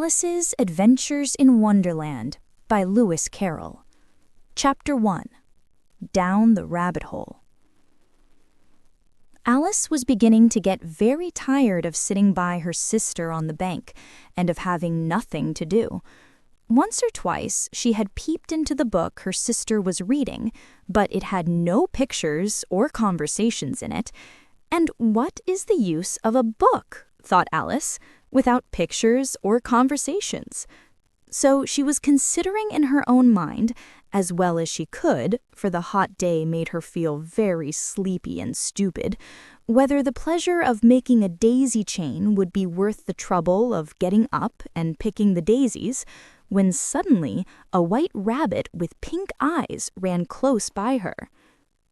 Alice's Adventures in Wonderland by Lewis Carroll. Chapter 1. Down the Rabbit Hole. Alice was beginning to get very tired of sitting by her sister on the bank and of having nothing to do. Once or twice she had peeped into the book her sister was reading, but it had no pictures or conversations in it. And what is the use of a book, thought Alice, without pictures or conversations? So she was considering in her own mind, as well as she could, for the hot day made her feel very sleepy and stupid, whether the pleasure of making a daisy chain would be worth the trouble of getting up and picking the daisies, when suddenly a white rabbit with pink eyes ran close by her.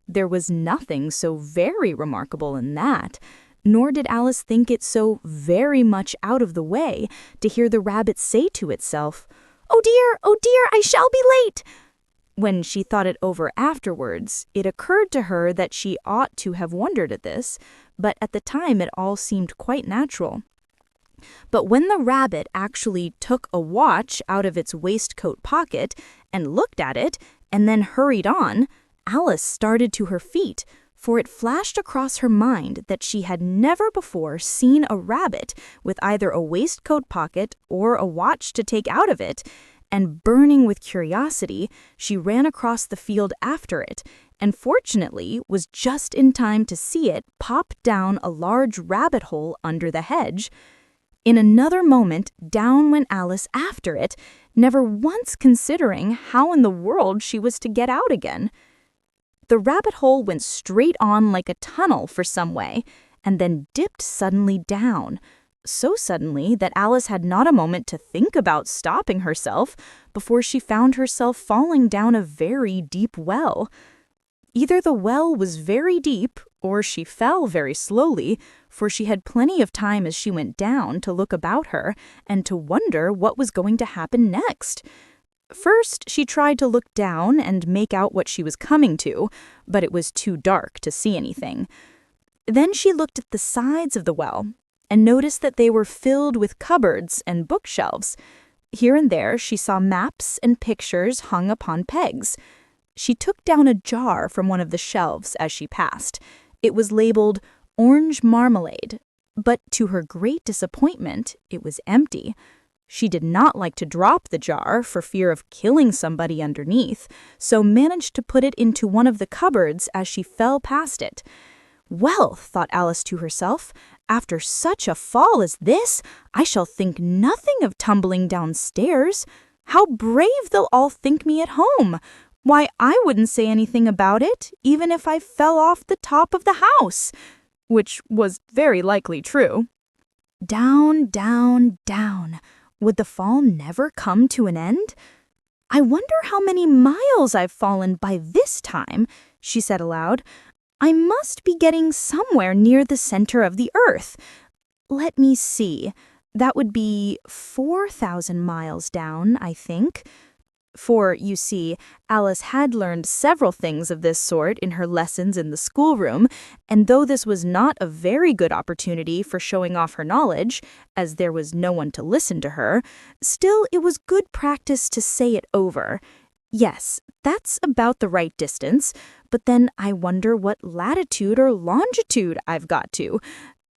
There was nothing so very remarkable in that, nor did Alice think it so very much out of the way to hear the rabbit say to itself, oh dear, I shall be late." When she thought it over afterwards, it occurred to her that she ought to have wondered at this, but at the time it all seemed quite natural. But when the rabbit actually took a watch out of its waistcoat pocket and looked at it and then hurried on, Alice started to her feet, for it flashed across her mind that she had never before seen a rabbit with either a waistcoat pocket or a watch to take out of it, and burning with curiosity, she ran across the field after it, and fortunately was just in time to see it pop down a large rabbit hole under the hedge. In another moment, down went Alice after it, never once considering how in the world she was to get out again. The rabbit hole went straight on like a tunnel for some way, and then dipped suddenly down, so suddenly that Alice had not a moment to think about stopping herself before she found herself falling down a very deep well. Either the well was very deep, or she fell very slowly, for she had plenty of time as she went down to look about her and to wonder what was going to happen next. First, she tried to look down and make out what she was coming to, but it was too dark to see anything. Then she looked at the sides of the well and noticed that they were filled with cupboards and bookshelves. Here and there she saw maps and pictures hung upon pegs. She took down a jar from one of the shelves as she passed. It was labeled Orange Marmalade, but to her great disappointment, it was empty. She did not like to drop the jar for fear of killing somebody underneath, so managed to put it into one of the cupboards as she fell past it. Well, thought Alice to herself, after such a fall as this, I shall think nothing of tumbling downstairs. How brave they'll all think me at home! Why, I wouldn't say anything about it, even if I fell off the top of the house, which was very likely true. Down, down, down. Would the fall never come to an end? I wonder how many miles I've fallen by this time, she said aloud. I must be getting somewhere near the center of the earth. Let me see. That would be 4,000 miles down, I think. For, you see, Alice had learned several things of this sort in her lessons in the schoolroom, and though this was not a very good opportunity for showing off her knowledge, as there was no one to listen to her, still it was good practice to say it over. Yes, that's about the right distance, but then I wonder what latitude or longitude I've got to.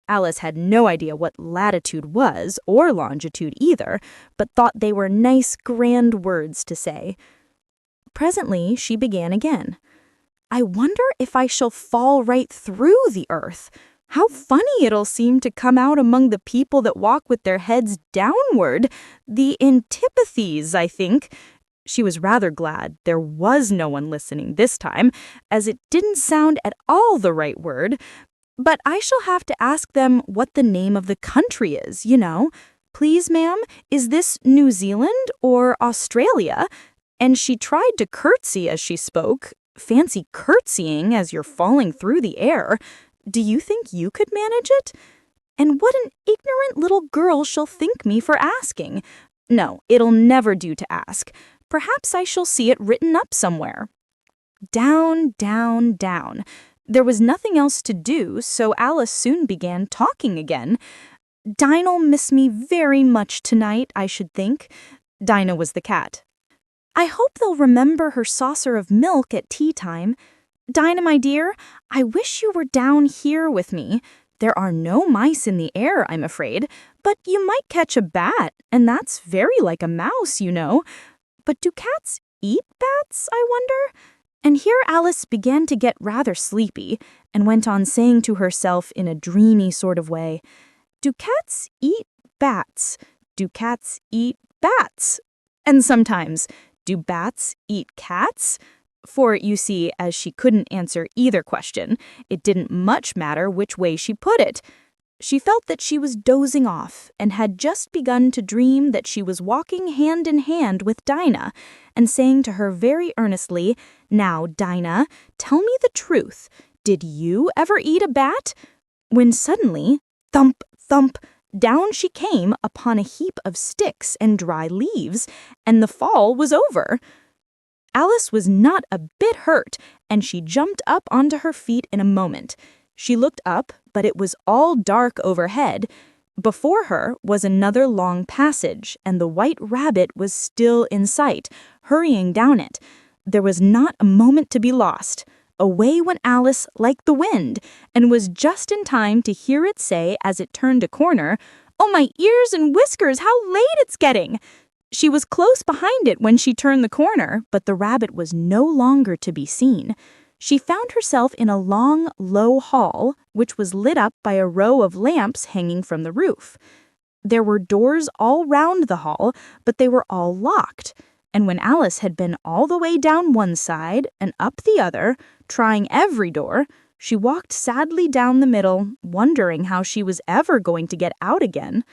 Alice had no idea what latitude was, or longitude either, but thought they were nice, grand words to say. Presently, she began again. I wonder if I shall fall right through the earth. How funny it'll seem to come out among the people that walk with their heads downward. The antipathies, I think. She was rather glad there was no one listening this time, as it didn't sound at all the right word. But I shall have to ask them what the name of the country is, you know. Please, ma'am, is this New Zealand or Australia? And she tried to curtsy as she spoke. Fancy curtsying as you're falling through the air. Do you think you could manage it? And what an ignorant little girl she'll think me for asking. No, it'll never do to ask. Perhaps I shall see it written up somewhere. Down, down, down. There was nothing else to do, so Alice soon began talking again. Dinah'll miss me very much tonight, I should think. Dinah was the cat. I hope they'll remember her saucer of milk at tea time. Dinah, my dear, I wish you were down here with me. There are no mice in the air, I'm afraid, but you might catch a bat, and that's very like a mouse, you know. But do cats eat bats, I wonder? And here Alice began to get rather sleepy and went on saying to herself in a dreamy sort of way, Do cats eat bats? Do cats eat bats? And sometimes, do bats eat cats? For, you see, as she couldn't answer either question, it didn't much matter which way she put it. She felt that she was dozing off and had just begun to dream that she was walking hand in hand with Dinah and saying to her very earnestly, Now, Dinah, tell me the truth. Did you ever eat a bat? When suddenly, thump, thump, down she came upon a heap of sticks and dry leaves, and the fall was over. Alice was not a bit hurt, and she jumped up onto her feet in a moment. She looked up, but it was all dark overhead. Before her was another long passage, and the white rabbit was still in sight, hurrying down it. There was not a moment to be lost. Away went Alice like the wind, and was just in time to hear it say as it turned a corner, Oh, my ears and whiskers, how late it's getting! She was close behind it when she turned the corner, but the rabbit was no longer to be seen. She found herself in a long, low hall, which was lit up by a row of lamps hanging from the roof. There were doors all round the hall, but they were all locked. And when Alice had been all the way down one side and up the other, trying every door, she walked sadly down the middle, wondering how she was ever going to get out again.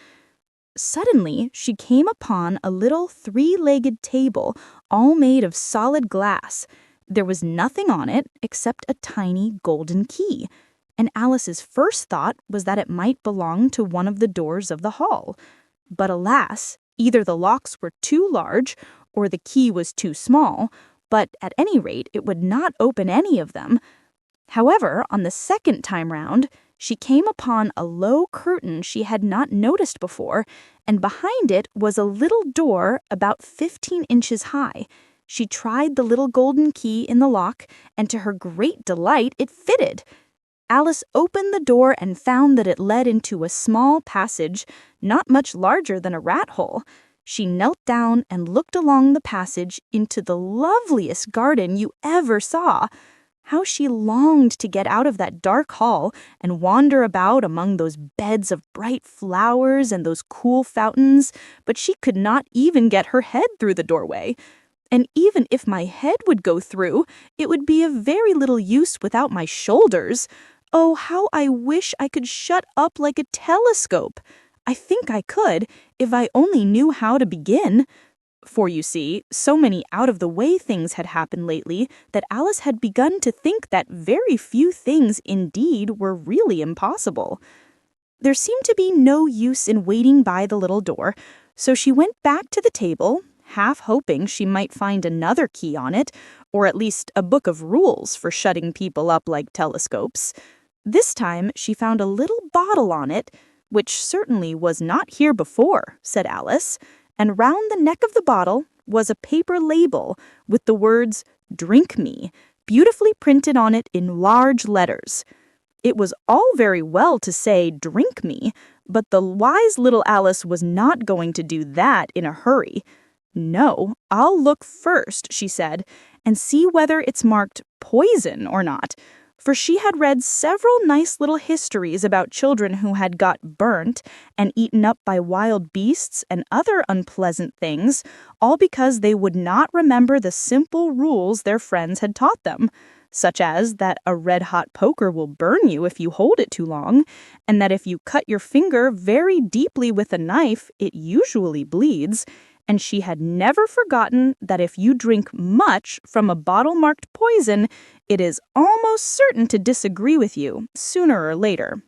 Suddenly, she came upon a little three-legged table, all made of solid glass. There was nothing on it except a tiny golden key, and Alice's first thought was that it might belong to one of the doors of the hall. But alas, either the locks were too large or the key was too small, but at any rate it would not open any of them. However, on the second time round, she came upon a low curtain she had not noticed before, and behind it was a little door about 15 inches high. She tried the little golden key in the lock, and to her great delight, it fitted. Alice opened the door and found that it led into a small passage, not much larger than a rat hole. She knelt down and looked along the passage into the loveliest garden you ever saw. How she longed to get out of that dark hall and wander about among those beds of bright flowers and those cool fountains, but she could not even get her head through the doorway. And even if my head would go through, it would be of very little use without my shoulders. Oh, how I wish I could shut up like a telescope! I think I could, if I only knew how to begin. For, you see, so many out-of-the-way things had happened lately that Alice had begun to think that very few things indeed were really impossible. There seemed to be no use in waiting by the little door, so she went back to the table, half hoping she might find another key on it, or at least a book of rules for shutting people up like telescopes. This time she found a little bottle on it, which certainly was not here before, said Alice, and round the neck of the bottle was a paper label with the words, Drink Me, beautifully printed on it in large letters. It was all very well to say, Drink me, but the wise little Alice was not going to do that in a hurry. No, I'll look first, she said, and see whether it's marked poison or not. For she had read several nice little histories about children who had got burnt and eaten up by wild beasts and other unpleasant things, all because they would not remember the simple rules their friends had taught them, such as that a red-hot poker will burn you if you hold it too long, and that if you cut your finger very deeply with a knife, it usually bleeds, and she had never forgotten that if you drink much from a bottle marked poison, it is almost certain to disagree with you, sooner or later.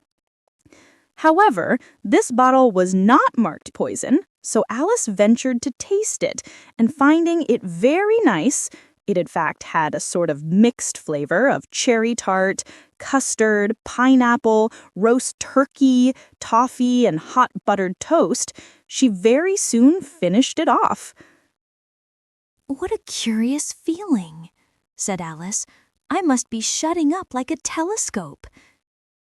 However, this bottle was not marked poison, so Alice ventured to taste it, and finding it very nice, It in fact had a sort of mixed flavor of cherry tart, custard, pineapple, roast turkey, toffee, and hot buttered toast. She very soon finished it off. "What a curious feeling," said Alice. "I must be shutting up like a telescope."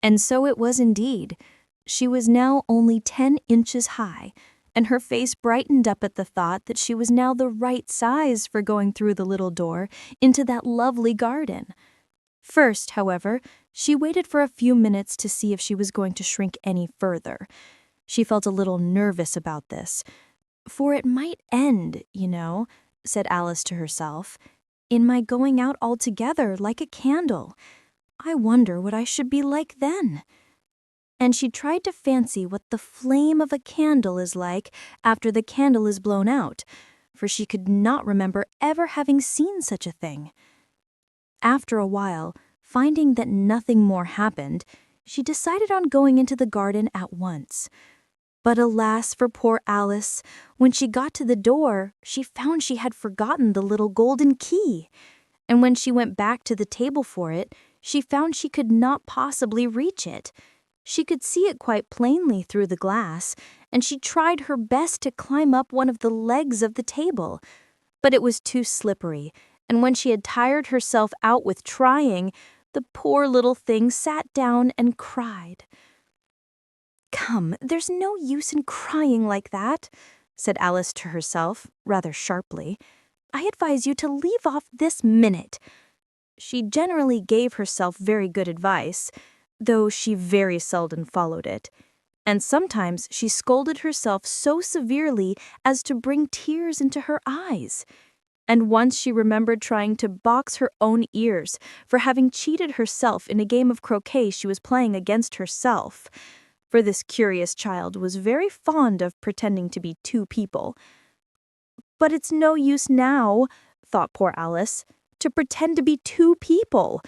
And so it was indeed. She was now only 10 inches high, and her face brightened up at the thought that she was now the right size for going through the little door into that lovely garden. First, however, she waited for a few minutes to see if she was going to shrink any further. She felt a little nervous about this. "For it might end, said Alice to herself, "in my going out altogether like a candle. I wonder what I should be like then." And she tried to fancy what the flame of a candle is like after the candle is blown out, for she could not remember ever having seen such a thing. After a while, finding that nothing more happened, she decided on going into the garden at once. But alas for poor Alice, when she got to the door, she found she had forgotten the little golden key. And when she went back to the table for it, she found she could not possibly reach it. She could see it quite plainly through the glass, and she tried her best to climb up one of the legs of the table. But it was too slippery, and when she had tired herself out with trying, the poor little thing sat down and cried. "Come, there's no use in crying like that," said Alice to herself, rather sharply. "I advise you to leave off this minute." She generally gave herself very good advice, though she very seldom followed it. And sometimes she scolded herself so severely as to bring tears into her eyes. And once she remembered trying to box her own ears for having cheated herself in a game of croquet she was playing against herself. For this curious child was very fond of pretending to be two people. "But it's no use now," thought poor Alice, "to pretend to be two people.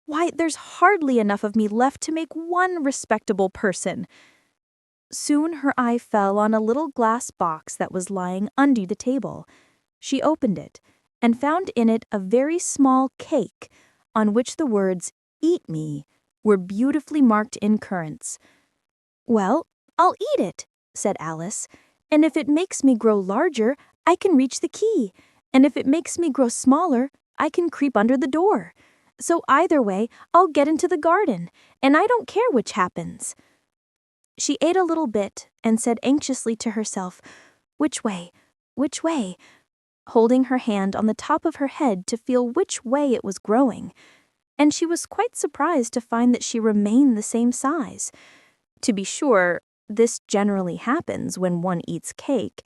Why, there's hardly enough of me left to make one respectable person." Soon her eye fell on a little glass box that was lying under the table. She opened it and found in it a very small cake, on which the words "Eat me" were beautifully marked in currants. "Well, I'll eat it," said Alice, "and if it makes me grow larger, I can reach the key, and if it makes me grow smaller, I can creep under the door. So either way, I'll get into the garden, and I don't care which happens." She ate a little bit and said anxiously to herself, "Which way? Which way?" holding her hand on the top of her head to feel which way it was growing. And she was quite surprised to find that she remained the same size. To be sure, this generally happens when one eats cake,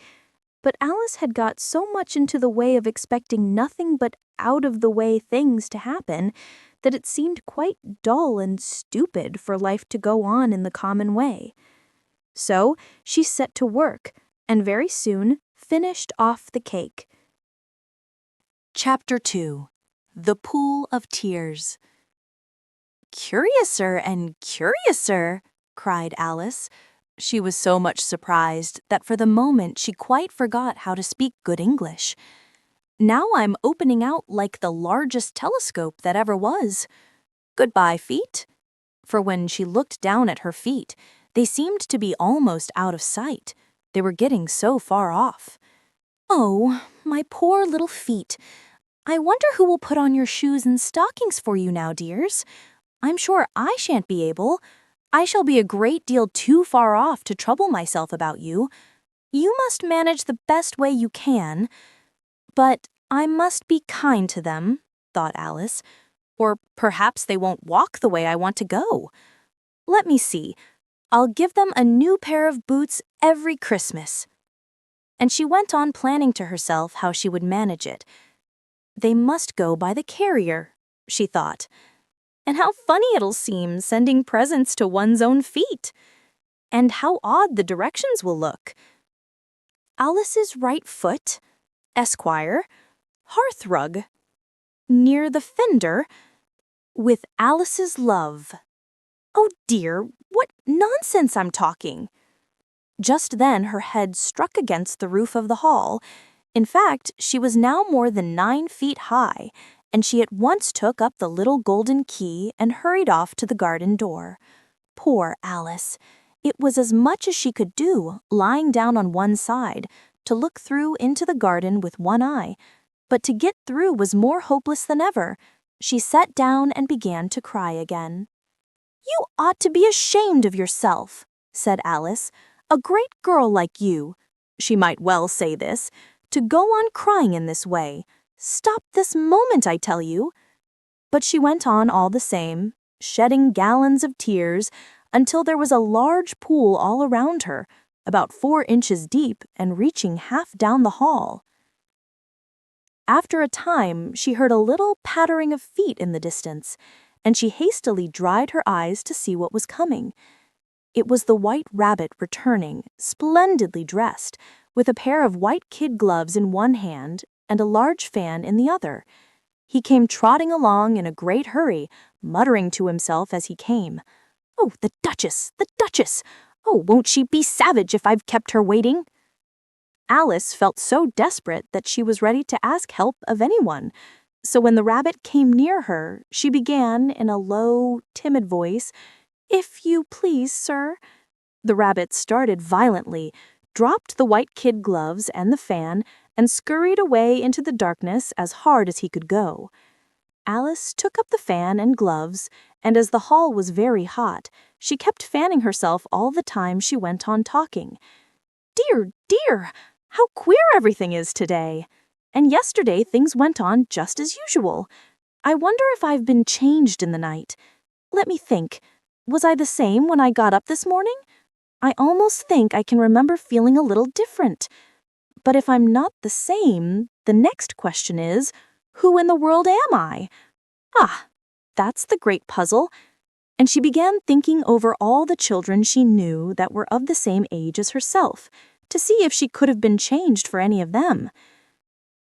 but Alice had got so much into the way of expecting nothing but out-of-the-way things to happen that it seemed quite dull and stupid for life to go on in the common way. So she set to work, and very soon finished off the cake. Chapter 2. The Pool of Tears. "Curiouser and curiouser," cried Alice. She was so much surprised that for the moment she quite forgot how to speak good English. "Now I'm opening out like the largest telescope that ever was. Goodbye, feet." For when she looked down at her feet, they seemed to be almost out of sight. They were getting so far off. "Oh, my poor little feet. I wonder who will put on your shoes and stockings for you now, dears. I'm sure I shan't be able. I shall be a great deal too far off to trouble myself about you. You must manage the best way you can. But I must be kind to them," thought Alice, "or perhaps they won't walk the way I want to go. Let me see. I'll give them a new pair of boots every Christmas." And she went on planning to herself how she would manage it. "They must go by the carrier," she thought. "And how funny it'll seem sending presents to one's own feet. And how odd the directions will look. Alice's right foot, Esquire, hearthrug, near the fender, with Alice's love. Oh dear, what nonsense I'm talking." Just then her head struck against the roof of the hall, In fact, she was now more than 9 feet high, and she at once took up the little golden key and hurried off to the garden door. Poor Alice! It was as much as she could do, lying down on one side, to look through into the garden with one eye, but to get through was more hopeless than ever. She sat down and began to cry again. "You ought to be ashamed of yourself," said Alice. "A great girl like you," she might well say this, "to go on crying in this way. Stop this moment, I tell you." But she went on all the same, shedding gallons of tears, until there was a large pool all around her, about 4 inches deep and reaching half down the hall. After a time, she heard a little pattering of feet in the distance, and she hastily dried her eyes to see what was coming. It was the White Rabbit returning, splendidly dressed, with a pair of white kid gloves in one hand and a large fan in the other. He came trotting along in a great hurry, muttering to himself as he came, "Oh, the Duchess, the Duchess! Oh, won't she be savage if I've kept her waiting?" Alice felt so desperate that she was ready to ask help of anyone. So when the rabbit came near her, she began in a low, timid voice, "If you please, sir." The rabbit started violently, dropped the white kid gloves and the fan, and scurried away into the darkness as hard as he could go. Alice took up the fan and gloves, and as the hall was very hot, she kept fanning herself all the time she went on talking. "Dear, dear, how queer everything is today! And yesterday things went on just as usual. I wonder if I've been changed in the night. Let me think. Was I the same when I got up this morning? I almost think I can remember feeling a little different. But if I'm not the same, the next question is, who in the world am I? Ah, that's the great puzzle." And she began thinking over all the children she knew that were of the same age as herself, to see if she could have been changed for any of them.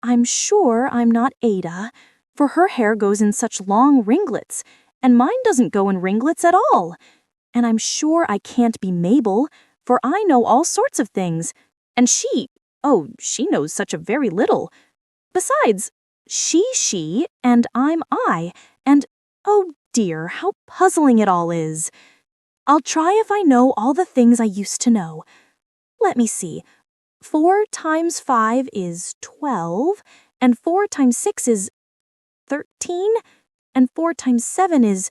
"I'm sure I'm not Ada, for her hair goes in such long ringlets, and mine doesn't go in ringlets at all. And I'm sure I can't be Mabel, for I know all sorts of things, and she knows such a very little. Besides, she, and I'm I, and oh dear, how puzzling it all is. I'll try if I know all the things I used to know. Let me see. 4 times 5 is 12, and 4 times 6 is 13, and 4 times 7 is,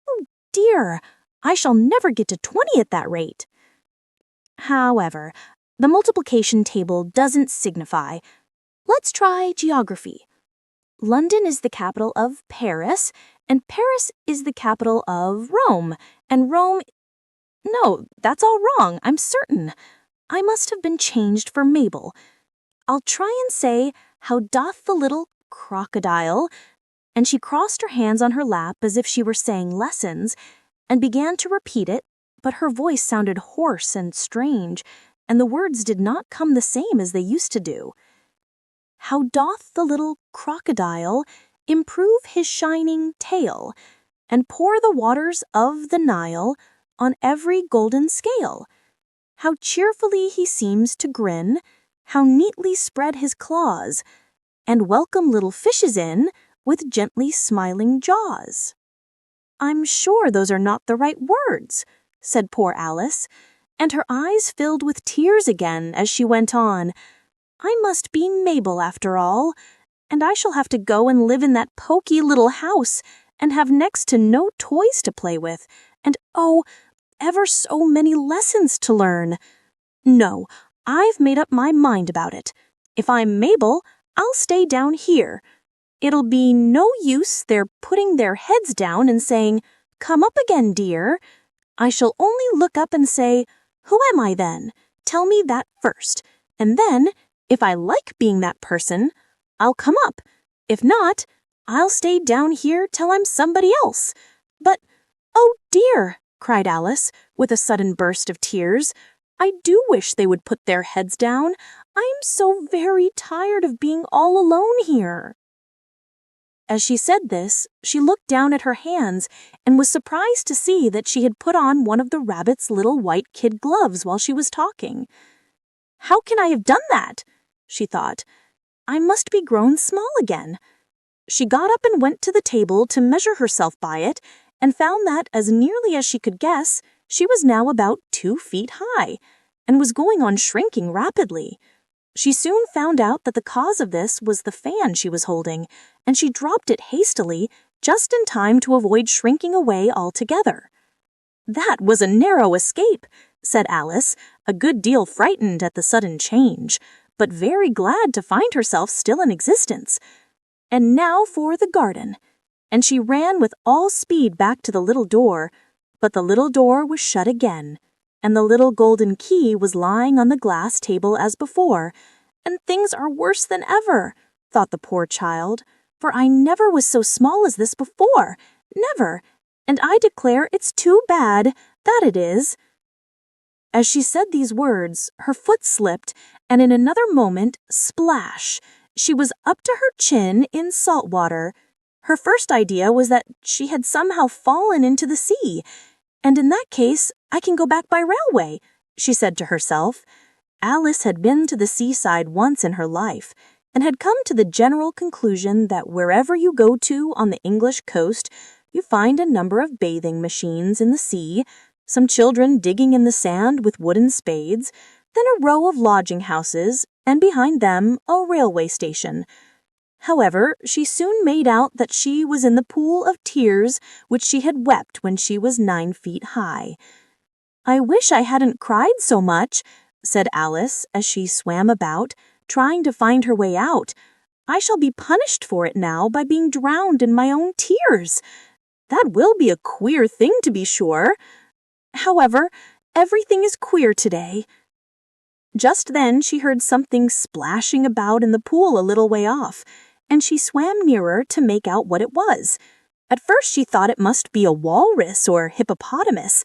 oh dear, I shall never get to 20 at that rate." However, the multiplication table doesn't signify. Let's try geography. London is the capital of Paris, and Paris is the capital of Rome, and Rome... No, that's all wrong, I'm certain. I must have been changed for Mabel. I'll try and say, "How doth the little crocodile," and she crossed her hands on her lap as if she were saying lessons, and began to repeat it, but her voice sounded hoarse and strange, and the words did not come the same as they used to do. "How doth the little crocodile improve his shining tail, and pour the waters of the Nile on every golden scale? How cheerfully he seems to grin, how neatly spread his claws, and welcome little fishes in with gently smiling jaws." "I'm sure those are not the right words," said poor Alice, and her eyes filled with tears again as she went on. "I must be Mabel after all, and I shall have to go and live in that poky little house and have next to no toys to play with, and oh, ever so many lessons to learn. No, I've made up my mind about it. If I'm Mabel, I'll stay down here. It'll be no use their putting their heads down and saying, 'Come up again, dear.' I shall only look up and say, 'Who am I then? Tell me that first. And then, if I like being that person, I'll come up. If not, I'll stay down here till I'm somebody else.' But, oh dear," cried Alice, with a sudden burst of tears, "I do wish they would put their heads down. I'm so very tired of being all alone here." As she said this, she looked down at her hands and was surprised to see that she had put on one of the rabbit's little white kid gloves while she was talking. "How can I have done that?" she thought. I must be grown small again. She got up and went to the table to measure herself by it, and found that, as nearly as she could guess, she was now about 2 feet high, and was going on shrinking rapidly. She soon found out that the cause of this was the fan she was holding, and she dropped it hastily, just in time to avoid shrinking away altogether. "That was a narrow escape," said Alice, a good deal frightened at the sudden change, but very glad to find herself still in existence. "And now for the garden." And she ran with all speed back to the little door, but the little door was shut again, and the little golden key was lying on the glass table as before. "And things are worse than ever," thought the poor child, "for I never was so small as this before, never, and I declare it's too bad, that it is." As she said these words, her foot slipped, and in another moment, splash, she was up to her chin in salt water. Her first idea was that she had somehow fallen into the sea, and in that case, I can go back by railway, she said to herself. Alice had been to the seaside once in her life, and had come to the general conclusion that wherever you go to on the English coast, you find a number of bathing machines in the sea, some children digging in the sand with wooden spades, then a row of lodging houses, and behind them a railway station. However, she soon made out that she was in the pool of tears which she had wept when she was 9 feet high. "I wish I hadn't cried so much," said Alice as she swam about, trying to find her way out. "I shall be punished for it now by being drowned in my own tears. That will be a queer thing, to be sure. However, everything is queer today." Just then she heard something splashing about in the pool a little way off, and she swam nearer to make out what it was. At first she thought it must be a walrus or hippopotamus,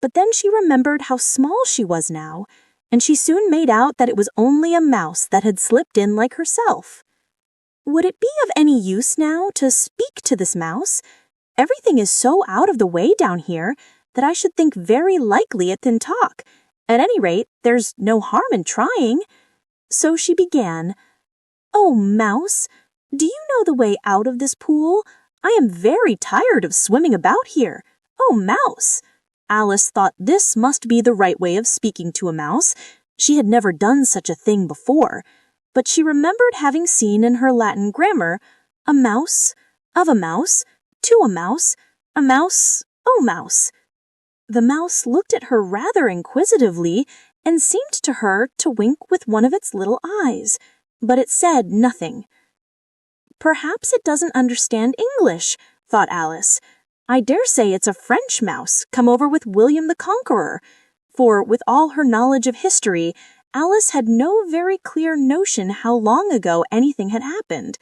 but then she remembered how small she was now, and she soon made out that it was only a mouse that had slipped in like herself. Would it be of any use now to speak to this mouse? Everything is so out of the way down here that I should think very likely it can talk. At any rate, there's no harm in trying. So she began, "Oh, mouse, do you know the way out of this pool? I am very tired of swimming about here. Oh, mouse." Alice thought this must be the right way of speaking to a mouse. She had never done such a thing before, but she remembered having seen in her Latin grammar, "a mouse, of a mouse, to a mouse, oh mouse." The mouse looked at her rather inquisitively and seemed to her to wink with one of its little eyes, but it said nothing. "Perhaps it doesn't understand English," thought Alice. "I dare say it's a French mouse come over with William the Conqueror," for with all her knowledge of history, Alice had no very clear notion how long ago anything had happened.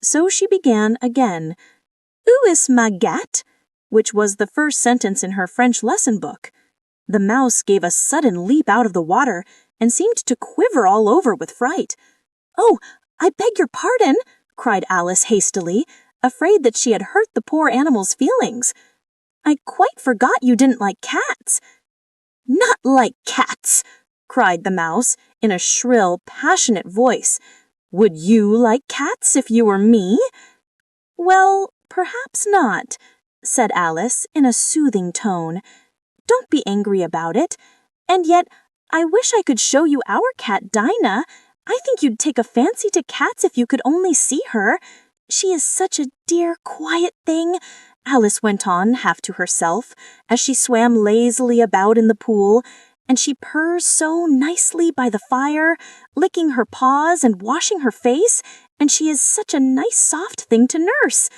So she began again, "Où est ma gatte?" which was the first sentence in her French lesson book. The mouse gave a sudden leap out of the water and seemed to quiver all over with fright. "Oh, I beg your pardon," cried Alice hastily, afraid that she had hurt the poor animal's feelings. "I quite forgot you didn't like cats." "Not like cats," cried the mouse in a shrill, passionate voice. "Would you like cats if you were me?" "Well, perhaps not," said Alice in a soothing tone. "Don't be angry about it. And yet, I wish I could show you our cat Dinah. I think you'd take a fancy to cats if you could only see her. She is such a dear, quiet thing," Alice went on half to herself, as she swam lazily about in the pool, "and she purrs so nicely by the fire, licking her paws and washing her face, and she is such a nice soft thing to nurse.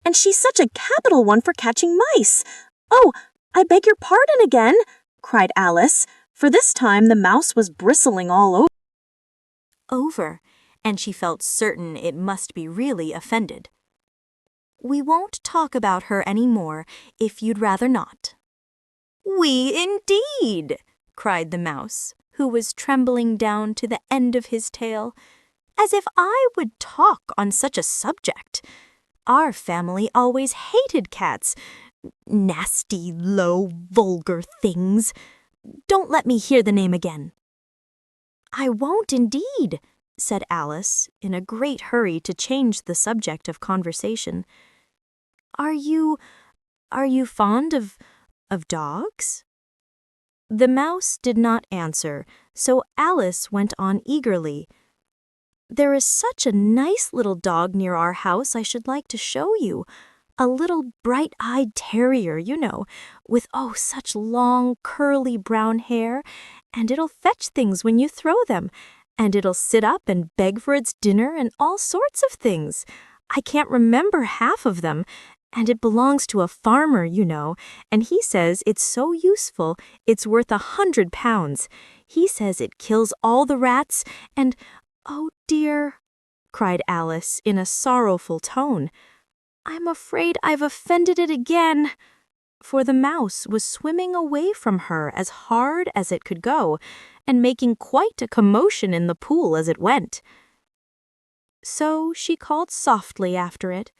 And she's such a capital one for catching mice. Oh, I beg your pardon again," cried Alice, for this time the mouse was bristling all over, and she felt certain it must be really offended. "We won't talk about her any more, if you'd rather not." "We indeed!" cried the mouse, who was trembling down to the end of his tail. "As if I would talk on such a subject. Our family always hated cats. Nasty, low, vulgar things. Don't let me hear the name again." "I won't indeed," said Alice, in a great hurry to change the subject of conversation. Are you fond of dogs?" The mouse did not answer, so Alice went on eagerly. "There is such a nice little dog near our house I should like to show you. A little bright-eyed terrier, you know, with such long, curly brown hair, and it'll fetch things when you throw them, and it'll sit up and beg for its dinner and all sorts of things. I can't remember half of them, and it belongs to a farmer, you know, and he says it's so useful it's worth £100. He says it kills all the rats, and, oh dear," cried Alice in a sorrowful tone, "I'm afraid I've offended it again." For the mouse was swimming away from her as hard as it could go, and making quite a commotion in the pool as it went. So she called softly after it,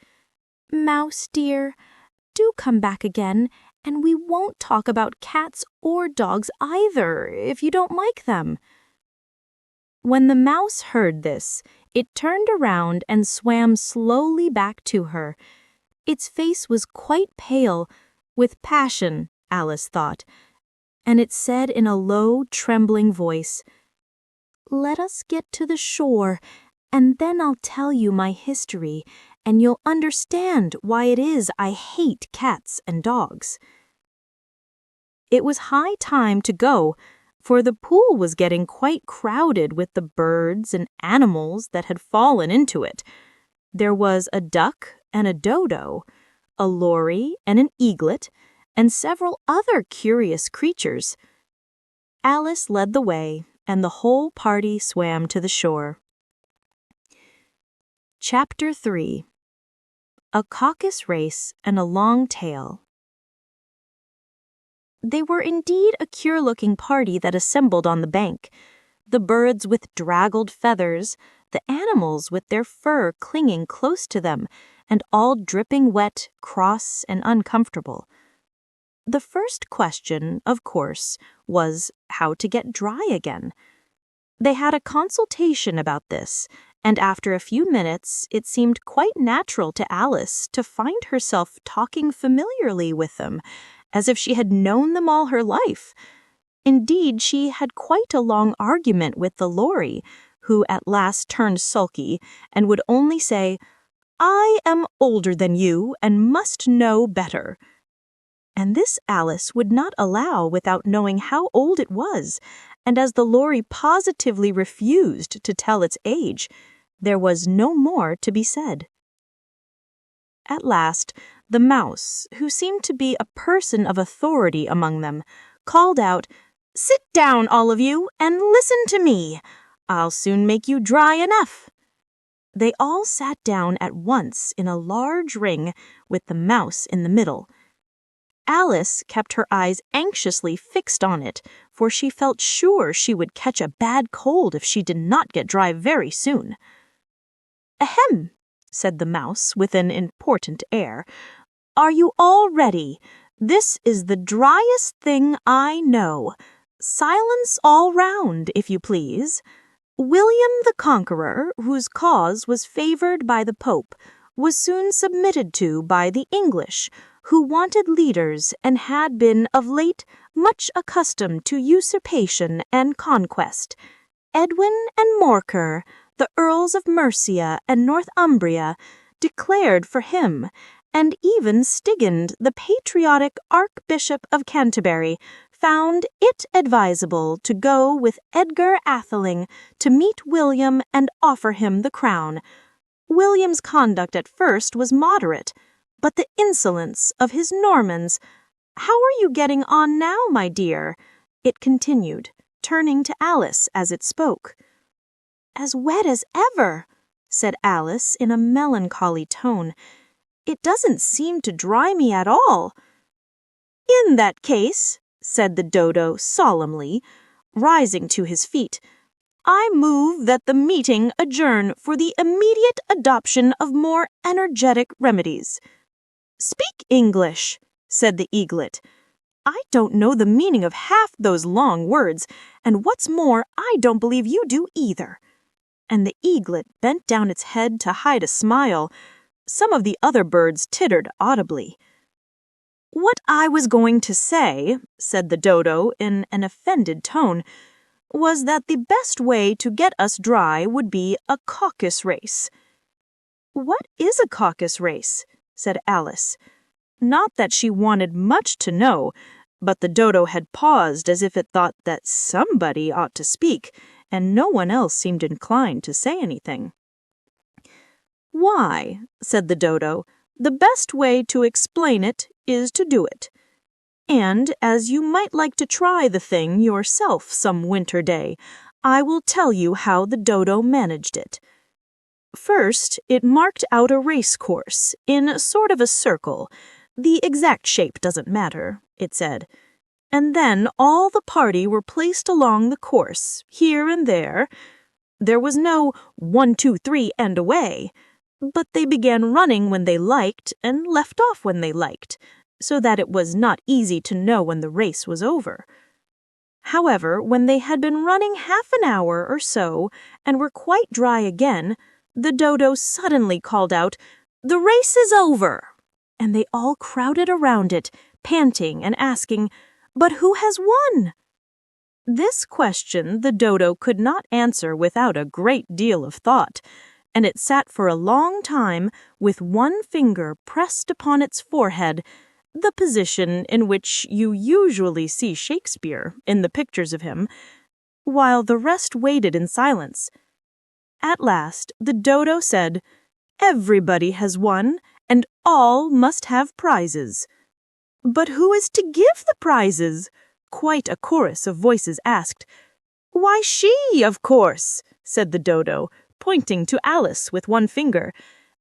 "Mouse dear, do come back again, and we won't talk about cats or dogs either, if you don't like them." When the mouse heard this, it turned around and swam slowly back to her. Its face was quite pale, with passion, Alice thought, and it said in a low, trembling voice, "Let us get to the shore, and then I'll tell you my history, and you'll understand why it is I hate cats and dogs." It was high time to go, for the pool was getting quite crowded with the birds and animals that had fallen into it. There was a duck and a dodo, a lory and an eaglet, and several other curious creatures. Alice led the way, and the whole party swam to the shore. Chapter 3. A Caucus-Race and a Long Tail. They were indeed a queer-looking party that assembled on the bank. The birds with draggled feathers, the animals with their fur clinging close to them, and all dripping wet, cross, and uncomfortable. The first question, of course, was how to get dry again. They had a consultation about this, and after a few minutes it seemed quite natural to Alice to find herself talking familiarly with them, as if she had known them all her life. Indeed, she had quite a long argument with the lory, who at last turned sulky and would only say, "I am older than you and must know better." And this Alice would not allow without knowing how old it was, and as the lory positively refused to tell its age, there was no more to be said. At last, the mouse, who seemed to be a person of authority among them, called out, "Sit down, all of you, and listen to me. I'll soon make you dry enough." They all sat down at once in a large ring, with the mouse in the middle. Alice kept her eyes anxiously fixed on it, for she felt sure she would catch a bad cold if she did not get dry very soon. "Ahem," said the mouse with an important air. "Are you all ready? This is the driest thing I know. Silence all round, if you please. William the Conqueror, whose cause was favored by the Pope, was soon submitted to by the English, who wanted leaders and had been of late much accustomed to usurpation and conquest. Edwin and Morcar, the Earls of Mercia and Northumbria, declared for him, and even Stigand, the patriotic Archbishop of Canterbury, found it advisable to go with Edgar Atheling to meet William and offer him the crown. William's conduct at first was moderate, but the insolence of his Normans— How are you getting on now, my dear?" it continued, turning to Alice as it spoke. "As wet as ever," said Alice in a melancholy tone. "It doesn't seem to dry me at all." "In that case," said the dodo solemnly, rising to his feet, "I move that the meeting adjourn for the immediate adoption of more energetic remedies." "Speak English," said the eaglet. "I don't know the meaning of half those long words, and what's more, I don't believe you do either." and the eaglet bent down its head to hide a smile. Some of the other birds tittered audibly. "What I was going to say," said the dodo in an offended tone, "was that the best way to get us dry would be a caucus-race." "What is a caucus-race?" said Alice. Not that she wanted much to know, but the dodo had paused as if it thought that somebody ought to speak, and no one else seemed inclined to say anything. "Why," said the dodo, "the best way to explain it is to do it. And as you might like to try the thing yourself some winter day, I will tell you how the dodo managed it. First, it marked out a race course in sort of a circle. The exact shape doesn't matter, it said. And then all the party were placed along the course, here and there. There was no 1, 2, 3, and away, but they began running when they liked and left off when they liked, so that it was not easy to know when the race was over. However, when they had been running half an hour or so and were quite dry again, the dodo suddenly called out, 'The race is over!' And they all crowded around it, panting and asking, 'But who has won?' This question the dodo could not answer without a great deal of thought, and it sat for a long time with one finger pressed upon its forehead, the position in which you usually see Shakespeare in the pictures of him, while the rest waited in silence. At last, the dodo said, 'Everybody has won, and all must have prizes.' 'But who is to give the prizes?' quite a chorus of voices asked. 'Why, she, of course,' said the dodo, pointing to Alice with one finger,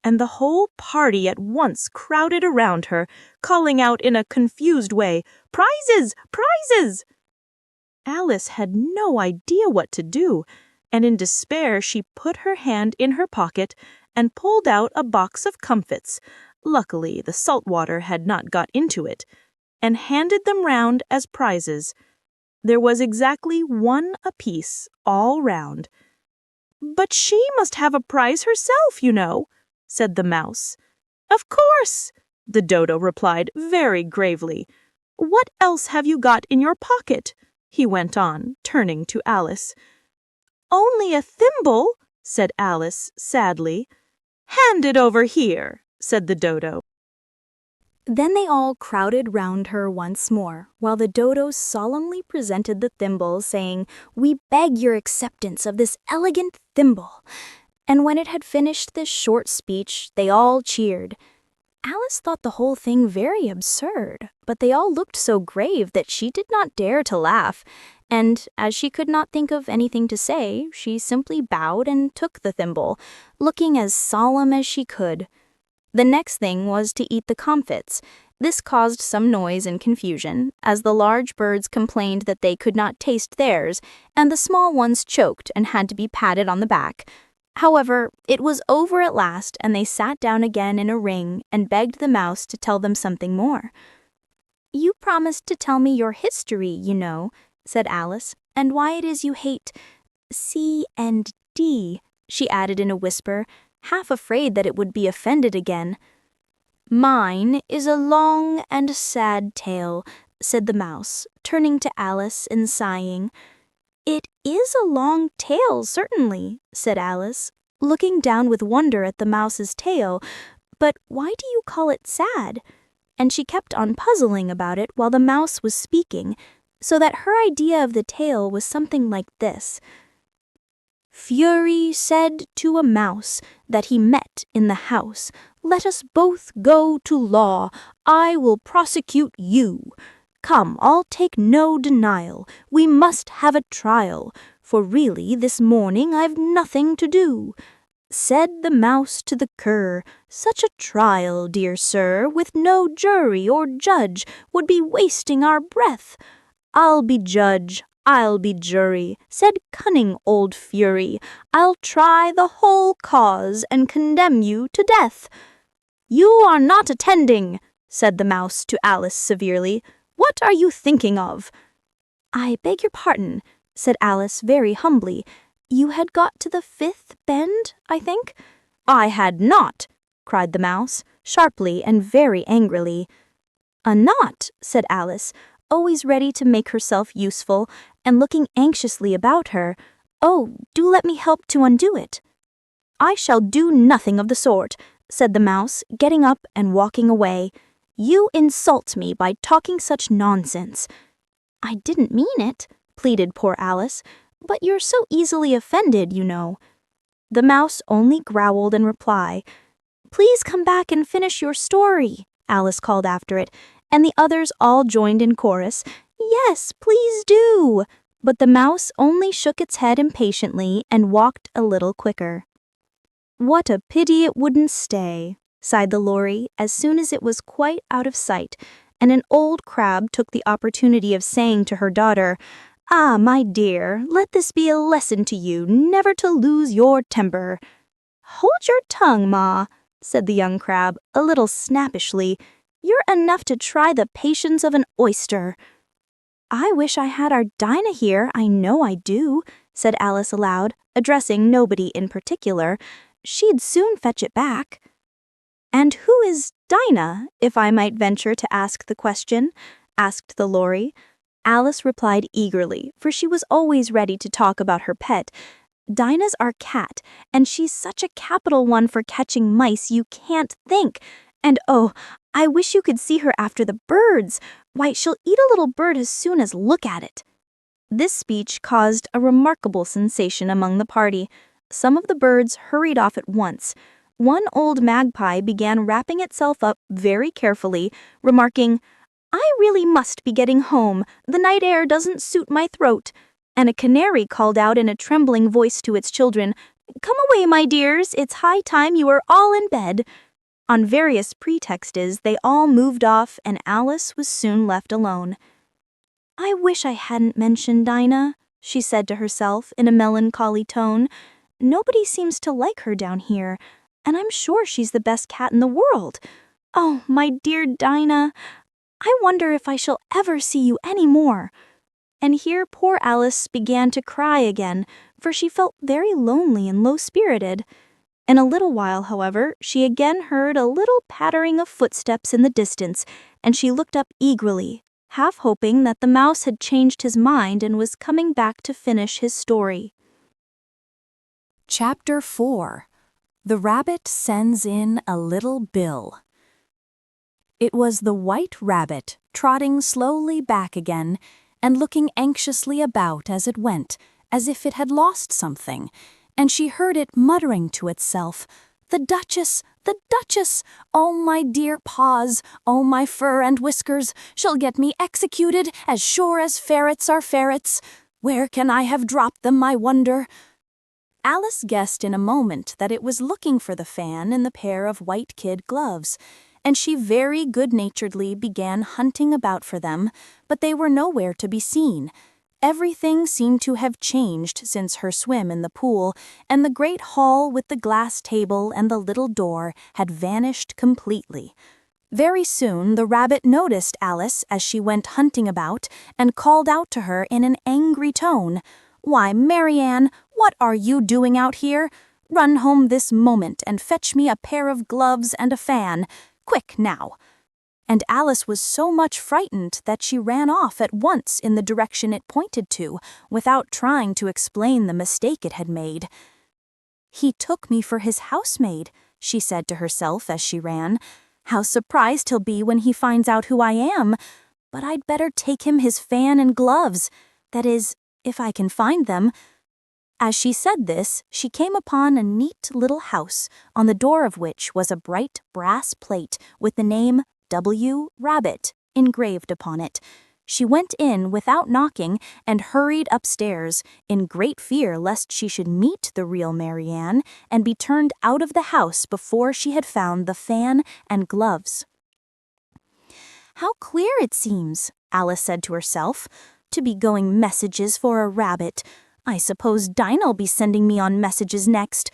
and the whole party at once crowded around her, calling out in a confused way, 'Prizes! Prizes!' Alice had no idea what to do, and in despair she put her hand in her pocket and pulled out a box of comfits, luckily the salt water had not got into it, and handed them round as prizes. There was exactly one apiece all round. 'But she must have a prize herself, you know,' said the mouse. 'Of course,' the dodo replied very gravely. 'What else have you got in your pocket?' he went on, turning to Alice. 'Only a thimble,' said Alice sadly. 'Hand it over here,' said the dodo. Then they all crowded round her once more, while the dodo solemnly presented the thimble, saying, 'We beg your acceptance of this elegant thimble.' And when it had finished this short speech, they all cheered. Alice thought the whole thing very absurd, but they all looked so grave that she did not dare to laugh, and as she could not think of anything to say, she simply bowed and took the thimble, looking as solemn as she could. The next thing was to eat the comfits. This caused some noise and confusion, as the large birds complained that they could not taste theirs, and the small ones choked and had to be patted on the back. However, it was over at last, and they sat down again in a ring and begged the mouse to tell them something more. 'You promised to tell me your history, you know,' said Alice, 'and why it is you hate C and D,' she added in a whisper, half afraid that it would be offended again. 'Mine is a long and sad tale,' said the mouse, turning to Alice and sighing. 'It is a long tale, certainly,' said Alice, looking down with wonder at the mouse's tail, 'but why do you call it sad?' And she kept on puzzling about it while the mouse was speaking, so that her idea of the tale was something like this. Fury said to a mouse that he met in the house, "Let us both go to law, I will prosecute you. Come, I'll take no denial, we must have a trial, for really this morning I've nothing to do." Said the mouse to the cur, "Such a trial, dear sir, with no jury or judge, would be wasting our breath." "I'll be judge, I'll be jury," said cunning old Fury. "I'll try the whole cause and condemn you to death." "You are not attending," said the mouse to Alice severely. "What are you thinking of?" "I beg your pardon," said Alice very humbly. You had got to the 5th bend, I think?" "I had not," cried the mouse, sharply and very angrily. "A knot," said Alice, always ready to make herself useful, and looking anxiously about her. "Oh, do let me help to undo it." "I shall do nothing of the sort," said the mouse, getting up and walking away. "You insult me by talking such nonsense." "I didn't mean it," pleaded poor Alice, "but you're so easily offended, you know." The mouse only growled in reply. "Please come back and finish your story," Alice called after it, and the others all joined in chorus. "Yes, please do." But the mouse only shook its head impatiently and walked a little quicker. "What a pity it wouldn't stay," sighed the Lory as soon as it was quite out of sight, and an old crab took the opportunity of saying to her daughter, "Ah, my dear, let this be a lesson to you never to lose your temper." "Hold your tongue, Ma," said the young crab, a little snappishly. "You're enough to try the patience of an oyster." "I wish I had our Dinah here, I know I do," said Alice aloud, addressing nobody in particular. "She'd soon fetch it back." "And who is Dinah, if I might venture to ask the question?" asked the Lory. Alice replied eagerly, for she was always ready to talk about her pet. "Dinah's our cat, and she's such a capital one for catching mice you can't think. And oh, I wish you could see her after the birds. Why, she'll eat a little bird as soon as look at it." This speech caused a remarkable sensation among the party. Some of the birds hurried off at once. One old magpie began wrapping itself up very carefully, remarking, "I really must be getting home. The night air doesn't suit my throat." And a canary called out in a trembling voice to its children, "Come away, my dears. It's high time you were all in bed." On various pretexts, they all moved off, and Alice was soon left alone. "I wish I hadn't mentioned Dinah," she said to herself in a melancholy tone. "Nobody seems to like her down here, and I'm sure she's the best cat in the world. Oh, my dear Dinah, I wonder if I shall ever see you any more." And here poor Alice began to cry again, for she felt very lonely and low-spirited. In a little while, however, she again heard a little pattering of footsteps in the distance, and she looked up eagerly, half hoping that the mouse had changed his mind and was coming back to finish his story. Chapter 4. The Rabbit Sends in a Little Bill. It was the White Rabbit, trotting slowly back again, and looking anxiously about as it went, as if it had lost something, and she heard it muttering to itself, "The Duchess! The Duchess! Oh, my dear paws! Oh, my fur and whiskers! She'll get me executed, as sure as ferrets are ferrets! Where can I have dropped them, I wonder?" Alice guessed in a moment that it was looking for the fan in the pair of white kid gloves, and she very good-naturedly began hunting about for them, but they were nowhere to be seen. Everything seemed to have changed since her swim in the pool, and the great hall with the glass table and the little door had vanished completely. Very soon the rabbit noticed Alice as she went hunting about, and called out to her in an angry tone, "Why, Marianne, what are you doing out here? Run home this moment and fetch me a pair of gloves and a fan. Quick now." And Alice was so much frightened that she ran off at once in the direction it pointed to, without trying to explain the mistake it had made. "He took me for his housemaid," she said to herself as she ran. "How surprised he'll be when he finds out who I am. But I'd better take him his fan and gloves. That is, if I can find them." As she said this, she came upon a neat little house, on the door of which was a bright brass plate with the name W. Rabbit engraved upon it. She went in without knocking and hurried upstairs, in great fear lest she should meet the real Marianne and be turned out of the house before she had found the fan and gloves. "How queer it seems," Alice said to herself, "to be going messages for a rabbit. I suppose Dinah'll be sending me on messages next."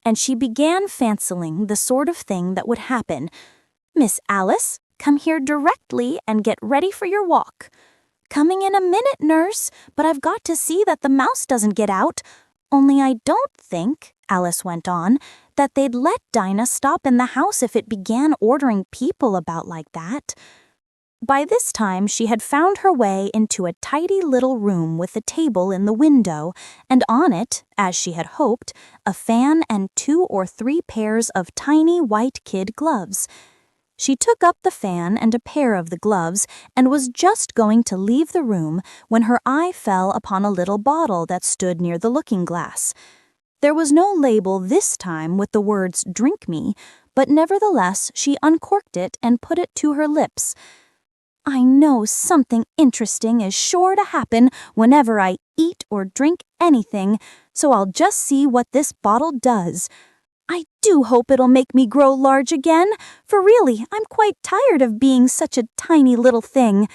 And she began fancying the sort of thing that would happen. "Miss Alice, come here directly and get ready for your walk." "Coming in a minute, nurse, but I've got to see that the mouse doesn't get out." Only I don't think, Alice went on, that they'd let Dinah stop in the house if it began ordering people about like that. By this time, she had found her way into a tidy little room with a table in the window, and on it, as she had hoped, a fan and 2 or 3 pairs of tiny white kid gloves. She took up the fan and a pair of the gloves and was just going to leave the room when her eye fell upon a little bottle that stood near the looking-glass. There was no label this time with the words "Drink me," but nevertheless she uncorked it and put it to her lips. I know something interesting is sure to happen whenever I eat or drink anything, so I'll just see what this bottle does. I do hope it'll make me grow large again, for really, I'm quite tired of being such a tiny little thing.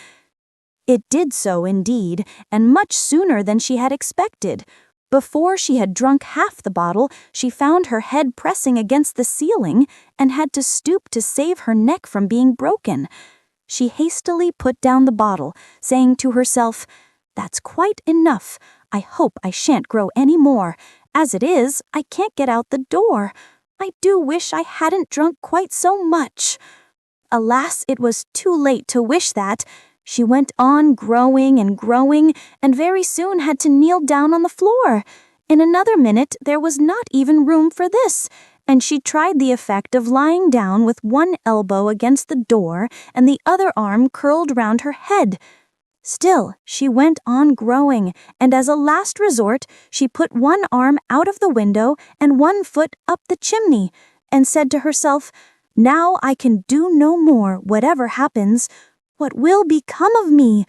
It did so indeed, and much sooner than she had expected. Before she had drunk half the bottle, she found her head pressing against the ceiling and had to stoop to save her neck from being broken. She hastily put down the bottle, saying to herself, "That's quite enough. I hope I shan't grow any more. As it is, I can't get out the door. I do wish I hadn't drunk quite so much." Alas, it was too late to wish that. She went on growing and growing, and very soon had to kneel down on the floor. In another minute, there was not even room for this, and she tried the effect of lying down with one elbow against the door and the other arm curled round her head. Still, she went on growing, and as a last resort, she put one arm out of the window and one foot up the chimney, and said to herself, "Now I can do no more, whatever happens. What will become of me?"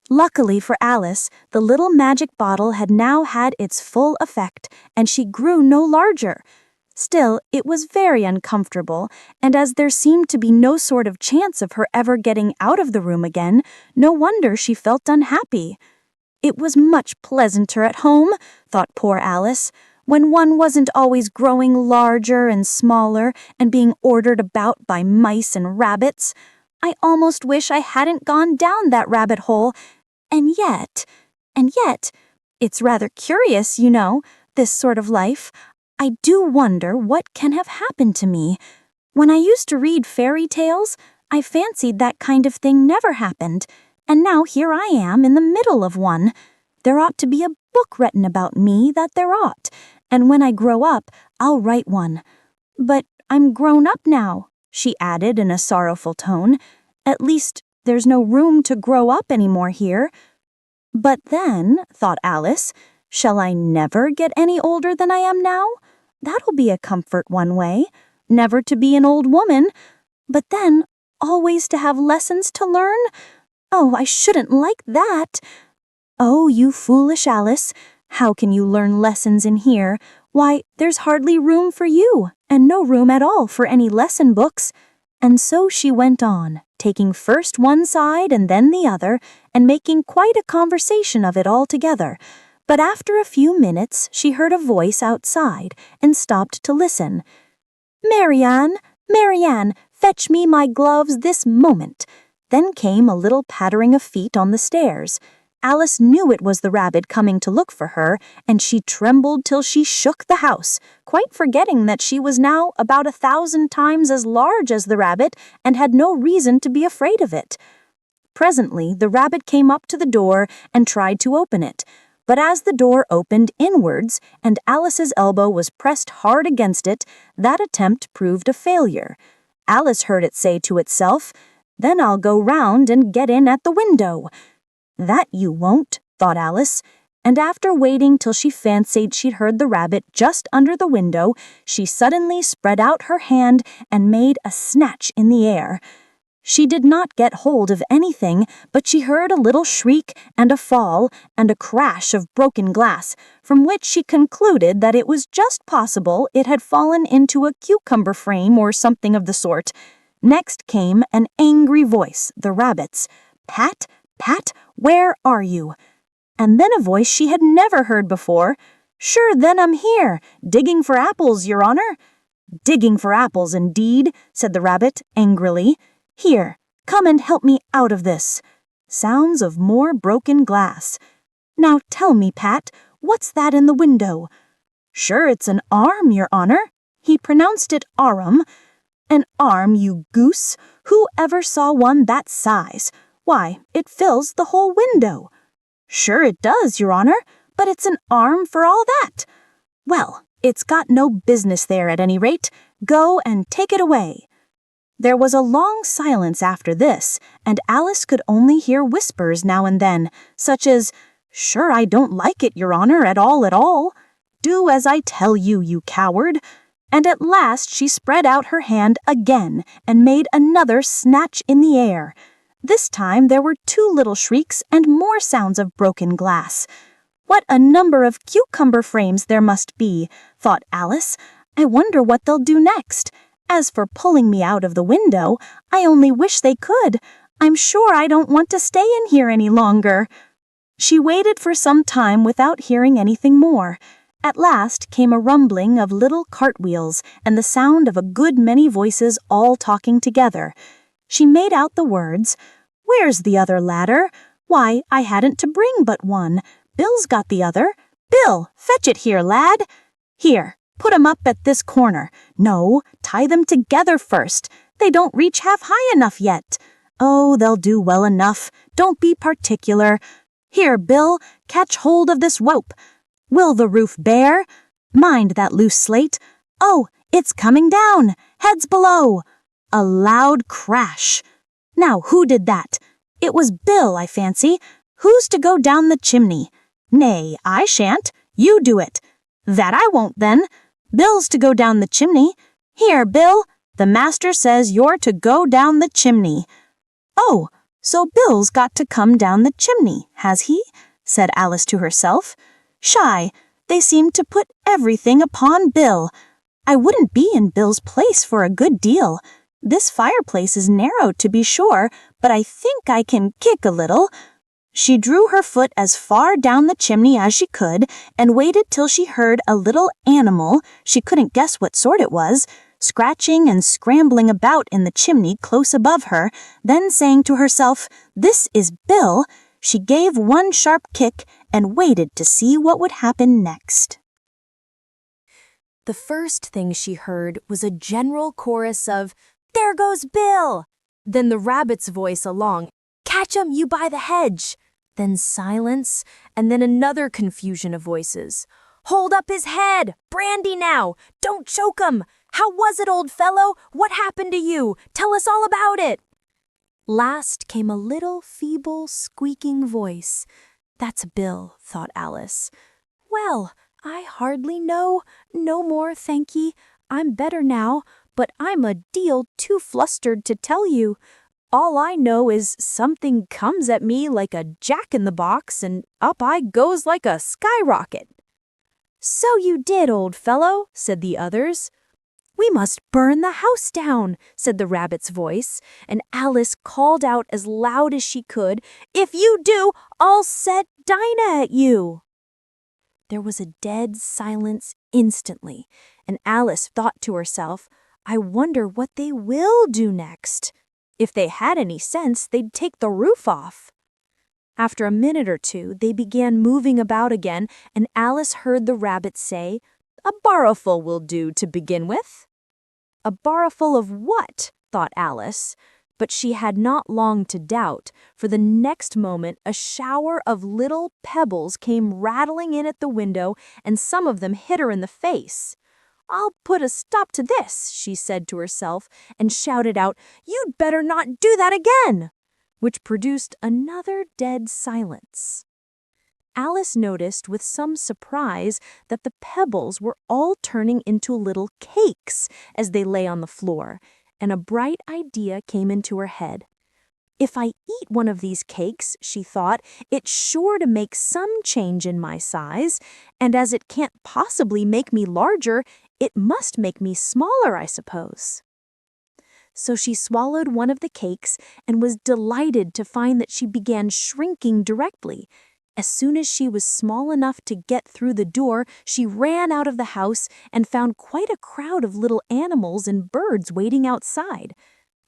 Luckily for Alice, the little magic bottle had now had its full effect, and she grew no larger. Still, it was very uncomfortable, and as there seemed to be no sort of chance of her ever getting out of the room again, no wonder she felt unhappy. It was much pleasanter at home, thought poor Alice, when one wasn't always growing larger and smaller and being ordered about by mice and rabbits. I almost wish I hadn't gone down that rabbit hole. And yet, it's rather curious, you know, this sort of life. I do wonder what can have happened to me. When I used to read fairy tales, I fancied that kind of thing never happened, and now here I am in the middle of one. There ought to be a book written about me, that there ought, and when I grow up, I'll write one. But I'm grown up now, she added in a sorrowful tone. At least, there's no room to grow up any more here. But then, thought Alice, shall I never get any older than I am now? That'll be a comfort one way, never to be an old woman. But then, always to have lessons to learn? Oh, I shouldn't like that. Oh, you foolish Alice, how can you learn lessons in here? Why, there's hardly room for you, and no room at all for any lesson books. And so she went on, taking first one side and then the other, and making quite a conversation of it altogether. But after a few minutes, she heard a voice outside and stopped to listen. "Marianne, Marianne, fetch me my gloves this moment." Then came a little pattering of feet on the stairs. Alice knew it was the rabbit coming to look for her, and she trembled till she shook the house, quite forgetting that she was now about 1,000 times as large as the rabbit and had no reason to be afraid of it. Presently, the rabbit came up to the door and tried to open it. But as the door opened inwards and Alice's elbow was pressed hard against it, that attempt proved a failure. Alice heard it say to itself, "Then I'll go round and get in at the window." "That you won't," thought Alice, and after waiting till she fancied she'd heard the rabbit just under the window, she suddenly spread out her hand and made a snatch in the air. She did not get hold of anything, but she heard a little shriek and a fall and a crash of broken glass, from which she concluded that it was just possible it had fallen into a cucumber frame or something of the sort. Next came an angry voice, the rabbit's. "Pat, Pat, where are you?" And then a voice she had never heard before. "Sure, then I'm here, digging for apples, your honor." "Digging for apples, indeed," said the rabbit angrily. "Here, come and help me out of this." Sounds of more broken glass. "Now tell me, Pat, What's that in the window?" "Sure, it's an arm, your honor." He pronounced it arum. "An arm, you goose! Who ever saw one that size? Why, it fills the whole window." "Sure it does, your honor, but it's an arm for all that." "Well, it's got no business there at any rate. Go and take it away." There was a long silence after this, and Alice could only hear whispers now and then, such as, "Sure I don't like it, your honor, at all. Do as I tell you, you coward." And at last she spread out her hand again and made another snatch in the air. This time there were 2 little shrieks and more sounds of broken glass. "What a number of cucumber frames there must be," thought Alice. "I wonder what they'll do next. As for pulling me out of the window, I only wish they could. I'm sure I don't want to stay in here any longer." She waited for some time without hearing anything more. At last came a rumbling of little cartwheels and the sound of a good many voices all talking together. She made out the words, "Where's the other ladder? Why, I hadn't to bring but one. Bill's got the other. Bill, fetch it here, lad. Here, put 'em up at this corner. No, tie them together first. They don't reach half high enough yet. Oh, they'll do well enough. Don't be particular. Here, Bill, catch hold of this rope. Will the roof bear? Mind that loose slate. Oh, it's coming down. Heads below." A loud crash. "Now, who did that? It was Bill, I fancy. Who's to go down the chimney?" "Nay, I shan't. You do it." "That I won't, then. Bill's to go down the chimney. Here, Bill, the master says you're to go down the chimney." "Oh, so Bill's got to come down the chimney, has he?" said Alice to herself. "Shy, they seem to put everything upon Bill. I wouldn't be in Bill's place for a good deal. This fireplace is narrow, to be sure, but I think I can kick a little." She drew her foot as far down the chimney as she could and waited till she heard a little animal, she couldn't guess what sort it was, scratching and scrambling about in the chimney close above her. Then saying to herself, "This is Bill," she gave one sharp kick and waited to see what would happen next. The first thing she heard was a general chorus of, "There goes Bill!" Then the rabbit's voice along, "Catch 'em, you by the hedge!" Then silence, and then another confusion of voices. "Hold up his head! Brandy now! Don't choke 'em! How was it, old fellow? What happened to you? Tell us all about it!" Last came a little feeble, squeaking voice. "That's Bill," thought Alice. "Well, I hardly know. No more, thank ye. I'm better now, but I'm a deal too flustered to tell you. All I know is something comes at me like a jack-in-the-box and up I goes like a skyrocket." "So you did, old fellow," said the others. "We must burn the house down," said the rabbit's voice, and Alice called out as loud as she could, "If you do, I'll set Dinah at you." There was a dead silence instantly, and Alice thought to herself, "I wonder what they will do next. If they had any sense, they'd take the roof off." After a minute or two, they began moving about again, and Alice heard the rabbit say, "A barrowful will do to begin with." A barrowful of what? thought Alice. But she had not long to doubt, for the next moment a shower of little pebbles came rattling in at the window, and some of them hit her in the face. "I'll put a stop to this," she said to herself, and shouted out, "You'd better not do that again," which produced another dead silence. Alice noticed with some surprise that the pebbles were all turning into little cakes as they lay on the floor, and a bright idea came into her head. "If I eat one of these cakes," she thought, "it's sure to make some change in my size, and as it can't possibly make me larger, it must make me smaller, I suppose." So she swallowed one of the cakes and was delighted to find that she began shrinking directly. As soon as she was small enough to get through the door, she ran out of the house and found quite a crowd of little animals and birds waiting outside.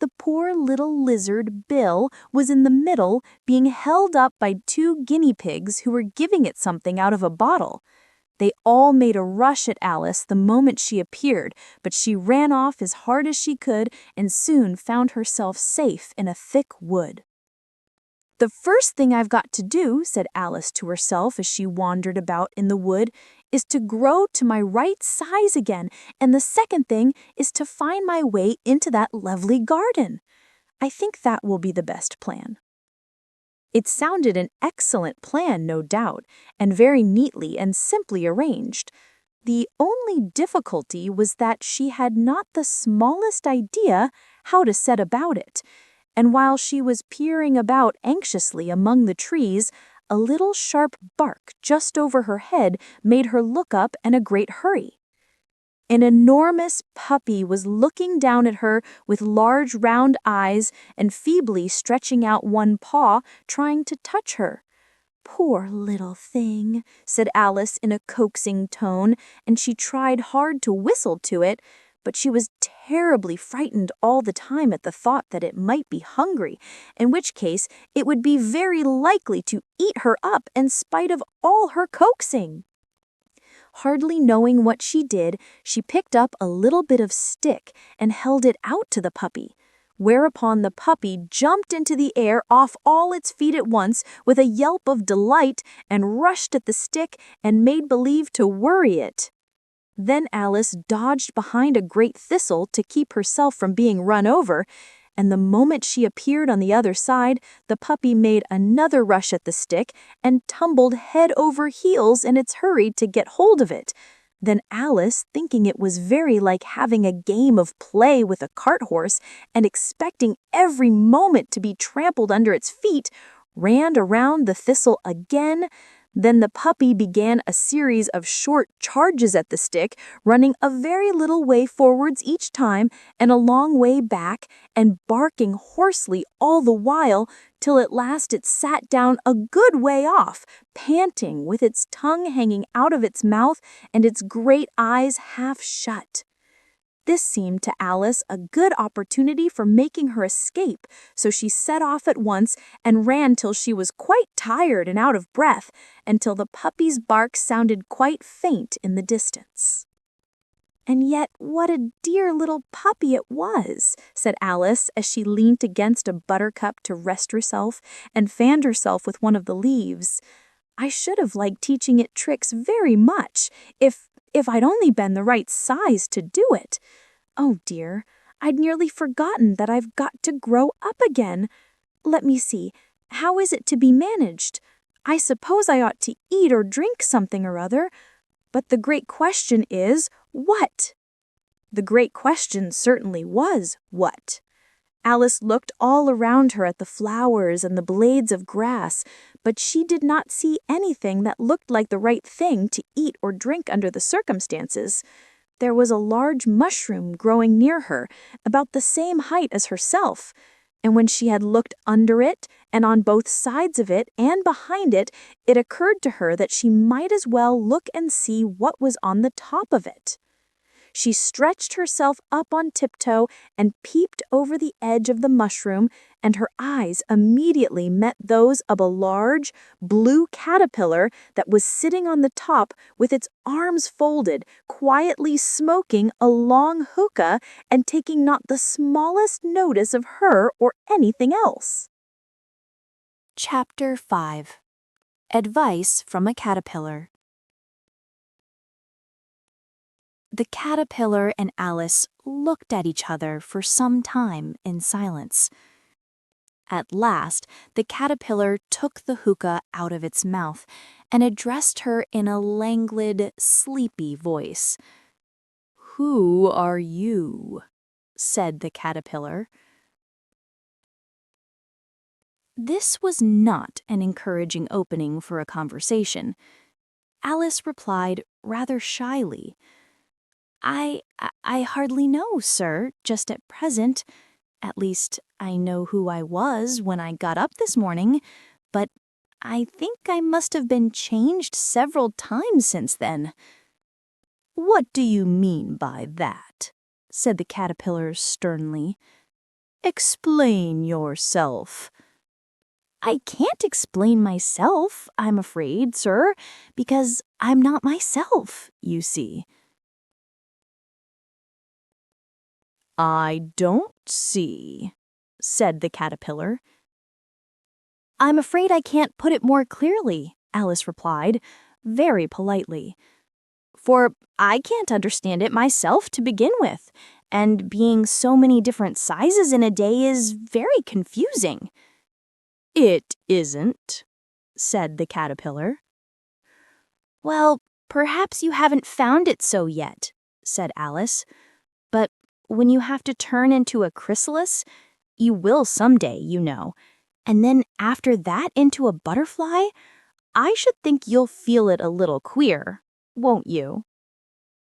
The poor little lizard, Bill, was in the middle, being held up by 2 guinea pigs who were giving it something out of a bottle. They all made a rush at Alice the moment she appeared, but she ran off as hard as she could and soon found herself safe in a thick wood. "The first thing I've got to do," said Alice to herself as she wandered about in the wood, "is to grow to my right size again, and the second thing is to find my way into that lovely garden. I think that will be the best plan." It sounded an excellent plan, no doubt, and very neatly and simply arranged. The only difficulty was that she had not the smallest idea how to set about it, and while she was peering about anxiously among the trees, a little sharp bark just over her head made her look up in a great hurry. An enormous puppy was looking down at her with large round eyes and feebly stretching out one paw, trying to touch her. "Poor little thing," said Alice in a coaxing tone, and she tried hard to whistle to it, but she was terribly frightened all the time at the thought that it might be hungry, in which case it would be very likely to eat her up in spite of all her coaxing. Hardly knowing what she did, she picked up a little bit of stick and held it out to the puppy, whereupon the puppy jumped into the air off all its feet at once with a yelp of delight and rushed at the stick and made believe to worry it. Then Alice dodged behind a great thistle to keep herself from being run over, and the moment she appeared on the other side, the puppy made another rush at the stick and tumbled head over heels in its hurry to get hold of it. Then Alice, thinking it was very like having a game of play with a cart horse and expecting every moment to be trampled under its feet, ran around the thistle again. Then the puppy began a series of short charges at the stick, running a very little way forwards each time and a long way back, and barking hoarsely all the while, till at last it sat down a good way off, panting, with its tongue hanging out of its mouth and its great eyes half shut. This seemed to Alice a good opportunity for making her escape, so she set off at once and ran till she was quite tired and out of breath, until the puppy's bark sounded quite faint in the distance. "And yet what a dear little puppy it was," said Alice as she leaned against a buttercup to rest herself and fanned herself with one of the leaves. "I should have liked teaching it tricks very much, if I'd only been the right size to do it. Oh dear, I'd nearly forgotten that I've got to grow up again. Let me see, how is it to be managed? I suppose I ought to eat or drink something or other, but the great question is, what?" The great question certainly was, what? Alice looked all around her at the flowers and the blades of grass, but she did not see anything that looked like the right thing to eat or drink under the circumstances. There was a large mushroom growing near her, about the same height as herself, and when she had looked under it and on both sides of it and behind it, it occurred to her that she might as well look and see what was on the top of it. She stretched herself up on tiptoe and peeped over the edge of the mushroom, and her eyes immediately met those of a large, blue caterpillar that was sitting on the top with its arms folded, quietly smoking a long hookah and taking not the smallest notice of her or anything else. Chapter 5. Advice from a Caterpillar. The caterpillar and Alice looked at each other for some time in silence. At last, the caterpillar took the hookah out of its mouth and addressed her in a languid, sleepy voice. "Who are you?" said the caterpillar. This was not an encouraging opening for a conversation. Alice replied rather shyly, I hardly know, sir, just at present. At least, I know who I was when I got up this morning, but I think I must have been changed several times since then." "What do you mean by that?" said the caterpillar sternly. Explain yourself." "I can't explain myself, I'm afraid, sir, because I'm not myself, you see." "I don't see," said the caterpillar. "I'm afraid I can't put it more clearly," Alice replied, very politely. "For I can't understand it myself to begin with, and being so many different sizes in a day is very confusing." "It isn't," said the caterpillar. "Well, perhaps you haven't found it so yet," said Alice. "But when you have to turn into a chrysalis, you will someday, you know, and then after that into a butterfly, I should think you'll feel it a little queer, won't you?"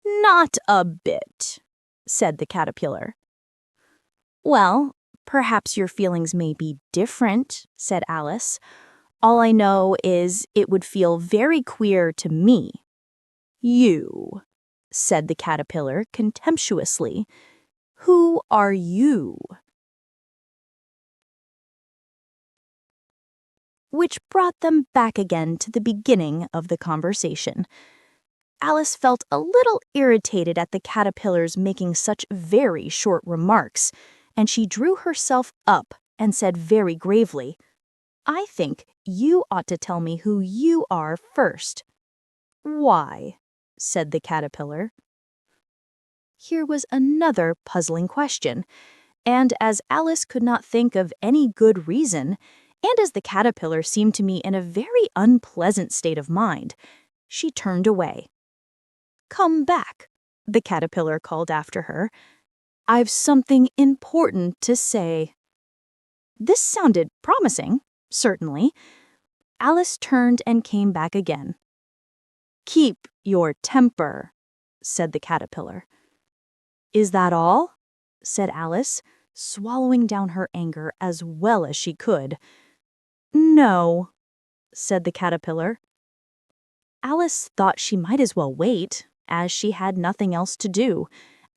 "Not a bit," said the caterpillar. "Well, perhaps your feelings may be different," said Alice. "All I know is it would feel very queer to me." "You," said the caterpillar contemptuously. "Who are you?" Which brought them back again to the beginning of the conversation. Alice felt a little irritated at the caterpillars making such very short remarks, and she drew herself up and said very gravely, "I think you ought to tell me who you are first." "Why?" said the caterpillar. Here was another puzzling question, and as Alice could not think of any good reason, and as the caterpillar seemed to me in a very unpleasant state of mind, she turned away. "Come back," the caterpillar called after her. "I've something important to say." This sounded promising, certainly. Alice turned and came back again. "Keep your temper," said the caterpillar. "Is that all?" said Alice, swallowing down her anger as well as she could. "No," said the caterpillar. Alice thought she might as well wait, as she had nothing else to do,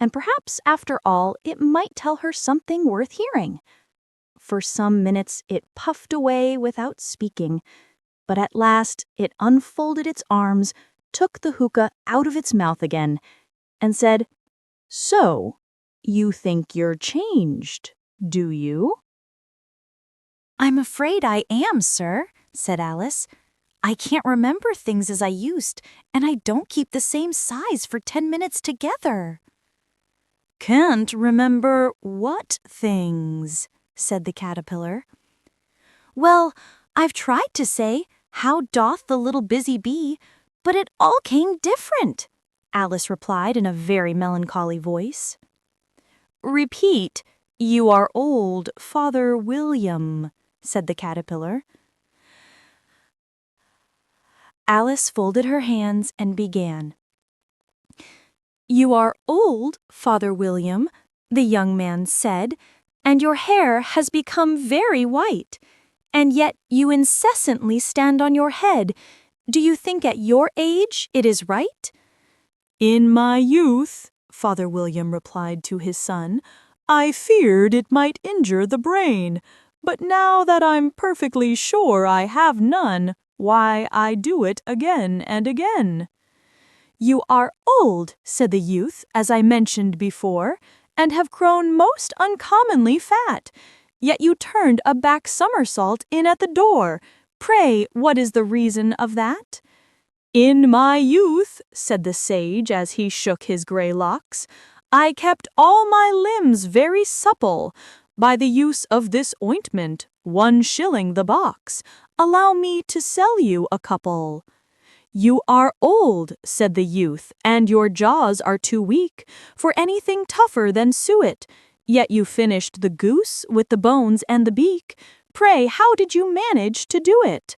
and perhaps, after all, it might tell her something worth hearing. For some minutes it puffed away without speaking, but at last it unfolded its arms, took the hookah out of its mouth again, and said, "So, you think you're changed, do you?" "I'm afraid I am, sir," said Alice. "I can't remember things as I used, and I don't keep the same size for 10 minutes together." "Can't remember what things?" said the caterpillar. "Well, I've tried to say, 'How doth the little busy bee?' but it all came different," Alice replied in a very melancholy voice. "Repeat, 'You are old, Father William,'" said the caterpillar. Alice folded her hands and began. "You are old, Father William," the young man said, "and your hair has become very white. And yet you incessantly stand on your head. Do you think at your age it is right?" "In my youth," Father William replied to his son, "I feared it might injure the brain. But now that I'm perfectly sure I have none, why, I do it again and again." "You are old," said the youth, "as I mentioned before, and have grown most uncommonly fat. Yet you turned a back somersault in at the door. Pray, what is the reason of that?" "In my youth," said the sage as he shook his gray locks, "I kept all my limbs very supple. By the use of this ointment, 1 shilling the box. Allow me to sell you a couple." "You are old," said the youth, "and your jaws are too weak for anything tougher than suet. Yet you finished the goose with the bones and the beak. Pray, how did you manage to do it?"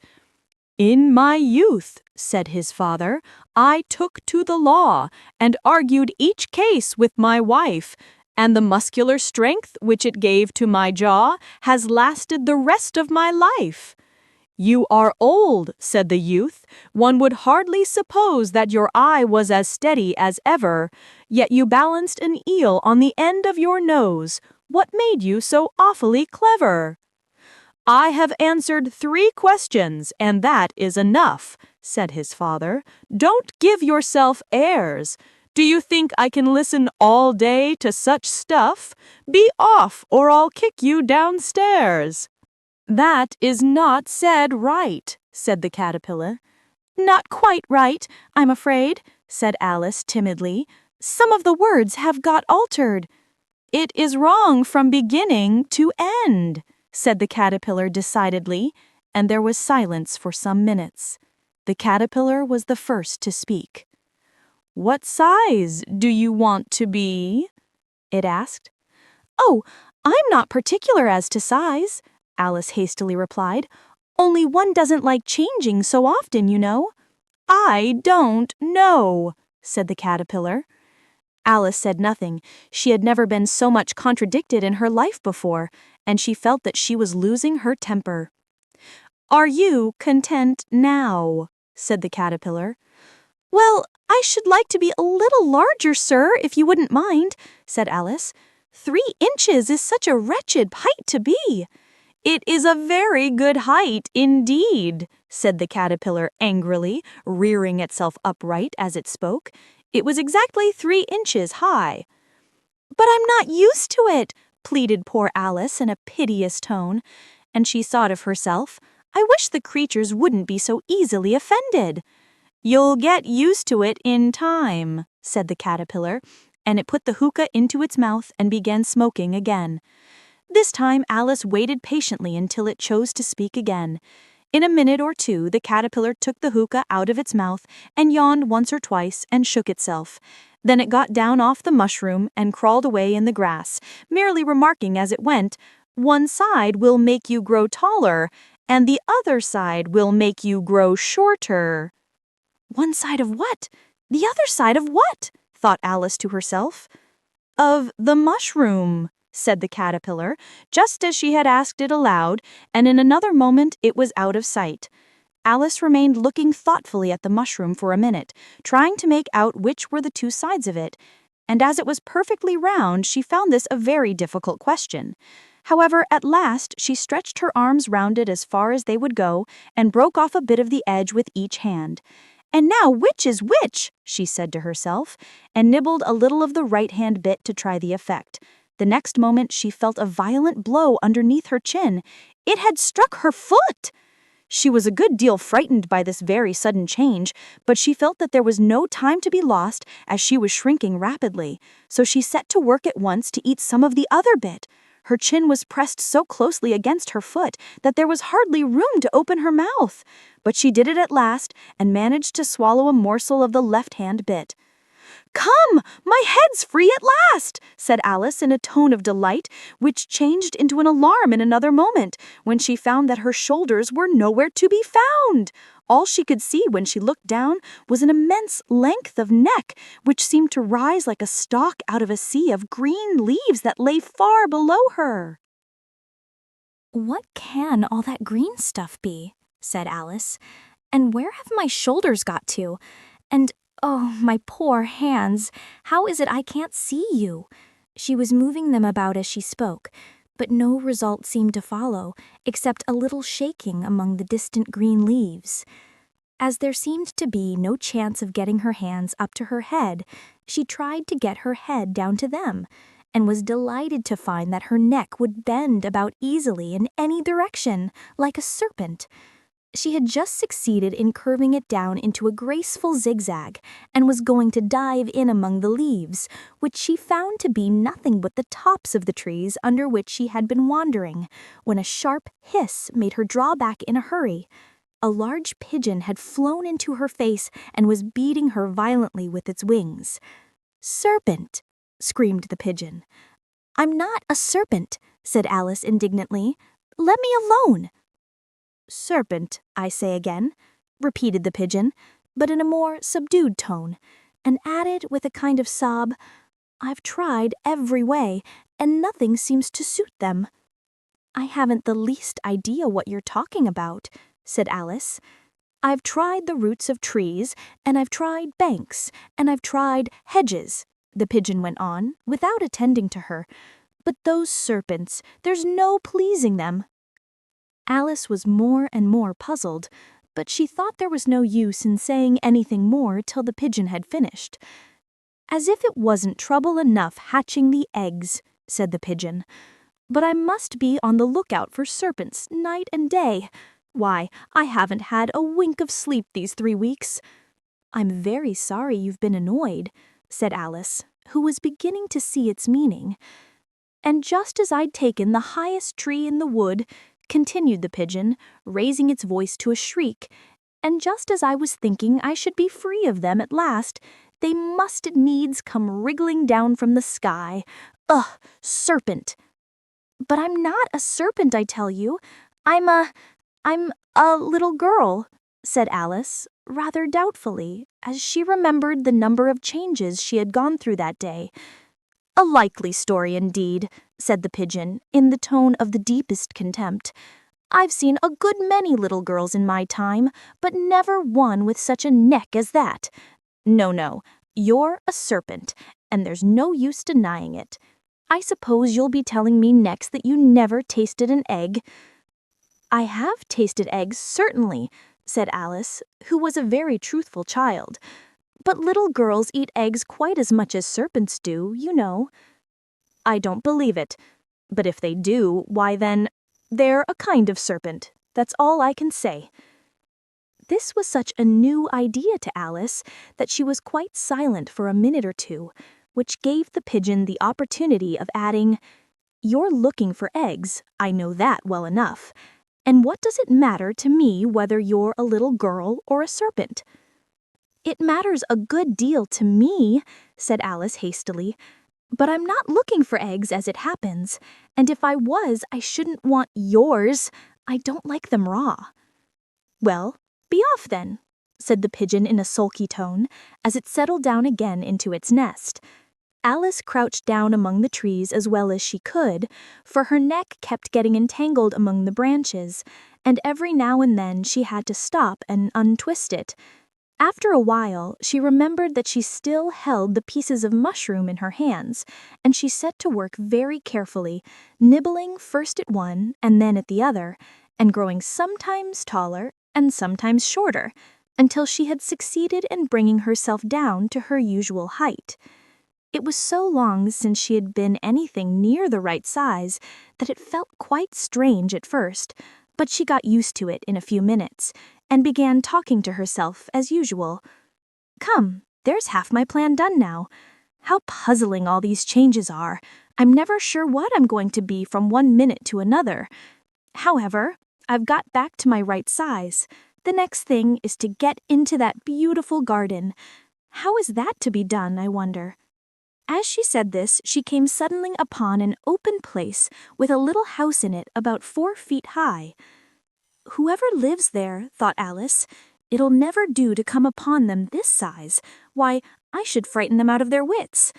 "In my youth," said his father, "I took to the law and argued each case with my wife, and the muscular strength which it gave to my jaw has lasted the rest of my life." "You are old," said the youth. "One would hardly suppose that your eye was as steady as ever, yet you balanced an eel on the end of your nose. What made you so awfully clever?" "I have answered 3 questions, and that is enough," said his father. "Don't give yourself airs. Do you think I can listen all day to such stuff? Be off, or I'll kick you downstairs." "That is not said right," said the caterpillar. "Not quite right, I'm afraid," said Alice timidly. "Some of the words have got altered." "It is wrong from beginning to end," said the caterpillar decidedly, and there was silence for some minutes. The caterpillar was the first to speak. "What size do you want to be?" it asked. "Oh, I'm not particular as to size," Alice hastily replied. "Only one doesn't like changing so often, you know." "I don't know," said the caterpillar. Alice said nothing. She had never been so much contradicted in her life before, and she felt that she was losing her temper. "Are you content now?" said the caterpillar. "Well, I should like to be a little larger, sir, if you wouldn't mind," said Alice. 3 inches is such a wretched height to be." "It is a very good height indeed," said the caterpillar angrily, rearing itself upright as it spoke. It was exactly 3 inches high. "But I'm not used to it," pleaded poor Alice in a piteous tone, and she thought of herself, "I wish the creatures wouldn't be so easily offended." "You'll get used to it in time," said the caterpillar, and it put the hookah into its mouth and began smoking again. This time Alice waited patiently until it chose to speak again. In a minute or 2, the caterpillar took the hookah out of its mouth and yawned once or twice and shook itself. Then it got down off the mushroom and crawled away in the grass, merely remarking as it went, "One side will make you grow taller, and the other side will make you grow shorter." "One side of what? The other side of what?" thought Alice to herself. "Of the mushroom," said the caterpillar, just as she had asked it aloud, and in another moment it was out of sight. Alice remained looking thoughtfully at the mushroom for a minute, trying to make out which were the 2 sides of it, and as it was perfectly round, she found this a very difficult question. However, at last she stretched her arms round it as far as they would go, and broke off a bit of the edge with each hand. "And now which is which?" she said to herself, and nibbled a little of the right-hand bit to try the effect. The next moment she felt a violent blow underneath her chin. It had struck her foot! She was a good deal frightened by this very sudden change, but she felt that there was no time to be lost as she was shrinking rapidly, so she set to work at once to eat some of the other bit. Her chin was pressed so closely against her foot that there was hardly room to open her mouth, but she did it at last and managed to swallow a morsel of the left-hand bit. "Come, my head's free at last," said Alice in a tone of delight, which changed into an alarm in another moment, when she found that her shoulders were nowhere to be found. All she could see when she looked down was an immense length of neck, which seemed to rise like a stalk out of a sea of green leaves that lay far below her. "What can all that green stuff be?" said Alice. "And where have my shoulders got to? And oh, my poor hands, how is it I can't see you?" She was moving them about as she spoke, but no result seemed to follow, except a little shaking among the distant green leaves. As there seemed to be no chance of getting her hands up to her head, she tried to get her head down to them, and was delighted to find that her neck would bend about easily in any direction, like a serpent. She had just succeeded in curving it down into a graceful zigzag, and was going to dive in among the leaves, which she found to be nothing but the tops of the trees under which she had been wandering, when a sharp hiss made her draw back in a hurry. A large pigeon had flown into her face and was beating her violently with its wings. "Serpent!" screamed the pigeon. "I'm not a serpent," said Alice indignantly. "Let me alone." "Serpent, I say again," repeated the pigeon, but in a more subdued tone, and added with a kind of sob, "I've tried every way, and nothing seems to suit them." "I haven't the least idea what you're talking about," said Alice. "I've tried the roots of trees, and I've tried banks, and I've tried hedges," the pigeon went on, without attending to her. But those serpents, there's no pleasing them." Alice was more and more puzzled, but she thought there was no use in saying anything more till the pigeon had finished. "As if it wasn't trouble enough hatching the eggs," said the pigeon. "But I must be on the lookout for serpents night and day. Why, I haven't had a wink of sleep these 3 weeks." "I'm very sorry you've been annoyed," said Alice, who was beginning to see its meaning. "And just as I'd taken the highest tree in the wood," continued the pigeon, raising its voice to a shriek, "and just as I was thinking I should be free of them at last, they must needs come wriggling down from the sky. Ugh, serpent! But I'm not a serpent, I tell you. I'm a little girl," said Alice, rather doubtfully, as she remembered the number of changes she had gone through that day. "A likely story indeed," said the pigeon, in the tone of the deepest contempt. "I've seen a good many little girls in my time, but never one with such a neck as that. No, you're a serpent, and there's no use denying it. I suppose you'll be telling me next that you never tasted an egg." "I have tasted eggs, certainly," said Alice, who was a very truthful child. "But little girls eat eggs quite as much as serpents do, you know." "I don't believe it. But if they do, why then, they're a kind of serpent. That's all I can say." This was such a new idea to Alice that she was quite silent for a minute or two, which gave the pigeon the opportunity of adding, "You're looking for eggs, I know that well enough. And what does it matter to me whether you're a little girl or a serpent?" "It matters a good deal to me," said Alice hastily. "But I'm not looking for eggs as it happens, and if I was, I shouldn't want yours. I don't like them raw." "Well, be off then," said the pigeon in a sulky tone, as it settled down again into its nest. Alice crouched down among the trees as well as she could, for her neck kept getting entangled among the branches, and every now and then she had to stop and untwist it. After a while, she remembered that she still held the pieces of mushroom in her hands, and she set to work very carefully, nibbling first at one and then at the other, and growing sometimes taller and sometimes shorter, until she had succeeded in bringing herself down to her usual height. It was so long since she had been anything near the right size that it felt quite strange at first, but she got used to it in a few minutes, and began talking to herself as usual. "Come, there's half my plan done now. How puzzling all these changes are. I'm never sure what I'm going to be from one minute to another. However, I've got back to my right size. The next thing is to get into that beautiful garden. How is that to be done, I wonder?" As she said this, she came suddenly upon an open place with a little house in it about 4 feet high. "Whoever lives there," thought Alice, "it'll never do to come upon them this size. Why, I should frighten them out of their wits."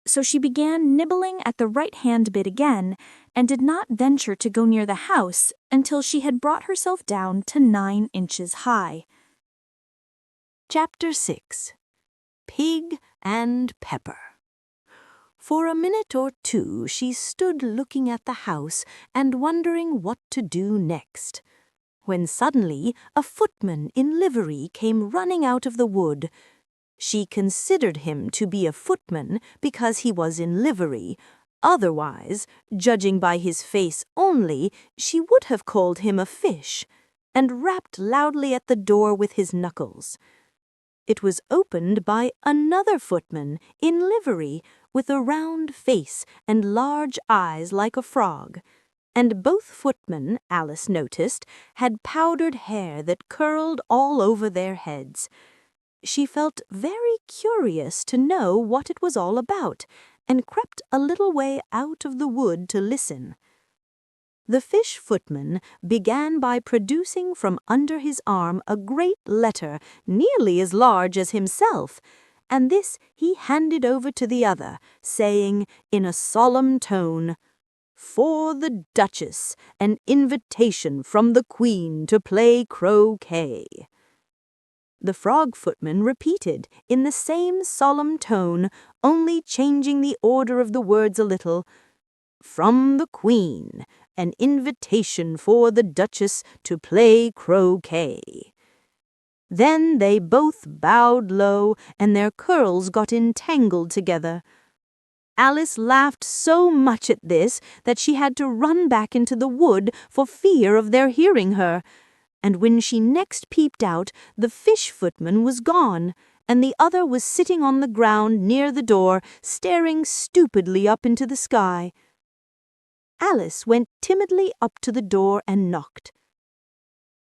So she began nibbling at the right-hand bit again, and did not venture to go near the house until she had brought herself down to 9 inches high. Chapter 6. Pig and Pepper. For a minute or two she stood looking at the house and wondering what to do next, when suddenly a footman in livery came running out of the wood. She considered him to be a footman because he was in livery. Otherwise, judging by his face only, she would have called him a fish, and rapped loudly at the door with his knuckles. It was opened by another footman in livery, with a round face and large eyes like a frog, and both footmen, Alice noticed, had powdered hair that curled all over their heads. She felt very curious to know what it was all about, and crept a little way out of the wood to listen. The fish footman began by producing from under his arm a great letter nearly as large as himself, and this he handed over to the other, saying in a solemn tone, "For the Duchess, an invitation from the Queen to play croquet." The frog footman repeated in the same solemn tone, only changing the order of the words a little, From the Queen, an invitation for the Duchess to play croquet." Then they both bowed low, and their curls got entangled together. Alice laughed so much at this that she had to run back into the wood for fear of their hearing her, and when she next peeped out, the fish footman was gone, and the other was sitting on the ground near the door, staring stupidly up into the sky. Alice went timidly up to the door and knocked.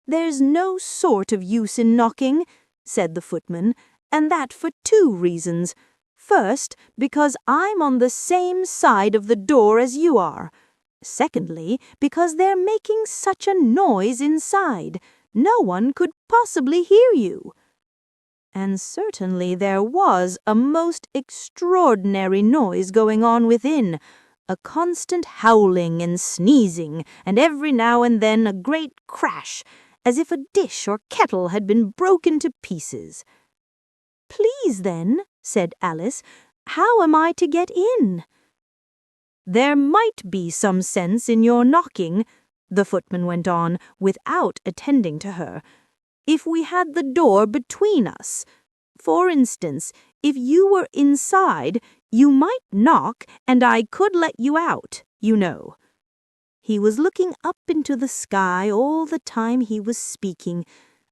"There's no sort of use in knocking," said the footman, "and that for 2 reasons. First, because I'm on the same side of the door as you are. Secondly, because they're making such a noise inside. No one could possibly hear you." And certainly there was a most extraordinary noise going on within, a constant howling and sneezing, and every now and then a great crash, as if a dish or kettle had been broken to pieces. "Please, then," said Alice, "how am I to get in?" "There might be some sense in your knocking," the footman went on, without attending to her, "if we had the door between us. For instance, if you were inside, you might knock, and I could let you out, you know." He was looking up into the sky all the time he was speaking,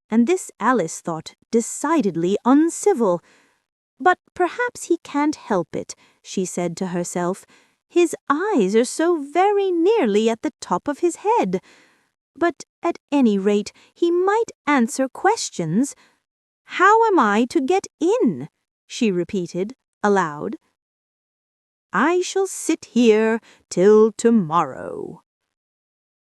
and this Alice thought decidedly uncivil. "But perhaps he can't help it," she said to herself. "His eyes are so very nearly at the top of his head. But at any rate, he might answer questions. How am I to get in?" she repeated, aloud. "I shall sit here till tomorrow."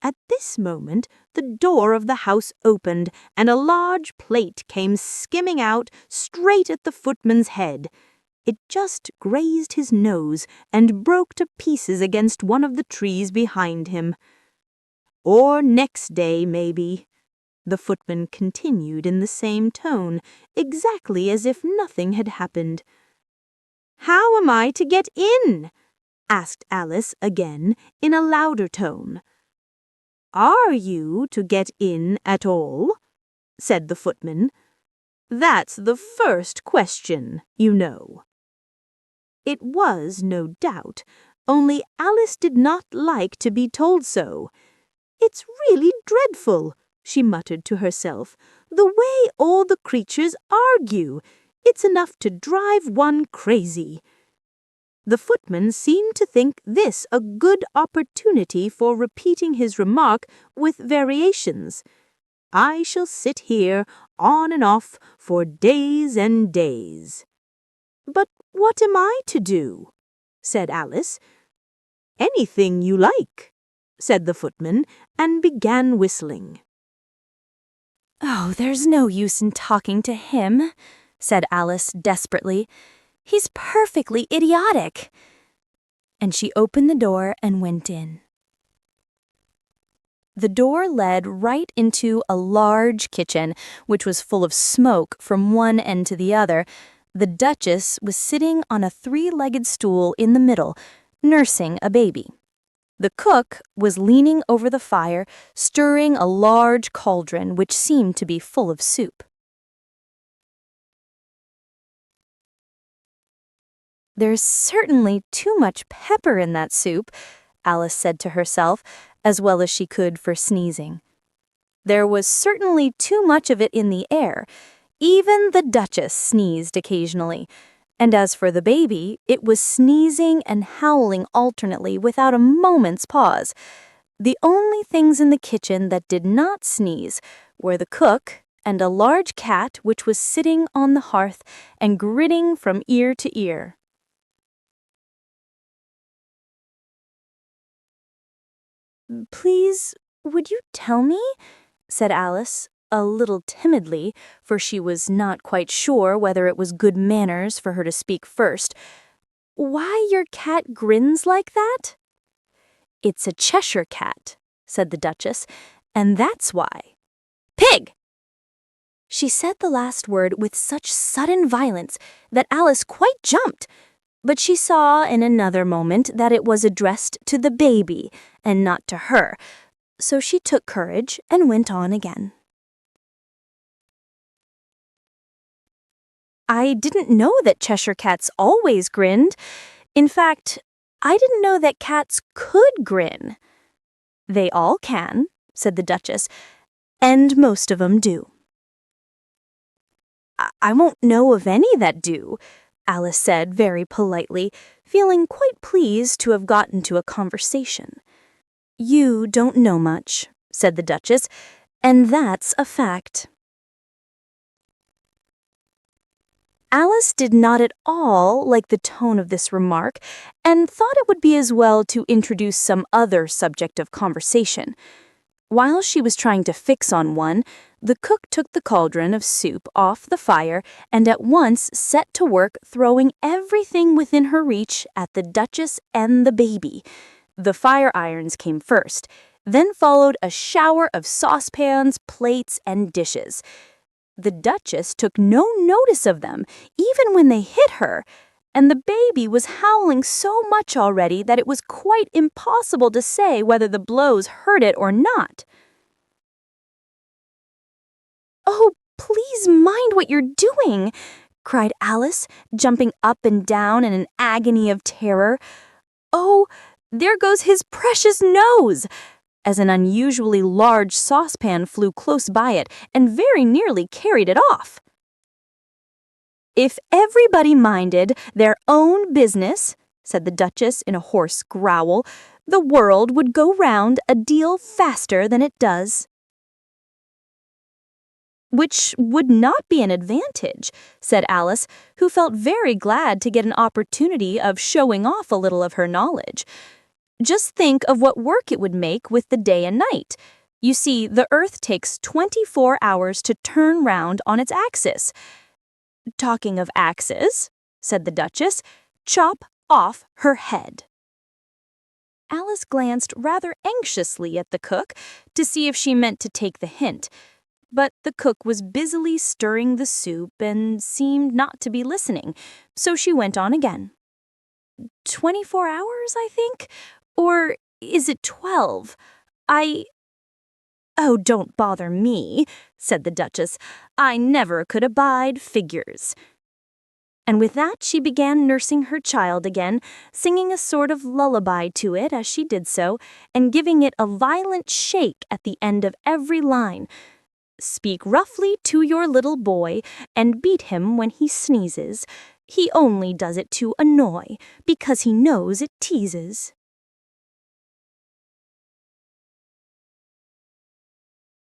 At this moment, the door of the house opened, and a large plate came skimming out straight at the footman's head. It just grazed his nose and broke to pieces against one of the trees behind him. "Or next day, maybe," the footman continued in the same tone, exactly as if nothing had happened. "How am I to get in?" asked Alice again, in a louder tone. "Are you to get in at all?" said the footman. "That's the first question, you know." It was, no doubt, only Alice did not like to be told so. "It's really dreadful," she muttered to herself, "the way all the creatures argue. It's enough to drive one crazy." The footman seemed to think this a good opportunity for repeating his remark with variations. "I shall sit here on and off for days and days." "But what am I to do?" said Alice. "Anything you like," said the footman, and began whistling. "Oh, there's no use in talking to him," said Alice desperately. "He's perfectly idiotic." And she opened the door and went in. The door led right into a large kitchen, which was full of smoke from one end to the other. The Duchess was sitting on a 3-legged stool in the middle, nursing a baby. The cook was leaning over the fire, stirring a large cauldron which seemed to be full of soup. "There's certainly too much pepper in that soup," Alice said to herself, as well as she could for sneezing. There was certainly too much of it in the air. Even the Duchess sneezed occasionally. And as for the baby, it was sneezing and howling alternately without a moment's pause. The only things in the kitchen that did not sneeze were the cook and a large cat which was sitting on the hearth and grinning from ear to ear. "Please, would you tell me," said Alice, a little timidly, for she was not quite sure whether it was good manners for her to speak first, "why your cat grins like that?" "It's a Cheshire cat," said the Duchess, "and that's why." "Pig!" She said the last word with such sudden violence that Alice quite jumped. But she saw in another moment that it was addressed to the baby and not to her, so she took courage and went on again. I didn't know that Cheshire cats always grinned. In fact, I didn't know that cats could grin. They all can, said the Duchess, and most of 'em do. I won't know of any that do, Alice said very politely, feeling quite pleased to have got into a conversation. You don't know much, said the Duchess, and that's a fact. Alice did not at all like the tone of this remark and thought it would be as well to introduce some other subject of conversation. While she was trying to fix on one, the cook took the cauldron of soup off the fire and at once set to work throwing everything within her reach at the Duchess and the baby. The fire irons came first, then followed a shower of saucepans, plates, and dishes. The Duchess took no notice of them, even when they hit her, and the baby was howling so much already that it was quite impossible to say whether the blows hurt it or not. "Oh, please mind what you're doing," cried Alice, jumping up and down in an agony of terror. "Oh, there goes his precious nose!" as an unusually large saucepan flew close by it and very nearly carried it off. "If everybody minded their own business," said the Duchess in a hoarse growl, "the world would go round a deal faster than it does." "Which would not be an advantage," said Alice, who felt very glad to get an opportunity of showing off a little of her knowledge. "Just think of what work it would make with the day and night. You see, the Earth takes 24 hours to turn round on its axis." "Talking of axes," said the Duchess, "chop off her head." Alice glanced rather anxiously at the cook to see if she meant to take the hint, but the cook was busily stirring the soup and seemed not to be listening, so she went on again. 24 hours, I think? Or is it 12? "Oh, don't bother me," said the Duchess. "I never could abide figures." And with that she began nursing her child again, singing a sort of lullaby to it as she did so, and giving it a violent shake at the end of every line. "Speak roughly to your little boy, and beat him when he sneezes. He only does it to annoy, because he knows it teases."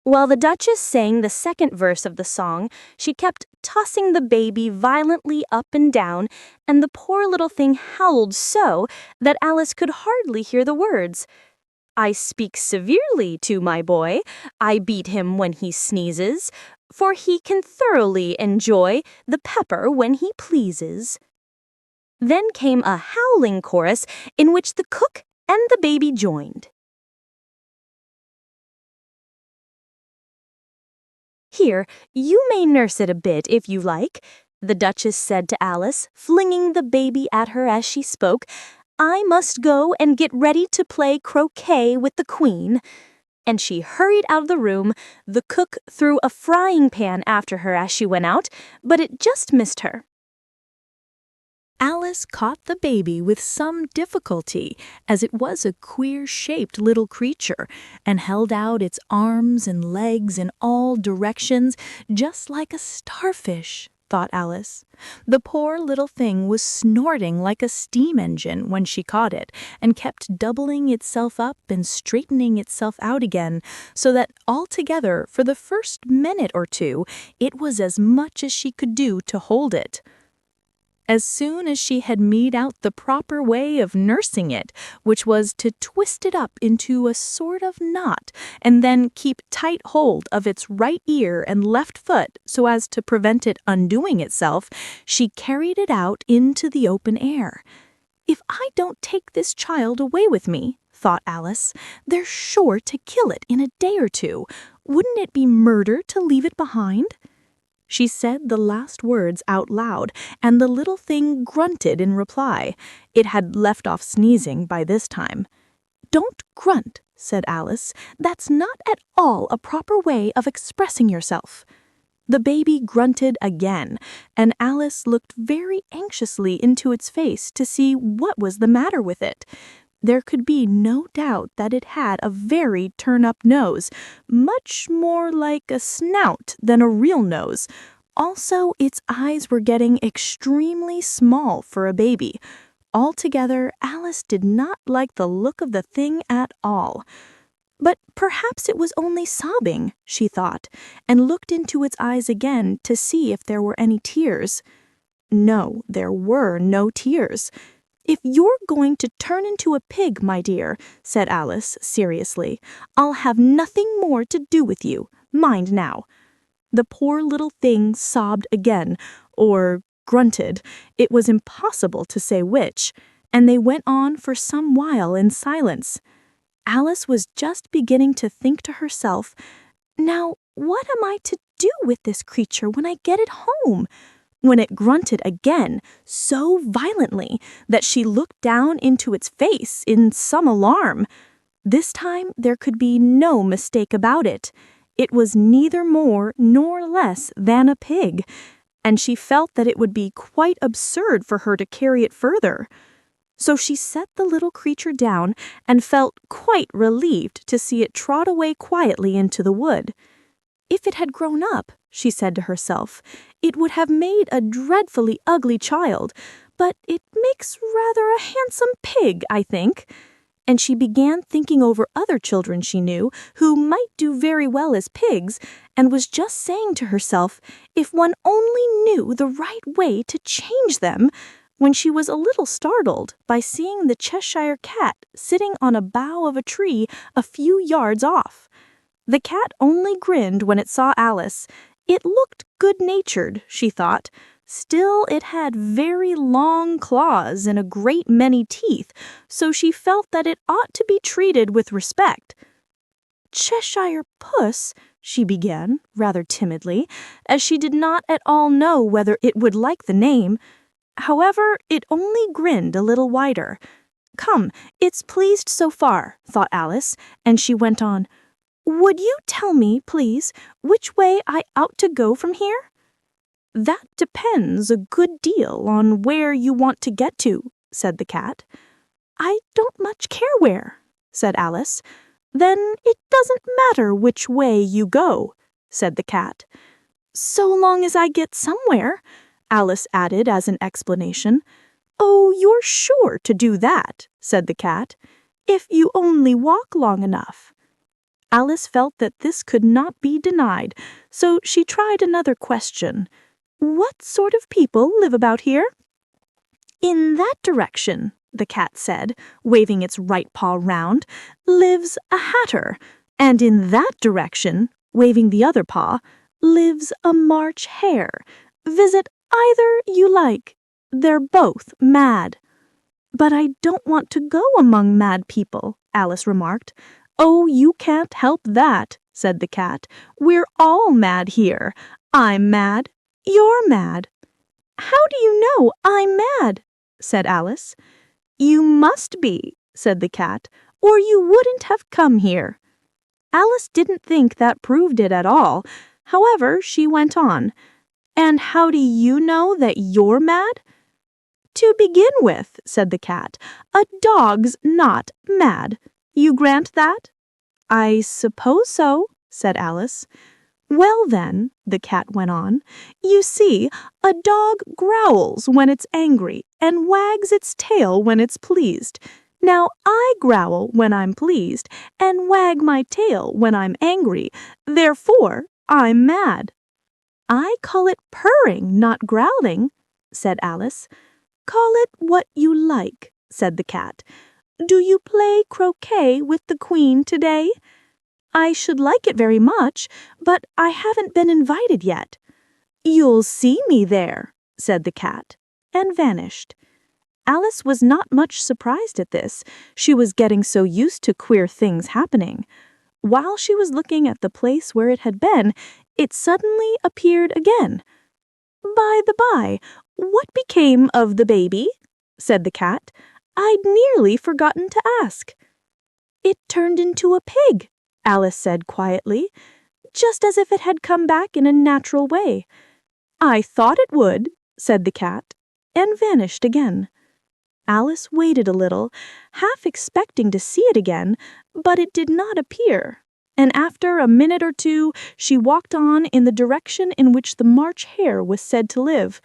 While the Duchess sang the second verse of the song, she kept tossing the baby violently up and down, and the poor little thing howled so that Alice could hardly hear the words. "I speak severely to my boy, I beat him when he sneezes, for he can thoroughly enjoy the pepper when he pleases." Then came a howling chorus in which the cook and the baby joined. "Here, you may nurse it a bit if you like," the Duchess said to Alice, flinging the baby at her as she spoke. "I must go and get ready to play croquet with the Queen." And she hurried out of the room. The cook threw a frying pan after her as she went out, but it just missed her. Alice caught the baby with some difficulty, as it was a queer-shaped little creature, and held out its arms and legs in all directions, just like a starfish, thought Alice. The poor little thing was snorting like a steam engine when she caught it, and kept doubling itself up and straightening itself out again, so that altogether, for the first minute or two, it was as much as she could do to hold it. As soon as she had made out the proper way of nursing it, which was to twist it up into a sort of knot, and then keep tight hold of its right ear and left foot so as to prevent it undoing itself, she carried it out into the open air. "If I don't take this child away with me," thought Alice, "they're sure to kill it in a day or two. Wouldn't it be murder to leave it behind?" She said the last words out loud, and the little thing grunted in reply. It had left off sneezing by this time. "Don't grunt," said Alice. "That's not at all a proper way of expressing yourself." The baby grunted again, and Alice looked very anxiously into its face to see what was the matter with it. There could be no doubt that it had a very turn-up nose, much more like a snout than a real nose. Also, its eyes were getting extremely small for a baby. Altogether, Alice did not like the look of the thing at all. But perhaps it was only sobbing, she thought, and looked into its eyes again to see if there were any tears. No, there were no tears. "If you're going to turn into a pig, my dear," said Alice seriously, "I'll have nothing more to do with you. Mind now." The poor little thing sobbed again, or grunted. It was impossible to say which, and they went on for some while in silence. Alice was just beginning to think to herself, "Now, what am I to do with this creature when I get it home?" when it grunted again so violently that she looked down into its face in some alarm. This time there could be no mistake about it. It was neither more nor less than a pig, and she felt that it would be quite absurd for her to carry it further. So she set the little creature down and felt quite relieved to see it trot away quietly into the wood. "If it had grown up," she said to herself, "it would have made a dreadfully ugly child, but it makes rather a handsome pig, I think." And she began thinking over other children she knew who might do very well as pigs, and was just saying to herself, if one only knew the right way to change them, when she was a little startled by seeing the Cheshire Cat sitting on a bough of a tree a few yards off. The cat only grinned when it saw Alice. It looked good-natured, she thought. Still, it had very long claws and a great many teeth, so she felt that it ought to be treated with respect. "Cheshire Puss," she began, rather timidly, as she did not at all know whether it would like the name. However, it only grinned a little wider. "Come, it's pleased so far," thought Alice, and she went on. "Would you tell me, please, which way I ought to go from here?" "That depends a good deal on where you want to get to," said the cat. "I don't much care where," said Alice. "Then it doesn't matter which way you go," said the cat. "So long as I get somewhere," Alice added as an explanation. "Oh, you're sure to do that," said the cat, "if you only walk long enough." Alice felt that this could not be denied, so she tried another question. "What sort of people live about here?" "In that direction," the cat said, waving its right paw round, "lives a hatter, and in that direction," waving the other paw, "lives a March hare. Visit either you like. They're both mad." "But I don't want to go among mad people," Alice remarked. "Oh, you can't help that," said the cat. "We're all mad here. I'm mad. You're mad." "How do you know I'm mad?" said Alice. "You must be," said the cat, "or you wouldn't have come here." Alice didn't think that proved it at all. However, she went on. "And how do you know that you're mad?" "To begin with," said the cat, "a dog's not mad. You grant that?" "I suppose so," said Alice. "Well then," the cat went on, "you see, a dog growls when it's angry and wags its tail when it's pleased. Now I growl when I'm pleased and wag my tail when I'm angry. Therefore, I'm mad." "I call it purring, not growling," said Alice. "Call it what you like," said the cat. "Do you play croquet with the Queen today?" "I should like it very much, but I haven't been invited yet." "You'll see me there," said the cat, and vanished. Alice was not much surprised at this. She was getting so used to queer things happening. While she was looking at the place where it had been, it suddenly appeared again. "By the by, what became of the baby?" said the cat. "I'd nearly forgotten to ask." "It turned into a pig," Alice said quietly, "just as if it had come back in a natural way." "I thought it would," said the cat, and vanished again. Alice waited a little, half expecting to see it again, but it did not appear, and after a minute or two she walked on in the direction in which the March Hare was said to live.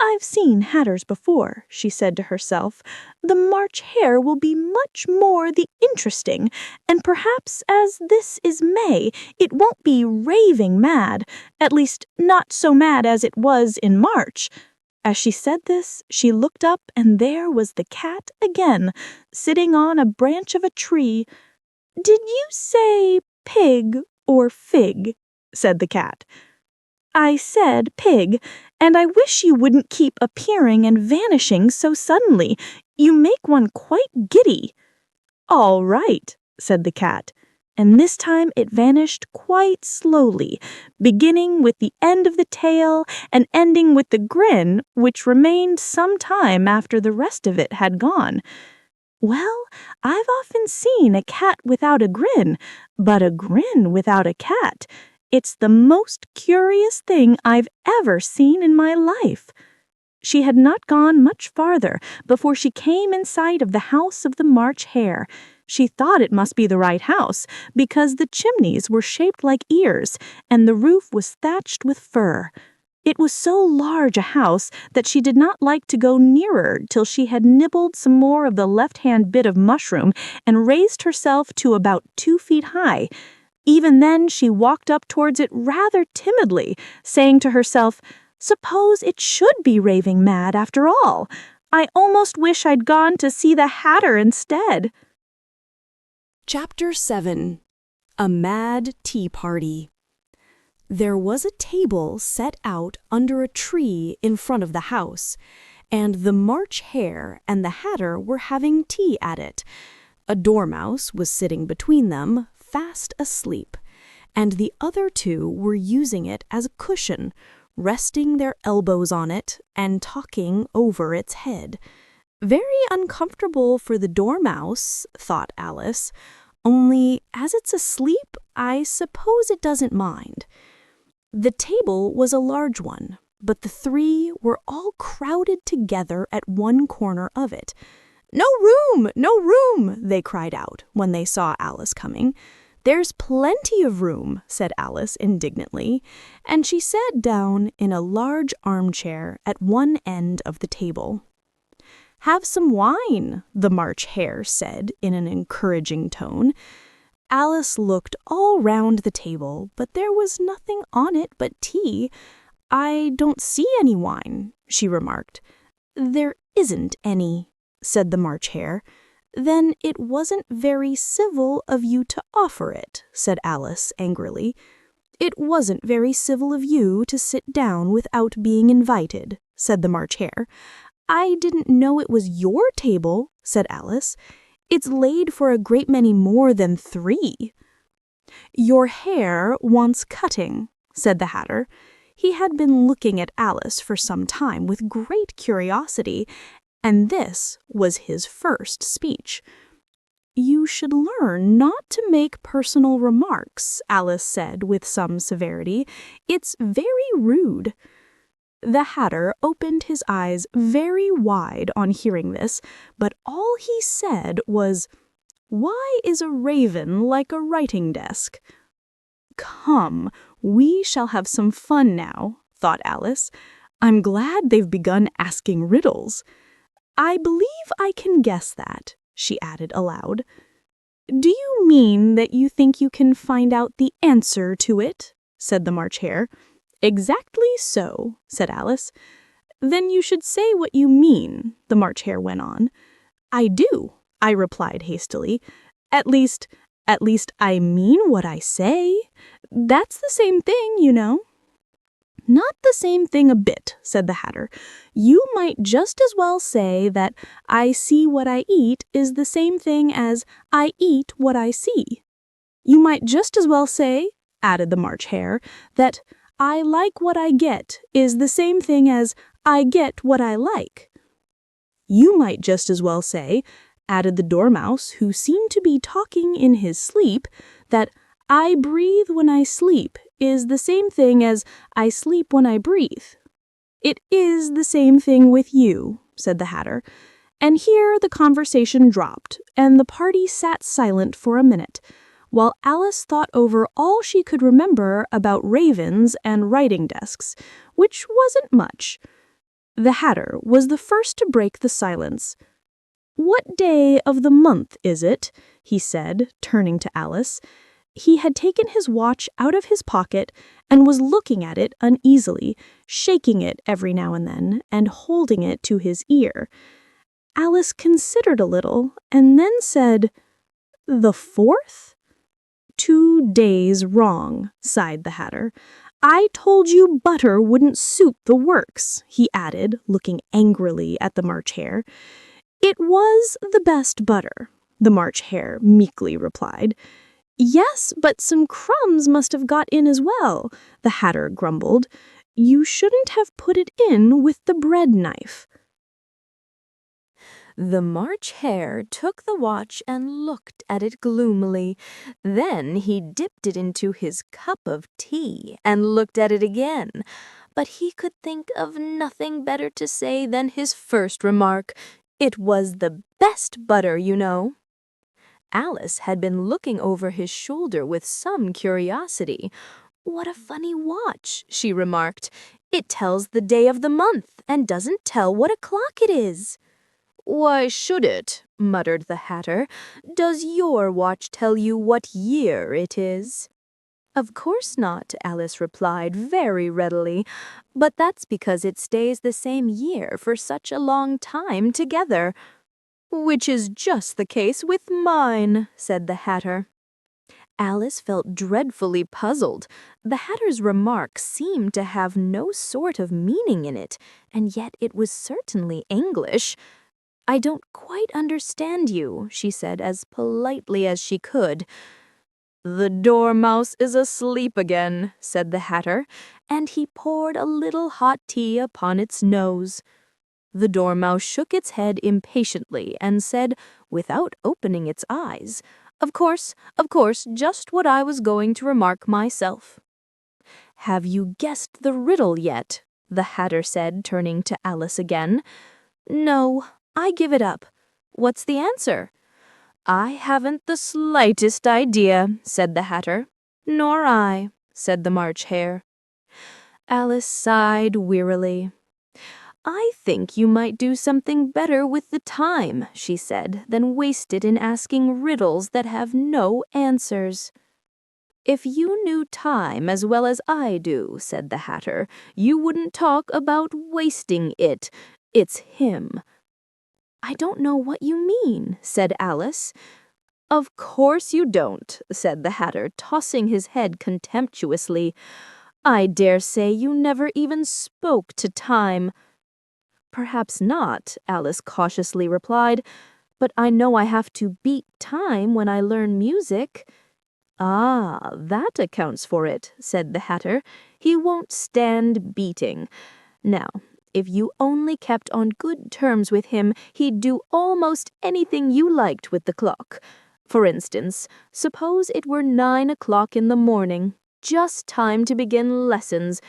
"I've seen hatters before," she said to herself. "The March Hare will be much more the interesting, and perhaps as this is May, it won't be raving mad, at least not so mad as it was in March." As she said this, she looked up, and there was the cat again, sitting on a branch of a tree. "Did you say pig or fig?" said the cat. "I said pig, and I wish you wouldn't keep appearing and vanishing so suddenly. You make one quite giddy." "All right," said the cat, and this time it vanished quite slowly, beginning with the end of the tail and ending with the grin, which remained some time after the rest of it had gone. "Well, I've often seen a cat without a grin, but a grin without a cat. It's the most curious thing I've ever seen in my life." She had not gone much farther before she came in sight of the house of the March Hare. She thought it must be the right house, because the chimneys were shaped like ears, and the roof was thatched with fur. It was so large a house that she did not like to go nearer till she had nibbled some more of the left-hand bit of mushroom and raised herself to about 2 feet high. Even then she walked up towards it rather timidly, saying to herself, "Suppose it should be raving mad after all? I almost wish I'd gone to see the Hatter instead." Chapter 7. A Mad Tea Party. There was a table set out under a tree in front of the house, and the March Hare and the Hatter were having tea at it. A dormouse was sitting between them, fast asleep, and the other two were using it as a cushion, resting their elbows on it and talking over its head. Very uncomfortable for the dormouse, thought Alice, only as it's asleep, I suppose it doesn't mind. The table was a large one, but the three were all crowded together at one corner of it. "No room! No room!" they cried out when they saw Alice coming. "There's plenty of room," said Alice indignantly, and she sat down in a large armchair at one end of the table. "Have some wine," the March Hare said in an encouraging tone. Alice looked all round the table, but there was nothing on it but tea. "I don't see any wine," she remarked. "There isn't any," said the March Hare. "Then it wasn't very civil of you to offer it," said Alice angrily. "It wasn't very civil of you to sit down without being invited," said the March Hare. "I didn't know it was your table," said Alice. "It's laid for a great many more than 3. "Your hair wants cutting," said the Hatter. He had been looking at Alice for some time with great curiosity, and this was his first speech. "You should learn not to make personal remarks," Alice said with some severity. "It's very rude." The Hatter opened his eyes very wide on hearing this, but all he said was, "Why is a raven like a writing desk?" "Come, we shall have some fun now," thought Alice. "I'm glad they've begun asking riddles. I believe I can guess that," she added aloud. "Do you mean that you think you can find out the answer to it?" said the March Hare. "Exactly so," said Alice. "Then you should say what you mean," the March Hare went on. "I do," I replied hastily. At least I mean what I say. That's the same thing, you know." "Not the same thing a bit," said the Hatter. "You might just as well say that I see what I eat is the same thing as I eat what I see. You might just as well say added the March Hare, that I like what I get is the same thing as I get what I like. You might just as well say, added the Dormouse, who seemed to be talking in his sleep, that I breathe when I sleep is the same thing as I sleep when I breathe. It is the same thing with you, said the Hatter. And here the conversation dropped, and the party sat silent for a minute, while Alice thought over all she could remember about ravens and writing desks, which wasn't much. The Hatter was the first to break the silence. "What day of the month is it?" he said, turning to Alice. He had taken his watch out of his pocket and was looking at it uneasily, shaking it every now and then, and holding it to his ear. Alice considered a little, and then said, "The 4th?" "2 days wrong," sighed the Hatter. "I told you butter wouldn't suit the works," he added, looking angrily at the March Hare. "It was the best butter," the March Hare meekly replied. "Yes, but some crumbs must have got in as well," the Hatter grumbled. "You shouldn't have put it in with the bread knife." The March Hare took the watch and looked at it gloomily. Then he dipped it into his cup of tea and looked at it again. But he could think of nothing better to say than his first remark. It was the best butter, you know. Alice had been looking over his shoulder with some curiosity. "What a funny watch," she remarked. "It tells the day of the month and doesn't tell what o'clock it is." "Why should it?" muttered the Hatter. "Does your watch tell you what year it is?" "Of course not," Alice replied very readily. "But that's because it stays the same year for such a long time together." "Which is just the case with mine," said the Hatter. Alice felt dreadfully puzzled. The Hatter's remark seemed to have no sort of meaning in it, and yet it was certainly English. "I don't quite understand you," she said as politely as she could. "The Dormouse is asleep again," said the Hatter, and he poured a little hot tea upon its nose. The Dormouse shook its head impatiently and said, without opening its eyes, of course, just what I was going to remark myself." "Have you guessed the riddle yet?" the Hatter said, turning to Alice again. "No, I give it up. What's the answer?" "I haven't the slightest idea," said the Hatter. "Nor I," said the March Hare. Alice sighed wearily. "I think you might do something better with the time," she said, "than waste it in asking riddles that have no answers." "If you knew time as well as I do," said the Hatter, "you wouldn't talk about wasting it. It's him." "I don't know what you mean," said Alice. "Of course you don't," said the Hatter, tossing his head contemptuously. "I dare say you never even spoke to time." "Perhaps not," Alice cautiously replied, "but I know I have to beat time when I learn music." "Ah, that accounts for it," said the Hatter. "He won't stand beating. Now, if you only kept on good terms with him, he'd do almost anything you liked with the clock. For instance, suppose it were 9 o'clock in the morning, just time to begin lessons.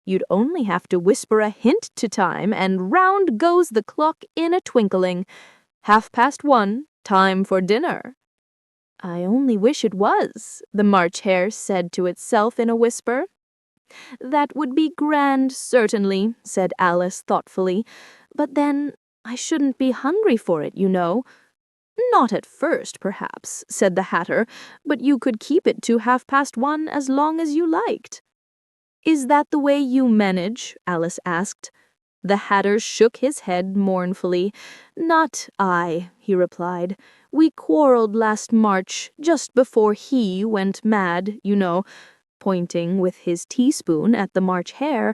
You'd only have to whisper a hint to time, and round goes the clock in a twinkling. 1:30, time for dinner." "I only wish it was," the March Hare said to itself in a whisper. "That would be grand, certainly," said Alice thoughtfully. "But then I shouldn't be hungry for it, you know." "Not at first, perhaps," said the Hatter, "but you could keep it to 1:30 as long as you liked." "Is that the way you manage?" Alice asked. The Hatter shook his head mournfully. "Not I," he replied. "We quarreled last March, just before he went mad, you know," pointing with his teaspoon at the March Hare.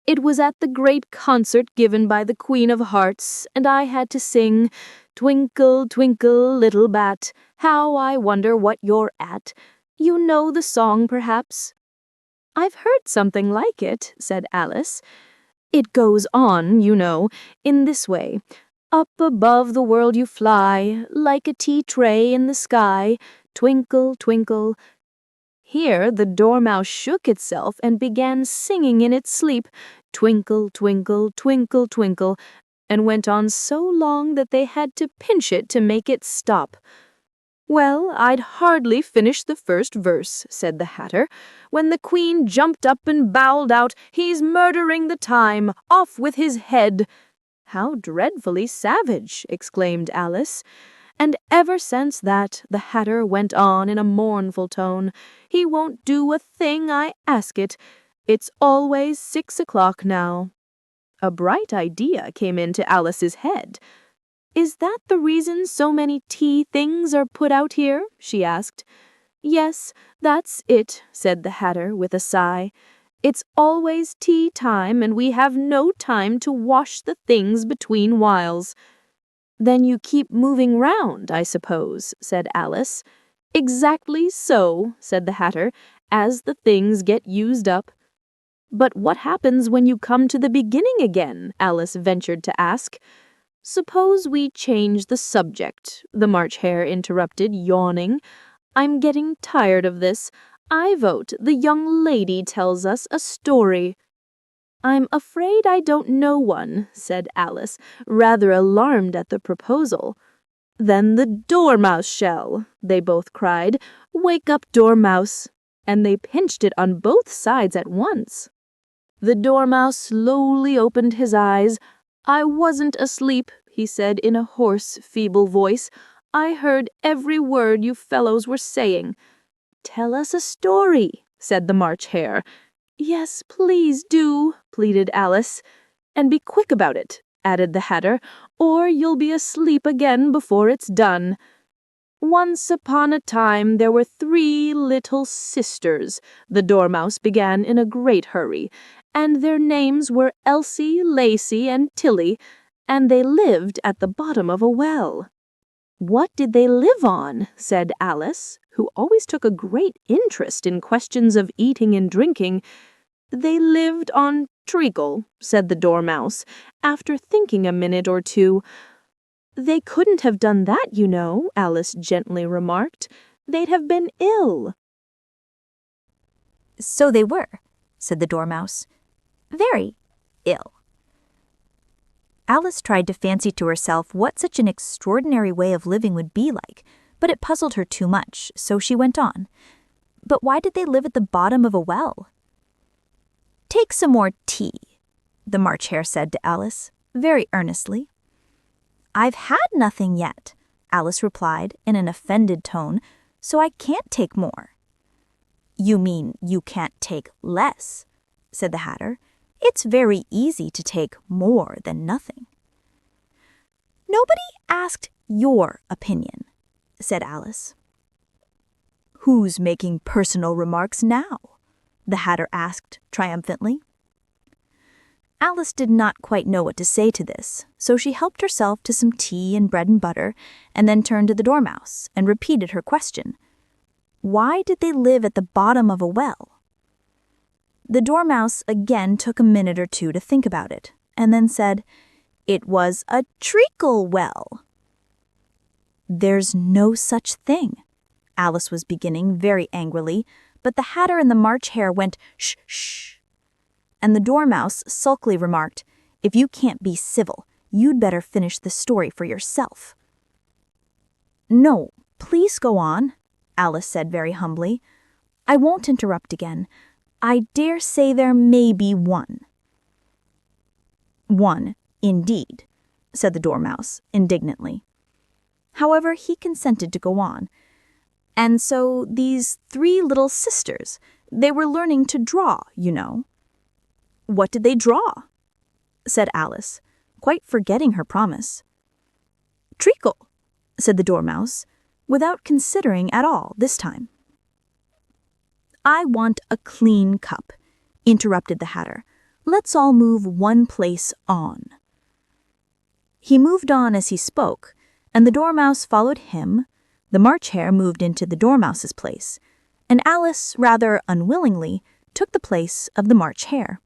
"It was at the great concert given by the Queen of Hearts, and I had to sing, 'Twinkle, twinkle, little bat, how I wonder what you're at.' You know the song, perhaps? "I've heard something like it," said Alice. "It goes on, you know, in this way. Up above the world you fly, like a tea tray in the sky, twinkle, twinkle." Here the dormouse shook itself and began singing in its sleep, "Twinkle, twinkle, twinkle, twinkle," and went on so long that they had to pinch it to make it stop. "Well, I'd hardly finished the first verse," said the Hatter, "when the Queen jumped up and bowled out, 'He's murdering the time! Off with his head!'" "How dreadfully savage!" exclaimed Alice. "And ever since that," the Hatter went on in a mournful tone, "he won't do a thing I ask it. It's always 6 o'clock now." A bright idea came into Alice's head. "Is that the reason so many tea things are put out here?" she asked. "Yes, that's it," said the Hatter with a sigh. "It's always tea time, and we have no time to wash the things between whiles." "Then you keep moving round, I suppose," said Alice. "Exactly so," said the Hatter, "as the things get used up." "But what happens when you come to the beginning again?" Alice ventured to ask. "Suppose we change the subject," the March Hare interrupted, yawning. "I'm getting tired of this. I vote the young lady tells us a story." "I'm afraid I don't know one," said Alice, rather alarmed at the proposal. "Then the Dormouse shall," they both cried. "Wake up, Dormouse!" And they pinched it on both sides at once. The Dormouse slowly opened his eyes. "I wasn't asleep," he said in a hoarse, feeble voice. "I heard every word you fellows were saying." "Tell us a story," said the March Hare. "Yes, please do," pleaded Alice. "And be quick about it," added the Hatter, "or you'll be asleep again before it's done. Once upon a time there were 3 little sisters," the Dormouse began in a great hurry, "and their names were Elsie, Lacie, and Tilly, and they lived at the bottom of a well." "What did they live on?" said Alice, who always took a great interest in questions of eating and drinking. "They lived on treacle," said the Dormouse, after thinking a minute or two. "They couldn't have done that, you know," Alice gently remarked. "They'd have been ill." "So they were," said the Dormouse. "Very ill." Alice tried to fancy to herself what such an extraordinary way of living would be like, but it puzzled her too much, so she went on. "But why did they live at the bottom of a well?" "Take some more tea," the March Hare said to Alice, very earnestly. "I've had nothing yet," Alice replied in an offended tone, "so I can't take more." "You mean you can't take less," said the Hatter. "It's very easy to take more than nothing." "Nobody asked your opinion," said Alice. "Who's making personal remarks now?" the Hatter asked triumphantly. Alice did not quite know what to say to this, so she helped herself to some tea and bread and butter, and then turned to the Dormouse and repeated her question. Why did they live at the bottom of a well? The Dormouse again took a minute or two to think about it, and then said, "It was a treacle well." "There's no such thing," Alice was beginning very angrily, but the Hatter and the March Hare went, "Shh, shh." And the Dormouse sulkily remarked, "If you can't be civil, you'd better finish the story for yourself." "No, please go on," Alice said very humbly. "I won't interrupt again. I dare say there may be one." "One, indeed," said the Dormouse indignantly. However, he consented to go on. "And so these 3 little sisters, they were learning to draw, you know." "What did they draw?" said Alice, quite forgetting her promise. "Treacle," said the Dormouse, without considering at all this time. "I want a clean cup," interrupted the Hatter. "Let's all move one place on." He moved on as he spoke, and the Dormouse followed him. The March Hare moved into the Dormouse's place, and Alice, rather unwillingly, took the place of the March Hare.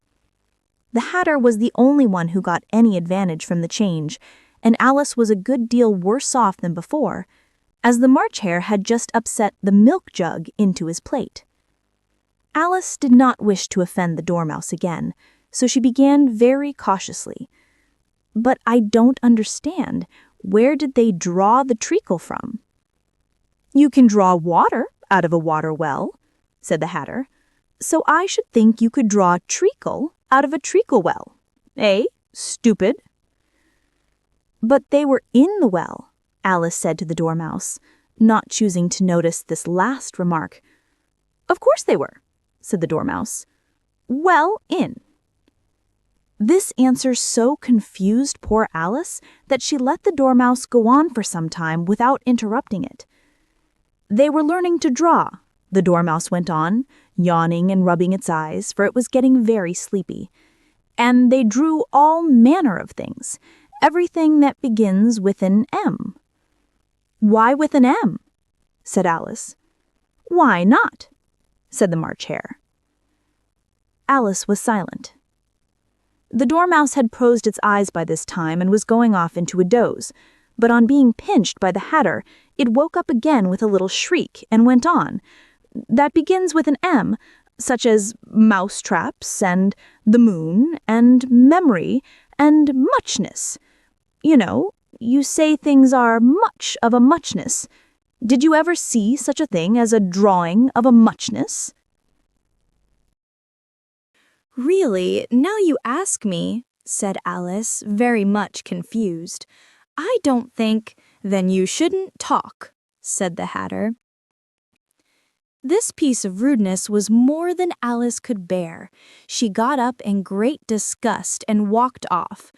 The Hatter was the only one who got any advantage from the change, and Alice was a good deal worse off than before, as the March Hare had just upset the milk jug into his plate. Alice did not wish to offend the Dormouse again, so she began very cautiously. "But I don't understand. Where did they draw the treacle from?" "You can draw water out of a water well," said the Hatter. "So I should think you could draw treacle out of a treacle well. Eh, stupid?" "But they were in the well," Alice said to the Dormouse, not choosing to notice this last remark. "Of course they were," said the Dormouse. "Well in." This answer so confused poor Alice that she let the Dormouse go on for some time without interrupting it. "They were learning to draw," the Dormouse went on, yawning and rubbing its eyes, for it was getting very sleepy. "And they drew all manner of things, everything that begins with an M." "Why with an M?" said Alice. "Why not?" said the March Hare. Alice was silent. The Dormouse had closed its eyes by this time and was going off into a doze, but on being pinched by the Hatter, it woke up again with a little shriek and went on. "That begins with an M, such as mousetraps and the moon and memory and muchness. You know, you say things are much of a muchness. Did you ever see such a thing as a drawing of a muchness?" "Really, now you ask me," said Alice, very much confused. "I don't think—" "Then you shouldn't talk," said the Hatter. This piece of rudeness was more than Alice could bear. She got up in great disgust and walked off.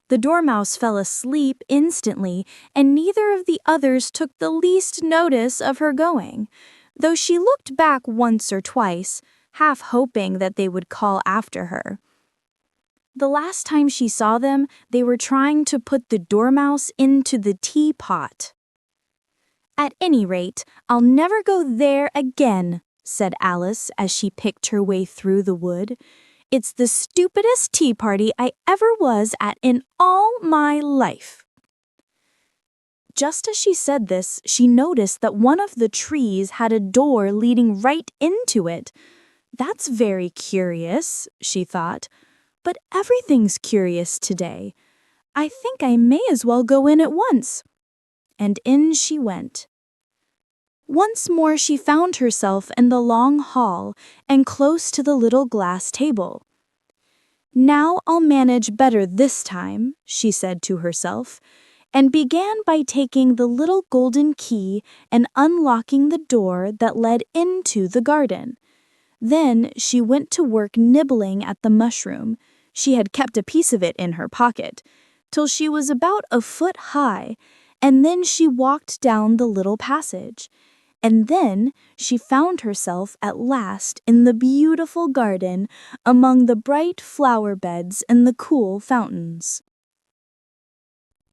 The Dormouse fell asleep instantly, and neither of the others took the least notice of her going, though she looked back once or twice, half hoping that they would call after her. The last time she saw them, they were trying to put the Dormouse into the teapot. "At any rate, I'll never go there again," said Alice as she picked her way through the wood. "It's the stupidest tea party I ever was at in all my life." Just as she said this, she noticed that one of the trees had a door leading right into it. "That's very curious," she thought, "but everything's curious today. I think I may as well go in at once." And in she went. Once more she found herself in the long hall and close to the little glass table. "Now I'll manage better this time," she said to herself, and began by taking the little golden key and unlocking the door that led into the garden. Then she went to work nibbling at the mushroom. She had kept a piece of it in her pocket, till she was about a foot high, and then she walked down the little passage. And then she found herself at last in the beautiful garden among the bright flower beds and the cool fountains.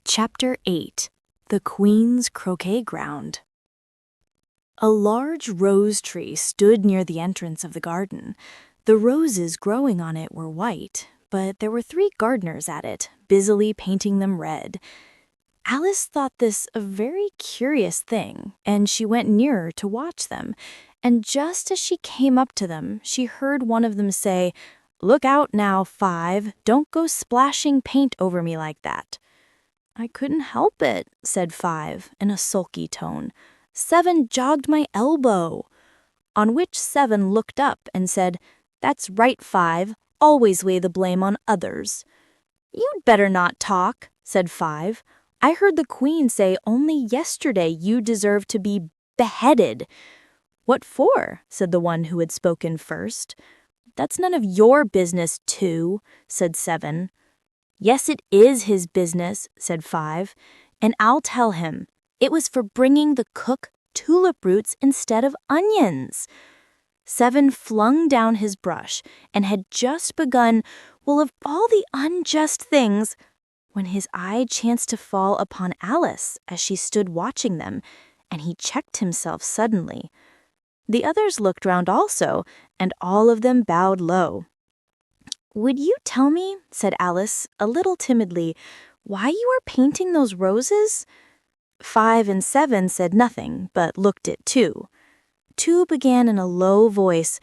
Chapter 8. The Queen's Croquet-Ground. A large rose tree stood near the entrance of the garden. The roses growing on it were white, but there were 3 gardeners at it, busily painting them red. Alice thought this a very curious thing, and she went nearer to watch them. And just as she came up to them, she heard one of them say, "Look out now, 5. Don't go splashing paint over me like that." "I couldn't help it," said 5 in a sulky tone. "7 jogged my elbow." On which 7 looked up and said, "That's right, 5. Always lay the blame on others." "You'd better not talk," said 5. "I heard the Queen say only yesterday you deserve to be beheaded." "What for?" said the one who had spoken first. "That's none of your business, 2, said 7. "Yes, it is his business," said 5, "and I'll tell him. It was for bringing the cook tulip roots instead of onions." 7 flung down his brush and had just begun, "Well, of all the unjust things," when his eye chanced to fall upon Alice as she stood watching them, and he checked himself suddenly. The others looked round also, and all of them bowed low. "Would you tell me," said Alice, a little timidly, "why you are painting those roses?" 5 and 7 said nothing, but looked at 2. 2 began in a low voice,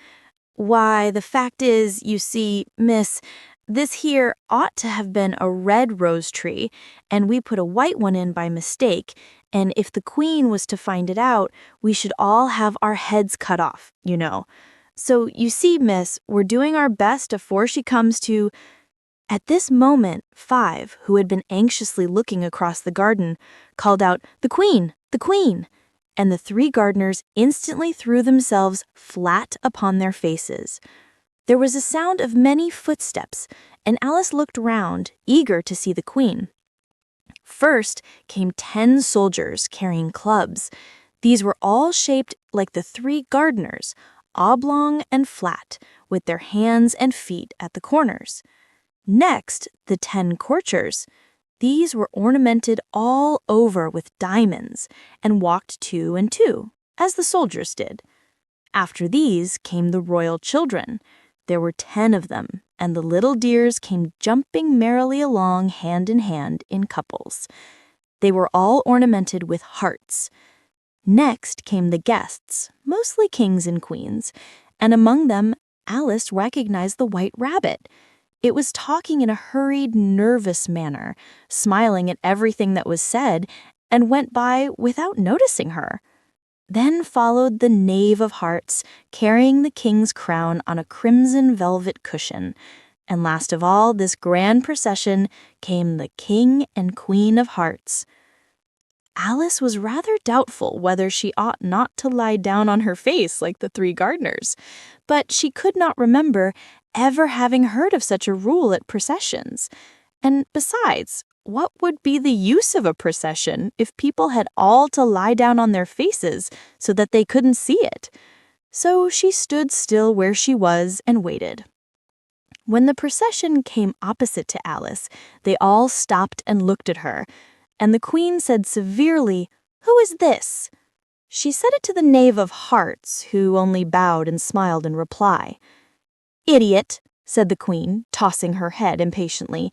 "Why, the fact is, you see, miss, this here ought to have been a red rose tree, and we put a white one in by mistake, and if the queen was to find it out, we should all have our heads cut off, you know. So, you see, miss, we're doing our best afore she comes to—" At this moment, 5, who had been anxiously looking across the garden, called out, "The queen! The queen!" And the 3 gardeners instantly threw themselves flat upon their faces. There was a sound of many footsteps, and Alice looked round, eager to see the queen. First came 10 soldiers carrying clubs. These were all shaped like the 3 gardeners, oblong and flat, with their hands and feet at the corners. Next, the 10 courtiers. These were ornamented all over with diamonds and walked 2 and 2, as the soldiers did. After these came the royal children. There were 10 of them, and the little dears came jumping merrily along hand in couples. They were all ornamented with hearts. Next came the guests, mostly kings and queens, and among them Alice recognized the white rabbit. It was talking in a hurried, nervous manner, smiling at everything that was said, and went by without noticing her. Then followed the knave of hearts, carrying the king's crown on a crimson velvet cushion. And last of all this grand procession came the king and queen of hearts. Alice was rather doubtful whether she ought not to lie down on her face like the 3 gardeners, but she could not remember ever having heard of such a rule at processions. And besides, what would be the use of a procession if people had all to lie down on their faces so that they couldn't see it? So she stood still where she was and waited. When the procession came opposite to Alice, they all stopped and looked at her, and the queen said severely, "Who is this?" She said it to the knave of hearts, who only bowed and smiled in reply. "Idiot," said the queen, tossing her head impatiently,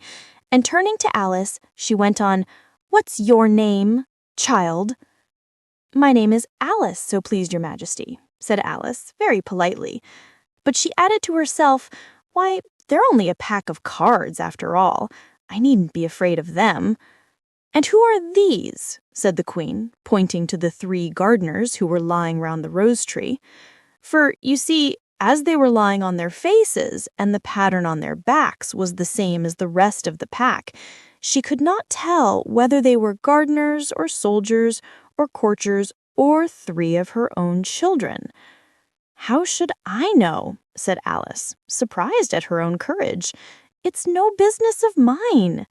and turning to Alice, she went on, "What's your name, child?" "My name is Alice, so pleased your majesty," said Alice, very politely. But she added to herself, "Why, they're only a pack of cards, after all. I needn't be afraid of them." "And who are these?" said the queen, pointing to the 3 gardeners who were lying round the rose tree. For, you see, as they were lying on their faces, and the pattern on their backs was the same as the rest of the pack, she could not tell whether they were gardeners or soldiers or courtiers or 3 of her own children. "How should I know?" said Alice, surprised at her own courage. "It's no business of mine."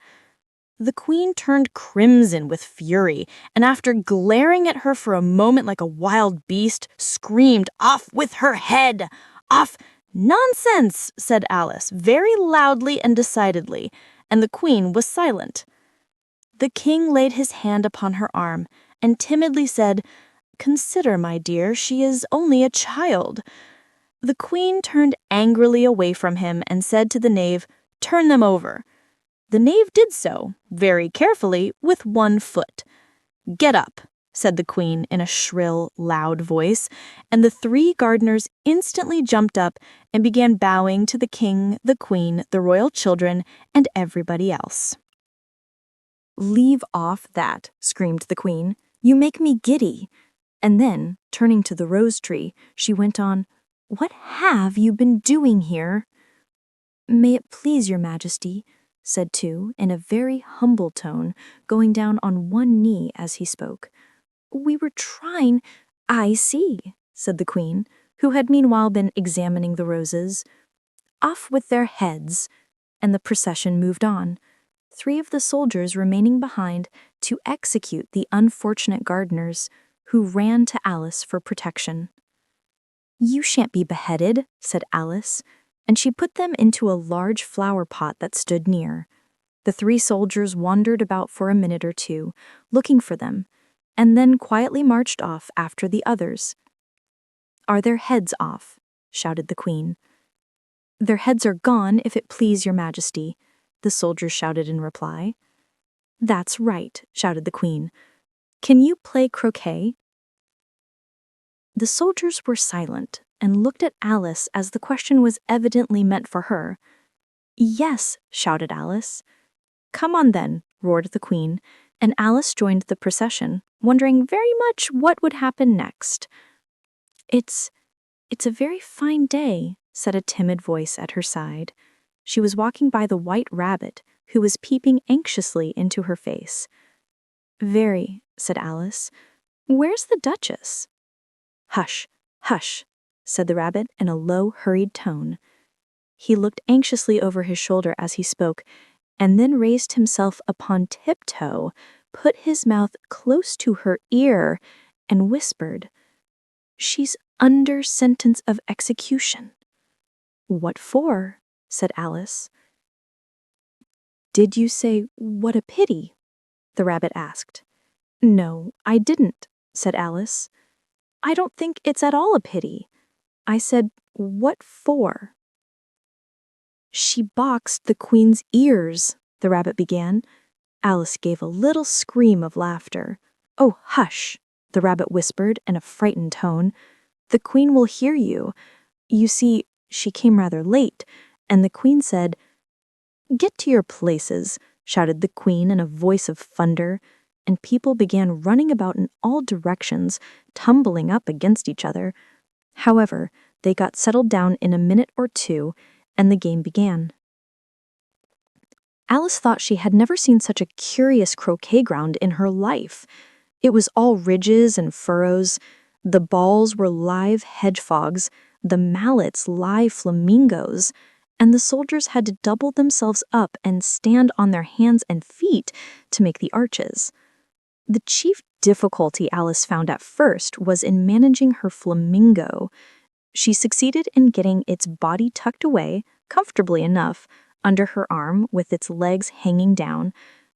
The queen turned crimson with fury, and after glaring at her for a moment like a wild beast, screamed, "Off with her head! Off!" "Nonsense!" said Alice, very loudly and decidedly, and the queen was silent. The king laid his hand upon her arm and timidly said, "Consider, my dear, she is only a child." The queen turned angrily away from him and said to the knave, "Turn them over." The knave did so, very carefully, with 1 foot. "Get up," said the queen in a shrill, loud voice, and the 3 gardeners instantly jumped up and began bowing to the king, the queen, the royal children, and everybody else. "Leave off that," screamed the queen. "You make me giddy." And then, turning to the rose tree, she went on, "What have you been doing here?" "May it please your majesty," said 2 in a very humble tone, going down on 1 knee as he spoke. "We were trying—" "I see," said the queen, who had meanwhile been examining the roses. "Off with their heads," and the procession moved on, 3 of the soldiers remaining behind to execute the unfortunate gardeners, who ran to Alice for protection. "You shan't be beheaded," said Alice, and she put them into a large flower pot that stood near. The 3 soldiers wandered about for a minute or 2, looking for them, and then quietly marched off after the others. "Are their heads off?" shouted the queen. "Their heads are gone, if it please your majesty," the soldiers shouted in reply. "That's right," shouted the queen. "Can you play croquet?" The soldiers were silent and looked at Alice as the question was evidently meant for her. "Yes," shouted Alice. "Come on then," roared the queen, and Alice joined the procession, wondering very much what would happen next. It's a very fine day," said a timid voice at her side. She was walking by the white rabbit, who was peeping anxiously into her face. "Very," said Alice. "Where's the Duchess?" "Hush, hush," said the rabbit in a low, hurried tone. He looked anxiously over his shoulder as he spoke, and then raised himself upon tiptoe, put his mouth close to her ear, and whispered, "She's under sentence of execution." "What for?" said Alice. "Did you say, 'What a pity'?" the rabbit asked. "No, I didn't," said Alice. "I don't think it's at all a pity. I said, 'What for?'" "She boxed the queen's ears," the rabbit began. Alice gave a little scream of laughter. "Oh, hush," the rabbit whispered in a frightened tone. "The queen will hear you. You see, she came rather late, and the queen said—" "Get to your places," shouted the queen in a voice of thunder, and people began running about in all directions, tumbling up against each other. However, they got settled down in a minute or two, and the game began. Alice thought she had never seen such a curious croquet ground in her life. It was all ridges and furrows. The balls were live hedgehogs, the mallets live flamingos, and the soldiers had to double themselves up and stand on their hands and feet to make the arches. The chief difficulty Alice found at first was in managing her flamingo. She succeeded in getting its body tucked away, comfortably enough, under her arm with its legs hanging down,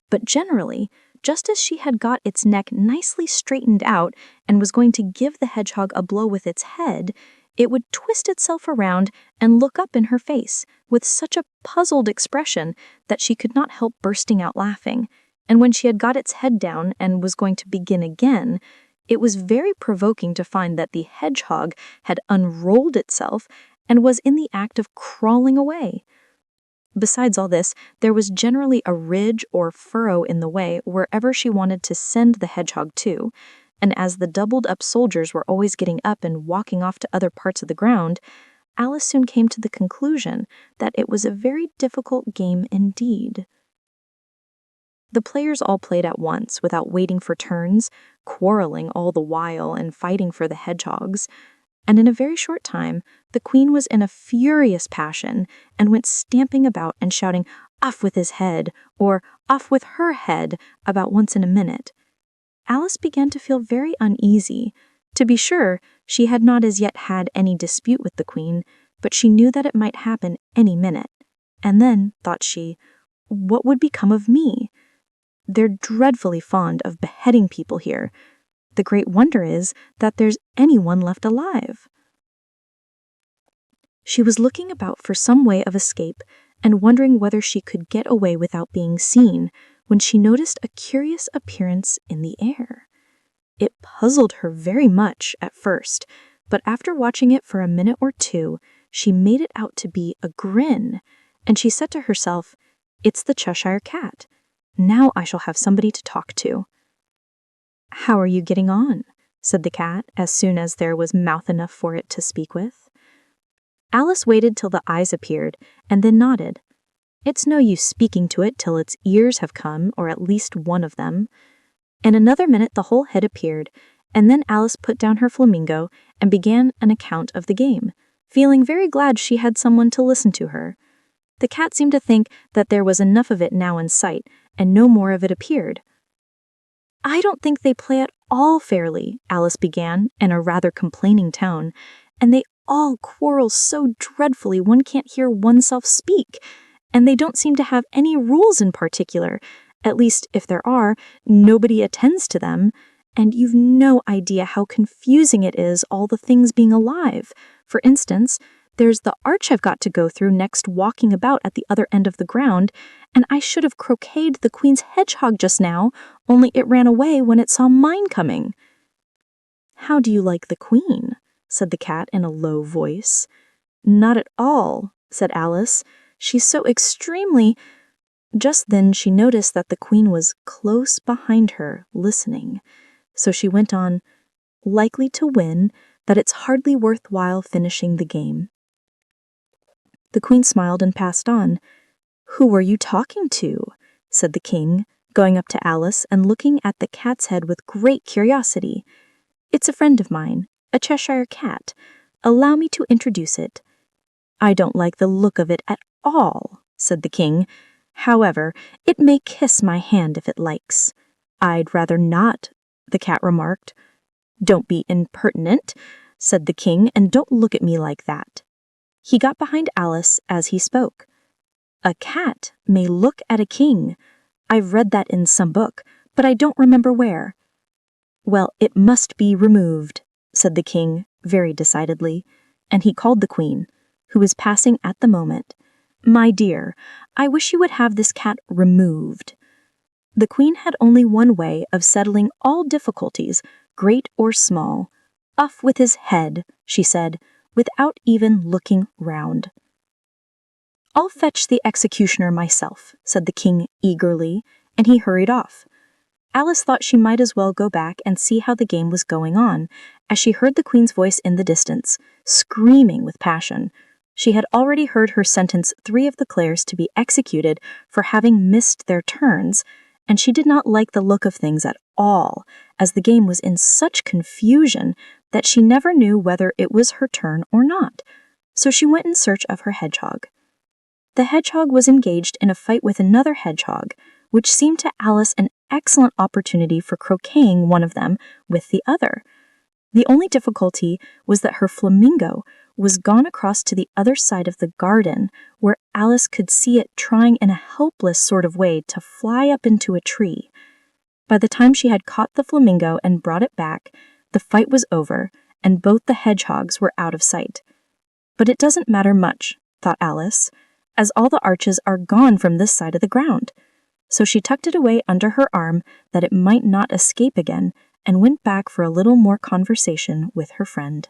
but generally, just as she had got its neck nicely straightened out and was going to give the hedgehog a blow with its head, it would twist itself around and look up in her face with such a puzzled expression that she could not help bursting out laughing. And when she had got its head down and was going to begin again, it was very provoking to find that the hedgehog had unrolled itself and was in the act of crawling away. Besides all this, there was generally a ridge or furrow in the way wherever she wanted to send the hedgehog to, and as the doubled-up soldiers were always getting up and walking off to other parts of the ground, Alice soon came to the conclusion that it was a very difficult game indeed. The players all played at once without waiting for turns, quarreling all the while and fighting for the hedgehogs, and in a very short time the queen was in a furious passion and went stamping about and shouting, "Off with his head," or "Off with her head," about once in a minute. Alice began to feel very uneasy. To be sure, she had not as yet had any dispute with the queen, but she knew that it might happen any minute. And then, thought she, what would become of me? They're dreadfully fond of beheading people here. The great wonder is that there's anyone left alive. She was looking about for some way of escape and wondering whether she could get away without being seen, when she noticed a curious appearance in the air. It puzzled her very much at first, but after watching it for a minute or two, she made it out to be a grin, and she said to herself, "It's the Cheshire Cat. Now I shall have somebody to talk to." "How are you getting on?" said the cat, as soon as there was mouth enough for it to speak with. Alice waited till the eyes appeared, and then nodded. It's no use speaking to it till its ears have come, or at least one of them. In another minute the whole head appeared, and then Alice put down her flamingo and began an account of the game, feeling very glad she had someone to listen to her. The cat seemed to think that there was enough of it now in sight, and no more of it appeared. "I don't think they play at all fairly," Alice began in a rather complaining tone, "and they all quarrel so dreadfully one can't hear oneself speak, and they don't seem to have any rules in particular. At least, if there are, nobody attends to them, And you've no idea how confusing it is, all the things being alive. For instance, there's the arch I've got to go through next walking about at the other end of the ground, and I should have croqueted the queen's hedgehog just now, only it ran away when it saw mine coming." "How do you like the queen?" said the cat in a low voice. "Not at all," said Alice. "She's so extremely—" Just then she noticed that the queen was close behind her, listening. So she went on, "Likely to win, that it's hardly worthwhile finishing the game." The queen smiled and passed on. "Who were you talking to?" said the king, going up to Alice and looking at the cat's head with great curiosity. "It's a friend of mine, a Cheshire cat. Allow me to introduce it." "I don't like the look of it at all," said the king. "However, it may kiss my hand if it likes." "I'd rather not," the cat remarked. "Don't be impertinent," said the king, "and don't look at me like that." He got behind Alice as he spoke. "A cat may look at a king. I've read that in some book, but I don't remember where." "Well, it must be removed," said the king very decidedly, and he called the queen, who was passing at the moment. "My dear, I wish you would have this cat removed." The queen had only one way of settling all difficulties, great or small. "Off with his head," she said, without even looking round. "I'll fetch the executioner myself," said the king eagerly, and he hurried off. Alice thought she might as well go back and see how the game was going on, as she heard the queen's voice in the distance, screaming with passion. She had already heard her sentence 3 of the Clares to be executed for having missed their turns, and she did not like the look of things at all, as the game was in such confusion that she never knew whether it was her turn or not. So she went in search of her hedgehog. The hedgehog was engaged in a fight with another hedgehog, which seemed to Alice an excellent opportunity for croqueting one of them with the other. The only difficulty was that her flamingo was gone across to the other side of the garden, where Alice could see it trying in a helpless sort of way to fly up into a tree. By the time she had caught the flamingo and brought it back, the fight was over, and both the hedgehogs were out of sight. "But it doesn't matter much," thought Alice, "as all the arches are gone from this side of the ground." So she tucked it away under her arm that it might not escape again, and went back for a little more conversation with her friend.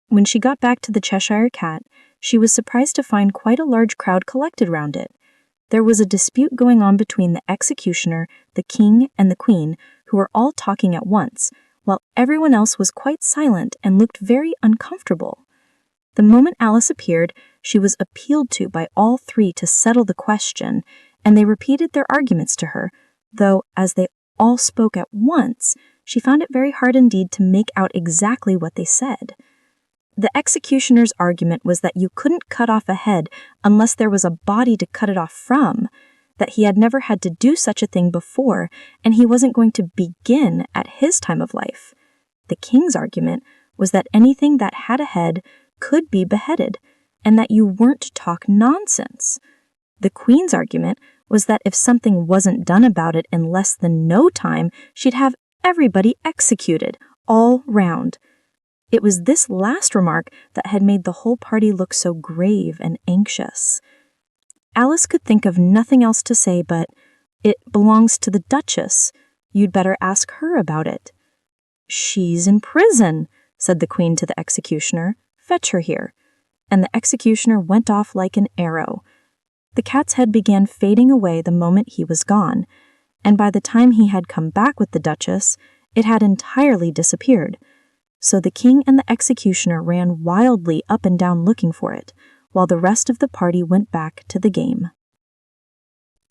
When she got back to the Cheshire Cat, she was surprised to find quite a large crowd collected round it. There was a dispute going on between the executioner, the king, and the queen, who were all talking at once, while everyone else was quite silent and looked very uncomfortable. The moment Alice appeared, she was appealed to by all 3 to settle the question, and they repeated their arguments to her, though, as they all spoke at once, she found it very hard indeed to make out exactly what they said. The executioner's argument was that you couldn't cut off a head unless there was a body to cut it off from, that he had never had to do such a thing before, and he wasn't going to begin at his time of life. The king's argument was that anything that had a head could be beheaded, and that you weren't to talk nonsense. The queen's argument was that if something wasn't done about it in less than no time, she'd have everybody executed, all round. It was this last remark that had made the whole party look so grave and anxious. Alice could think of nothing else to say but, "It belongs to the Duchess. You'd better ask her about it." "She's in prison," said the queen to the executioner. "Fetch her here." And the executioner went off like an arrow. The cat's head began fading away the moment he was gone, and by the time he had come back with the Duchess, it had entirely disappeared. So the king and the executioner ran wildly up and down looking for it, while the rest of the party went back to the game.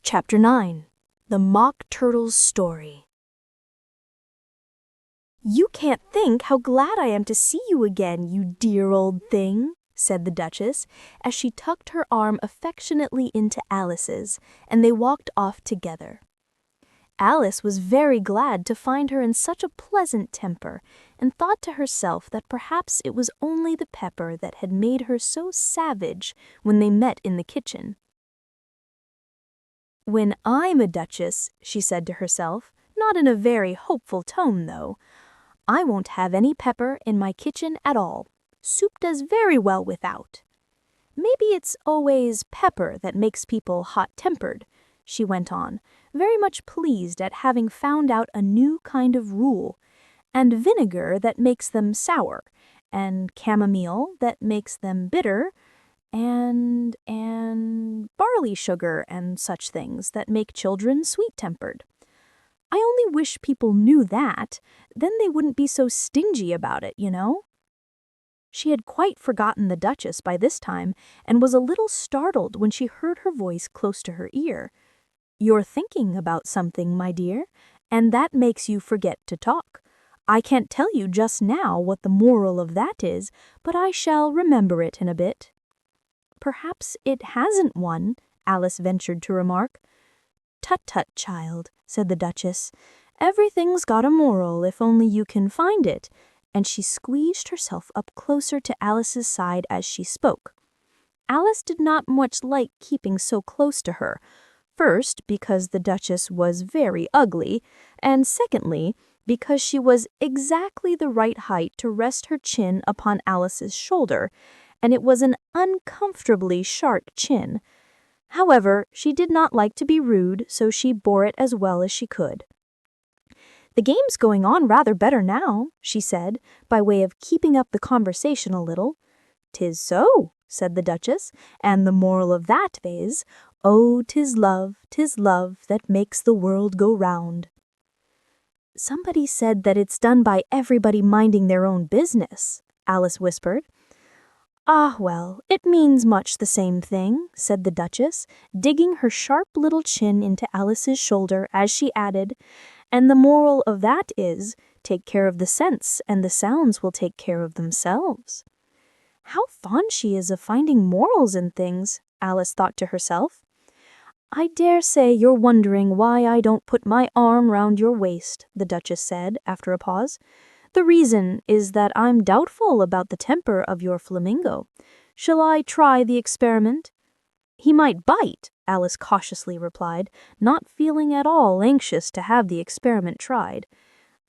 Chapter 9. The Mock Turtle's Story. "You can't think how glad I am to see you again, you dear old thing," said the Duchess, as she tucked her arm affectionately into Alice's, and they walked off together. Alice was very glad to find her in such a pleasant temper, and thought to herself that perhaps it was only the pepper that had made her so savage when they met in the kitchen. "When I'm a duchess," she said to herself, not in a very hopeful tone, though. "I won't have any pepper in my kitchen at all. Soup does very well without." "Maybe it's always pepper that makes people hot-tempered," she went on, very much pleased at having found out a new kind of rule, "and vinegar that makes them sour, and chamomile that makes them bitter, and barley sugar and such things that make children sweet-tempered. I only wish people knew that, then they wouldn't be so stingy about it, you know." She had quite forgotten the Duchess by this time and was a little startled when she heard her voice close to her ear. "You're thinking about something, my dear, and that makes you forget to talk. I can't tell you just now what the moral of that is, but I shall remember it in a bit." "Perhaps it hasn't one," Alice ventured to remark. "Tut-tut, child," said the Duchess. "Everything's got a moral if only you can find it," and she squeezed herself up closer to Alice's side as she spoke. Alice did not much like keeping so close to her, first because the Duchess was very ugly, and secondly because she was exactly the right height to rest her chin upon Alice's shoulder, and it was an uncomfortably sharp chin. However, she did not like to be rude, so she bore it as well as she could. "The game's going on rather better now," she said, by way of keeping up the conversation a little. "'Tis so," said the Duchess, "and the moral of that is, 'Oh, 'tis love that makes the world go round.'" "Somebody said that it's done by everybody minding their own business," Alice whispered. "Ah, well, it means much the same thing," said the Duchess, digging her sharp little chin into Alice's shoulder as she added, "and the moral of that is, take care of the sense, and the sounds will take care of themselves." "How fond she is of finding morals in things," Alice thought to herself. "I dare say you're wondering why I don't put my arm round your waist," the Duchess said after a pause. "The reason is that I'm doubtful about the temper of your flamingo. Shall I try the experiment?" "He might bite," Alice cautiously replied, not feeling at all anxious to have the experiment tried.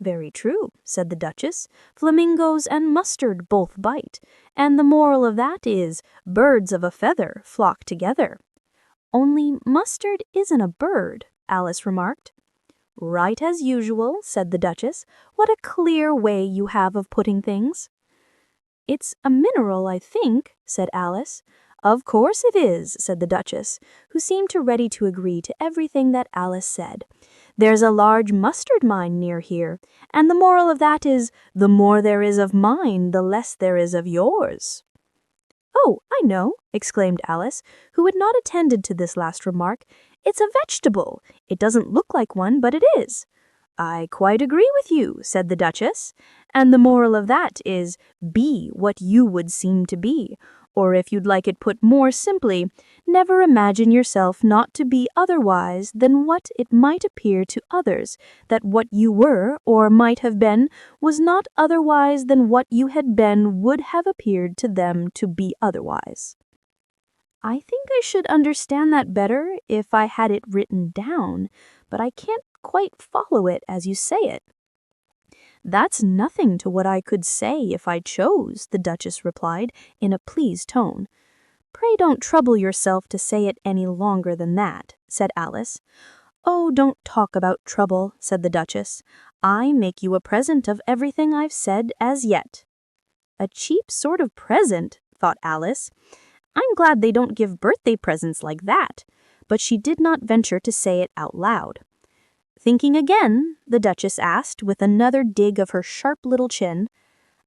"Very true," said the Duchess. "Flamingos and mustard both bite, and the moral of that is, birds of a feather flock together." "Only mustard isn't a bird," Alice remarked. "Right as usual," said the Duchess. "What a clear way you have of putting things." "It's a mineral, I think," said Alice. "Of course it is," said the Duchess, who seemed ready to agree to everything that Alice said. "There's a large mustard mine near here, and the moral of that is, the more there is of mine, the less there is of yours." "Oh, I know," exclaimed Alice, who had not attended to this last remark. "It's a vegetable. It doesn't look like one, but it is." "I quite agree with you," said the Duchess. "And the moral of that is, be what you would seem to be. Or if you'd like it put more simply, never imagine yourself not to be otherwise than what it might appear to others that what you were or might have been was not otherwise than what you had been would have appeared to them to be otherwise." "I think I should understand that better if I had it written down, but I can't quite follow it as you say it." "That's nothing to what I could say if I chose," the Duchess replied in a pleased tone. "Pray don't trouble yourself to say it any longer than that," said Alice. "Oh, don't talk about trouble," said the Duchess. "I make you a present of everything I've said as yet." "A cheap sort of present," thought Alice. "I'm glad they don't give birthday presents like that," but she did not venture to say it out loud. Thinking again, the Duchess asked, with another dig of her sharp little chin.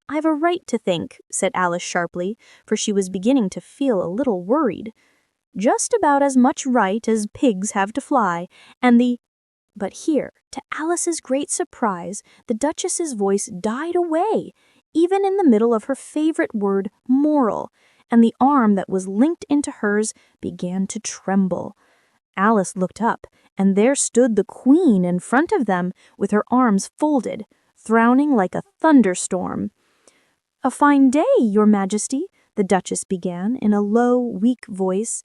"I've a right to think," said Alice sharply, for she was beginning to feel a little worried. "Just about as much right as pigs have to fly, and the—" But here, to Alice's great surprise, the Duchess's voice died away, even in the middle of her favorite word, moral, and the arm that was linked into hers began to tremble. Alice looked up, and there stood the Queen in front of them, with her arms folded, frowning like a thunderstorm. "A fine day, Your Majesty," the Duchess began in a low, weak voice.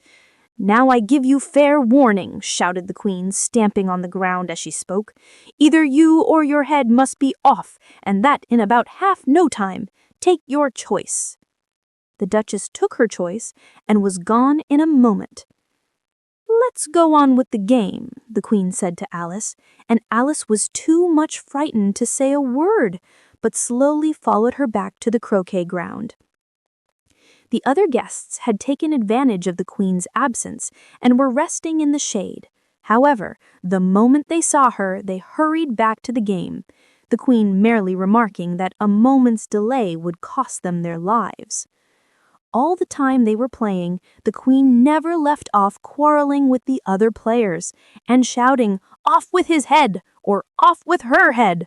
"Now I give you fair warning," shouted the queen, stamping on the ground as she spoke. "Either you or your head must be off, and that in about half no time. Take your choice." The Duchess took her choice and was gone in a moment. "Let's go on with the game," the queen said to Alice, and Alice was too much frightened to say a word, but slowly followed her back to the croquet-ground. The other guests had taken advantage of the queen's absence and were resting in the shade. However, the moment they saw her, they hurried back to the game, the queen merely remarking that a moment's delay would cost them their lives. All the time they were playing, the queen never left off quarreling with the other players and shouting, "Off with his head!" or "Off with her head!"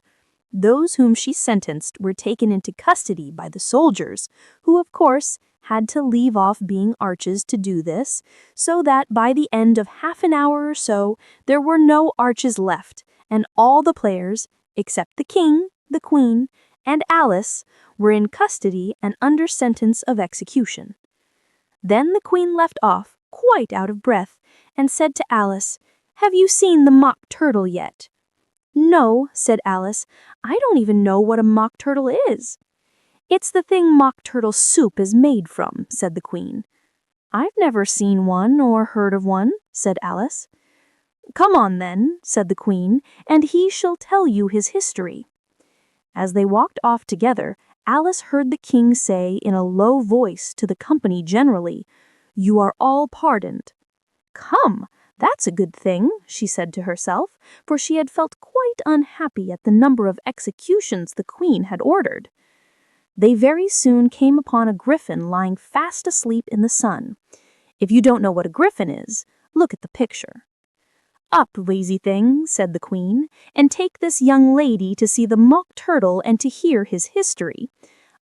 Those whom she sentenced were taken into custody by the soldiers, who, of course, had to leave off being arches to do this, so that by the end of half an hour or so, there were no arches left, and all the players, except the king, the queen, and Alice, were in custody and under sentence of execution. Then the queen left off, quite out of breath, and said to Alice, "Have you seen the mock turtle yet?" "No," said Alice, "I don't even know what a mock turtle is." "It's the thing mock turtle soup is made from," said the queen. "I've never seen one or heard of one," said Alice. "Come on then," said the queen, "and he shall tell you his history." As they walked off together, Alice heard the king say in a low voice to the company generally, "You are all pardoned." "Come, that's a good thing," she said to herself, for she had felt quite unhappy at the number of executions the queen had ordered. They very soon came upon a griffin lying fast asleep in the sun. If you don't know what a griffin is, look at the picture. "Up, lazy thing," said the queen, "and take this young lady to see the mock turtle and to hear his history.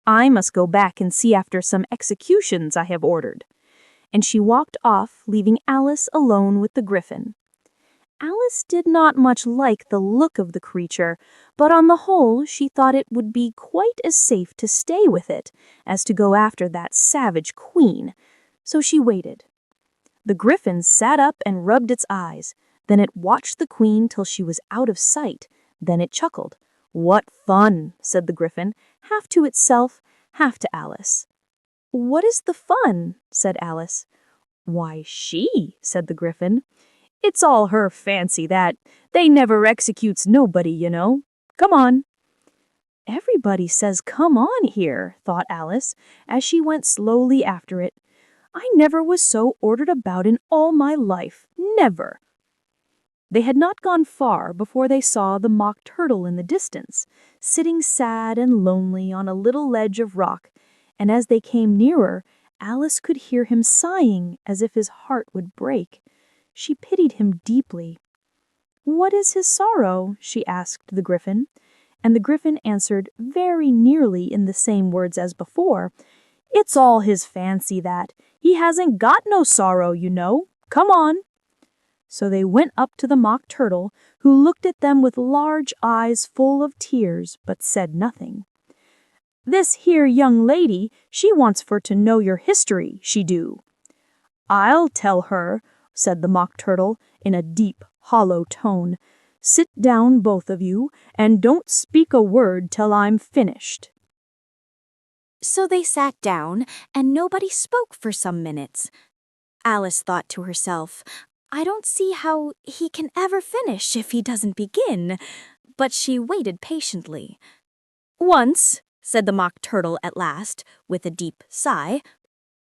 I must go back and see after some executions I have ordered." And she walked off, leaving Alice alone with the griffin. Alice did not much like the look of the creature, but on the whole she thought it would be quite as safe to stay with it as to go after that savage queen, so she waited. The griffin sat up and rubbed its eyes. Then it watched the queen till she was out of sight. Then it chuckled. "What fun," said the griffin, half to itself, half to Alice. "What is the fun?" said Alice. "Why, she," said the griffin. "It's all her fancy that. They never executes nobody, you know. Come on." "Everybody says come on here," thought Alice, as she went slowly after it. "I never was so ordered about in all my life. Never." They had not gone far before they saw the mock turtle in the distance, sitting sad and lonely on a little ledge of rock, and as they came nearer, Alice could hear him sighing as if his heart would break. She pitied him deeply. "What is his sorrow?" she asked the griffin, and the griffin answered very nearly in the same words as before, "It's all his fancy that. He hasn't got no sorrow, you know. Come on." So they went up to the mock turtle, who looked at them with large eyes full of tears, but said nothing. "This here young lady, she wants for to know your history, she do." "I'll tell her," said the mock turtle in a deep, hollow tone. "Sit down, both of you, and don't speak a word till I'm finished." So they sat down, and nobody spoke for some minutes. Alice thought to herself, "I don't see how he can ever finish if he doesn't begin," but she waited patiently. "Once," said the mock turtle at last, with a deep sigh,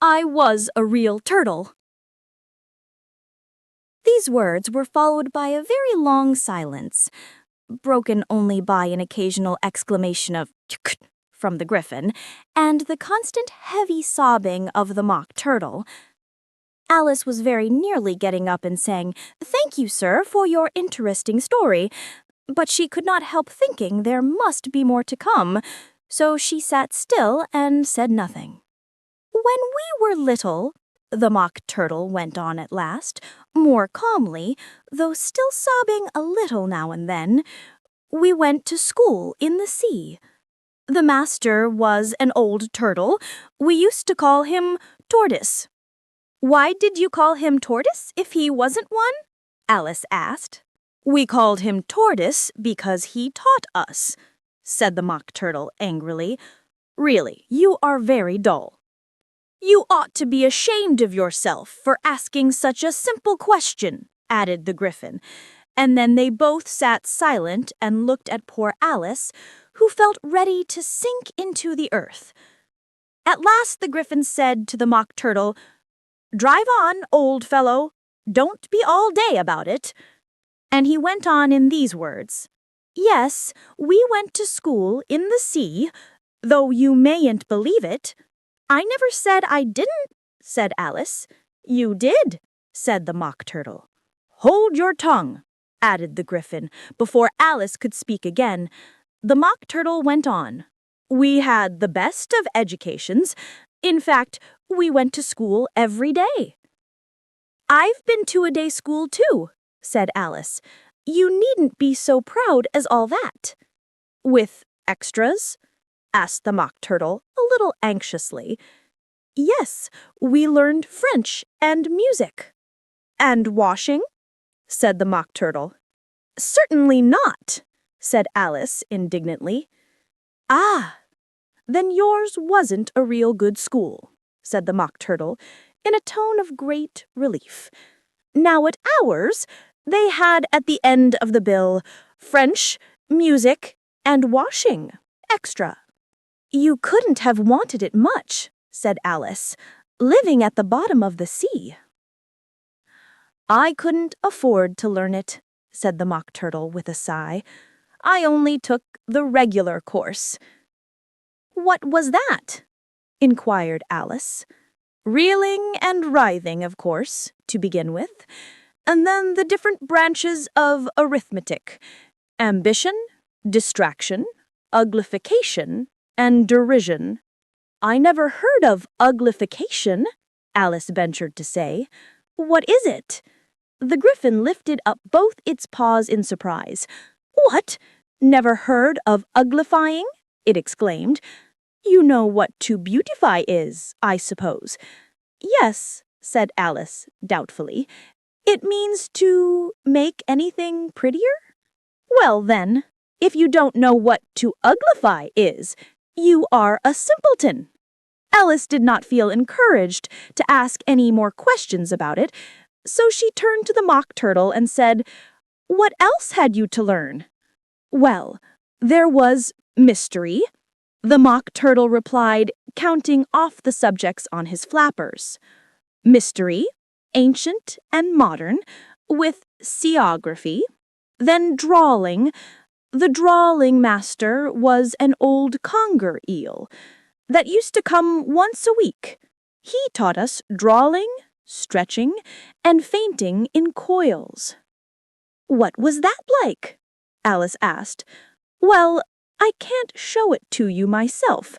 "I was a real turtle." These words were followed by a very long silence, broken only by an occasional exclamation of "tsk" from the griffin, and the constant heavy sobbing of the mock turtle. Alice was very nearly getting up and saying, "Thank you, sir, for your interesting story," but she could not help thinking there must be more to come, so she sat still and said nothing. "When we were little," the mock turtle went on at last, more calmly, though still sobbing a little now and then, "we went to school in the sea. The master was an old turtle. We used to call him Tortoise." Why did you call him Tortoise if he wasn't one? Alice asked. We called him Tortoise because he taught us, said the Mock Turtle angrily. Really, you are very dull. You ought to be ashamed of yourself for asking such a simple question, added the Gryphon. And then they both sat silent and looked at poor Alice, who felt ready to sink into the earth. At last the Gryphon said to the Mock Turtle, Drive on, old fellow. Don't be all day about it. And he went on in these words. Yes, we went to school in the sea, though you mayn't believe it. I never said I didn't, said Alice. You did, said the Mock Turtle. Hold your tongue, added the Gryphon. Before Alice could speak again, the Mock Turtle went on. We had the best of educations. In fact, we went to school every day. I've been to a day school too, said Alice. You needn't be so proud as all that. With extras? Asked the Mock Turtle a little anxiously. Yes, we learned French and music. And washing? Said the Mock Turtle. Certainly not, said Alice indignantly. Ah, then yours wasn't a real good school, said the Mock Turtle in a tone of great relief. Now at ours, they had at the end of the bill French, music, and washing, extra. You couldn't have wanted it much, said Alice, living at the bottom of the sea. I couldn't afford to learn it, said the Mock Turtle with a sigh. I only took the regular course. What was that? Inquired Alice. Reeling and writhing, of course, to begin with, and then the different branches of arithmetic, ambition, distraction, uglification, and derision. I never heard of uglification, Alice ventured to say. What is it? The Gryphon lifted up both its paws in surprise. What? Never heard of uglifying? It exclaimed. You know what to beautify is, I suppose. Yes, said Alice doubtfully. It means to make anything prettier? Well, then, if you don't know what to uglify is, you are a simpleton. Alice did not feel encouraged to ask any more questions about it, so she turned to the Mock Turtle and said, What else had you to learn? Well, there was mystery. The Mock Turtle replied, counting off the subjects on his flappers. Mystery, ancient and modern, with seaography. Then drawling. The drawling master was an old conger eel that used to come once a week. He taught us drawling, stretching, and fainting in coils. What was that like? Alice asked. Well, I can't show it to you myself.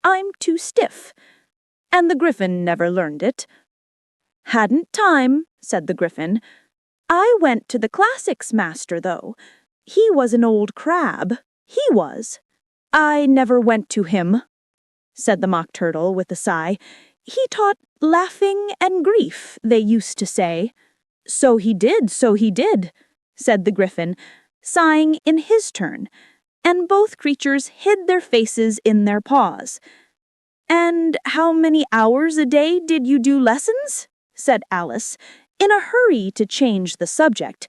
I'm too stiff. And the Gryphon never learned it. Hadn't time, said the Gryphon. I went to the classics master, though. He was an old crab. He was. I never went to him, said the Mock Turtle with a sigh. He taught laughing and grief, they used to say. So he did, said the Gryphon, sighing in his turn, and both creatures hid their faces in their paws. And how many hours a day did you do lessons? Said Alice, in a hurry to change the subject.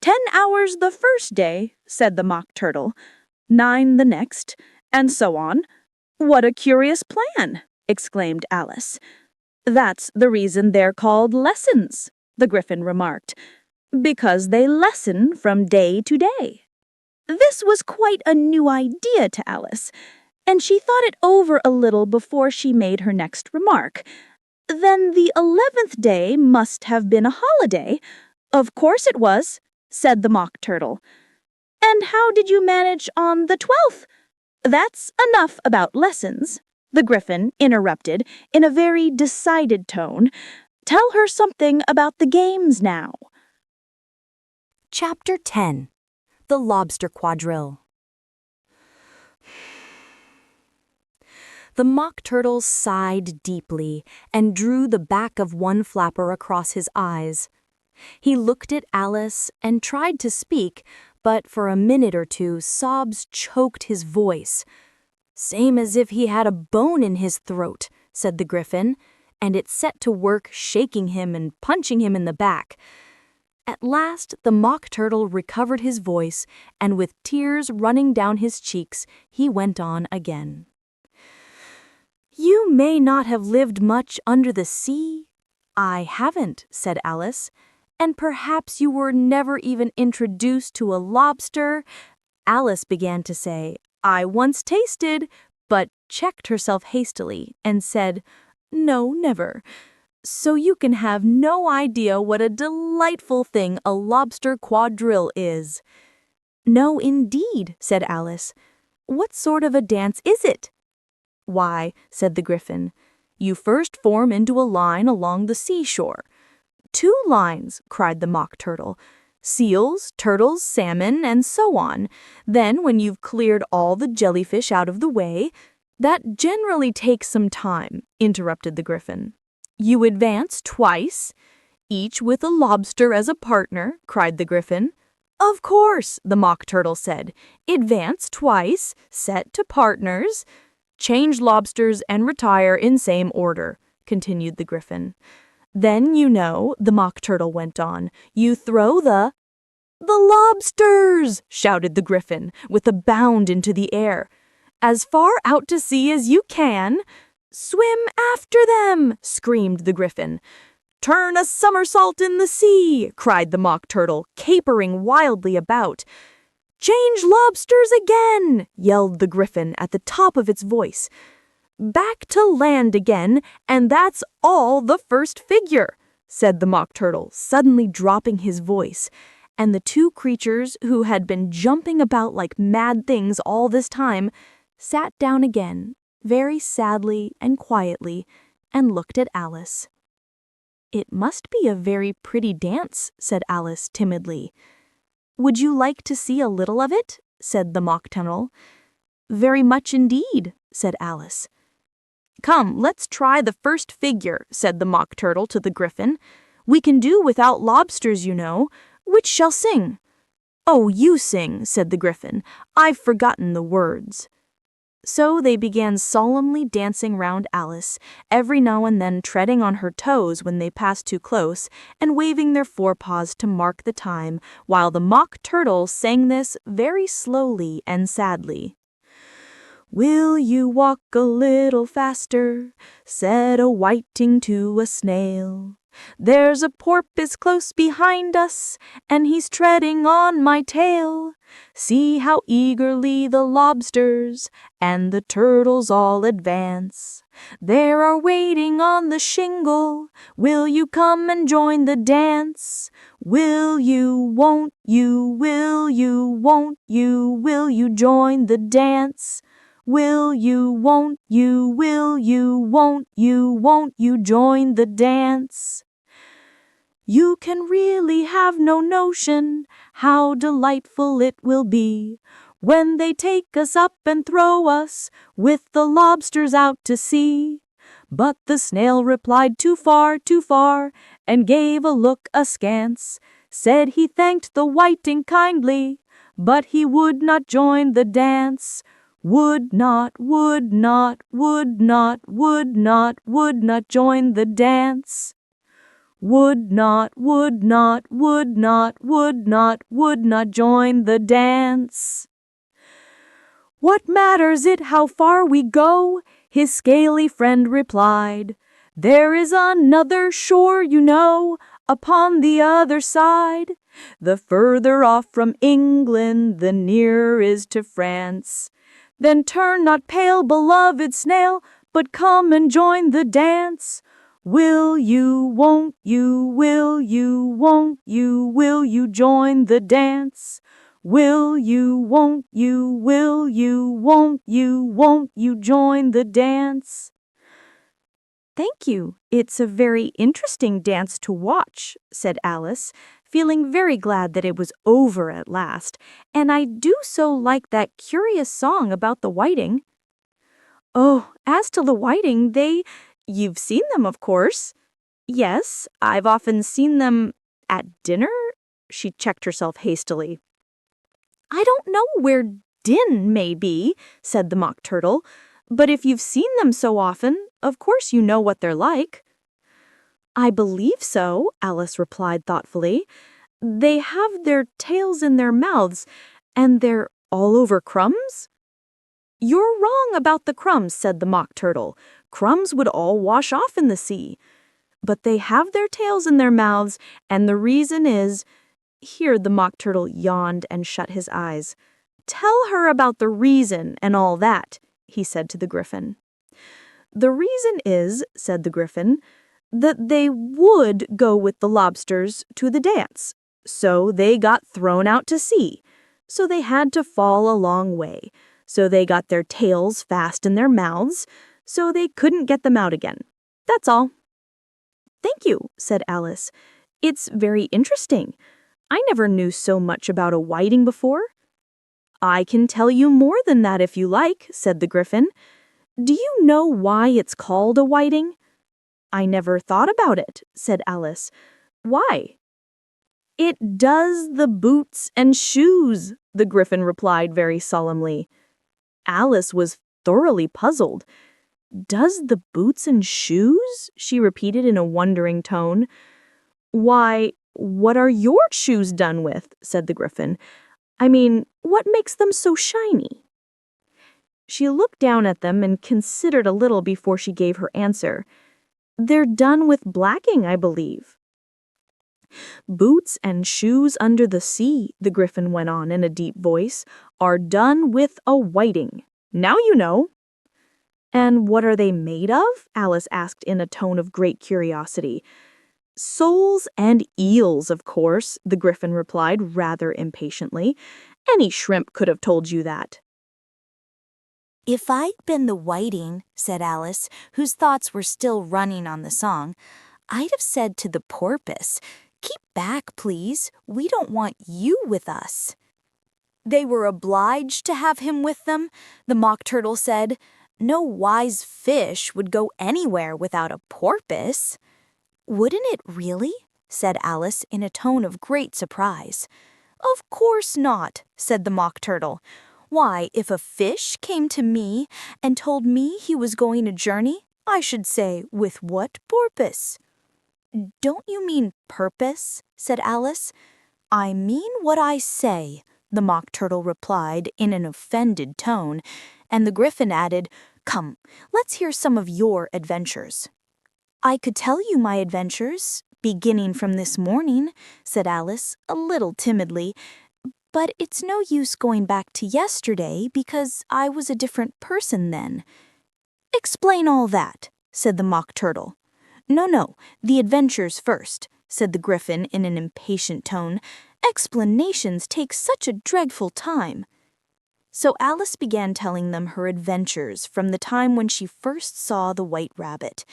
10 hours the first day, said the Mock Turtle, 9 the next, and so on. What a curious plan, exclaimed Alice. That's the reason they're called lessons, the Gryphon remarked, because they lessen from day to day. This was quite a new idea to Alice, and she thought it over a little before she made her next remark. Then the 11th day must have been a holiday. Of course it was, said the Mock Turtle. And how did you manage on the 12th? That's enough about lessons, the Gryphon interrupted in a very decided tone. Tell her something about the games now. Chapter 10. The Lobster Quadrille. The Mock Turtle sighed deeply and drew the back of one flapper across his eyes. He looked at Alice and tried to speak, but for a minute or two sobs choked his voice. "Same as if he had a bone in his throat," said the Gryphon, and it set to work shaking him and punching him in the back. At last the Mock Turtle recovered his voice, and with tears running down his cheeks, he went on again. "You may not have lived much under the sea." "I haven't," said Alice. "And perhaps you were never even introduced to a lobster." Alice began to say, "I once tasted," but checked herself hastily and said, "No, never. So you can have no idea what a delightful thing a lobster quadrille is." "No, indeed," said Alice. "What sort of a dance is it?" "Why," said the Gryphon, "you first form into a line along the seashore." "Two lines," cried the Mock Turtle. "Seals, turtles, salmon, and so on. Then, when you've cleared all the jellyfish out of the way—" "That generally takes some time," interrupted the Gryphon. "You advance twice." "Each with a lobster as a partner," cried the Gryphon. "Of course," the Mock Turtle said. "Advance twice, set to partners." "Change lobsters and retire in same order," continued the Gryphon. "Then, you know," the Mock Turtle went on, "you throw the—" "The lobsters!" shouted the Gryphon, with a bound into the air. "As far out to sea as you can." "Swim after them!" screamed the Gryphon. "Turn a somersault in the sea!" cried the Mock Turtle, capering wildly about. "Change lobsters again!" yelled the Gryphon at the top of its voice. "Back to land again, and that's all the first figure," said the Mock Turtle, suddenly dropping his voice, and the two creatures, who had been jumping about like mad things all this time, sat down again, very sadly and quietly, and looked at Alice. "It must be a very pretty dance," said Alice timidly. "Would you like to see a little of it?" said the Mock Turtle. "Very much indeed," said Alice. "Come, let's try the first figure," said the Mock Turtle to the Gryphon. "We can do without lobsters, you know. Which shall sing?" "Oh, you sing," said the Gryphon. "I've forgotten the words." So they began solemnly dancing round Alice, every now and then treading on her toes when they passed too close, and waving their forepaws to mark the time, while the Mock Turtle sang this very slowly and sadly. "Will you walk a little faster?" said a whiting to a snail. "There's a porpoise close behind us, and he's treading on my tail. See how eagerly the lobsters and the turtles all advance. They are waiting on the shingle. Will you come and join the dance? Will you, won't you, will you, won't you, will you join the dance? Will you, won't you, will you, won't you join the dance? You can really have no notion how delightful it will be when they take us up and throw us with the lobsters out to sea." But the snail replied, too far, and gave a look askance, said he thanked the whiting kindly, but he would not join the dance. Would not join the dance. Would not join the dance. "What matters it how far we go?" his scaly friend replied. "There is another shore, you know, upon the other side. The further off from England, the nearer is to France. Then turn not pale, beloved snail, but come and join the dance. Will you, won't you, will you join the dance? Will you, won't you join the dance?" "Thank you. It's a very interesting dance to watch," said Alice, feeling very glad that it was over at last, "and I do so like that curious song about the whiting." Oh, as to the whiting, you've seen them, of course. Yes, I've often seen them at dinner. She checked herself hastily. I don't know where din may be, said the Mock Turtle, but if you've seen them so often, of course you know what they're like. I believe so, Alice replied thoughtfully. They have their tails in their mouths, and they're all over crumbs? You're wrong about the crumbs, said the Mock Turtle. Crumbs would all wash off in the sea. But they have their tails in their mouths, and the reason is— Here the Mock Turtle yawned and shut his eyes. Tell her about the reason and all that, he said to the Gryphon. The reason is, said the Gryphon, that they would go with the lobsters to the dance. So they got thrown out to sea. So they had to fall a long way. So they got their tails fast in their mouths. So they couldn't get them out again. That's all. Thank you, said Alice. It's very interesting. I never knew so much about a whiting before. I can tell you more than that if you like, said the Gryphon. Do you know why it's called a whiting? I never thought about it, said Alice. Why? It does the boots and shoes, the Gryphon replied very solemnly. Alice was thoroughly puzzled. Does the boots and shoes? She repeated in a wondering tone. Why, what are your shoes done with? Said the Gryphon. I mean, what makes them so shiny? She looked down at them and considered a little before she gave her answer. They're done with blacking, I believe. Boots and shoes under the sea, the Gryphon went on in a deep voice, are done with a whiting. Now you know. And what are they made of? Alice asked in a tone of great curiosity. Soles and eels, of course, the Gryphon replied rather impatiently. Any shrimp could have told you that. If I'd been the whiting, said Alice, whose thoughts were still running on the song, I'd have said to the porpoise, keep back, please. We don't want you with us. They were obliged to have him with them, the Mock Turtle said. No wise fish would go anywhere without a porpoise. Wouldn't it really? Said Alice in a tone of great surprise. Of course not, said the Mock Turtle. Why, if a fish came to me and told me he was going a journey, I should say, with what purpose? Don't you mean purpose? Said Alice. I mean what I say, the Mock Turtle replied in an offended tone, and the Gryphon added, Come, let's hear some of your adventures. I could tell you my adventures, beginning from this morning, said Alice, a little timidly, but it's no use going back to yesterday because I was a different person then. Explain all that, said the Mock Turtle. No, the adventures first, said the Gryphon in an impatient tone. Explanations take such a dreadful time. So Alice began telling them her adventures from the time when she first saw the White Rabbit.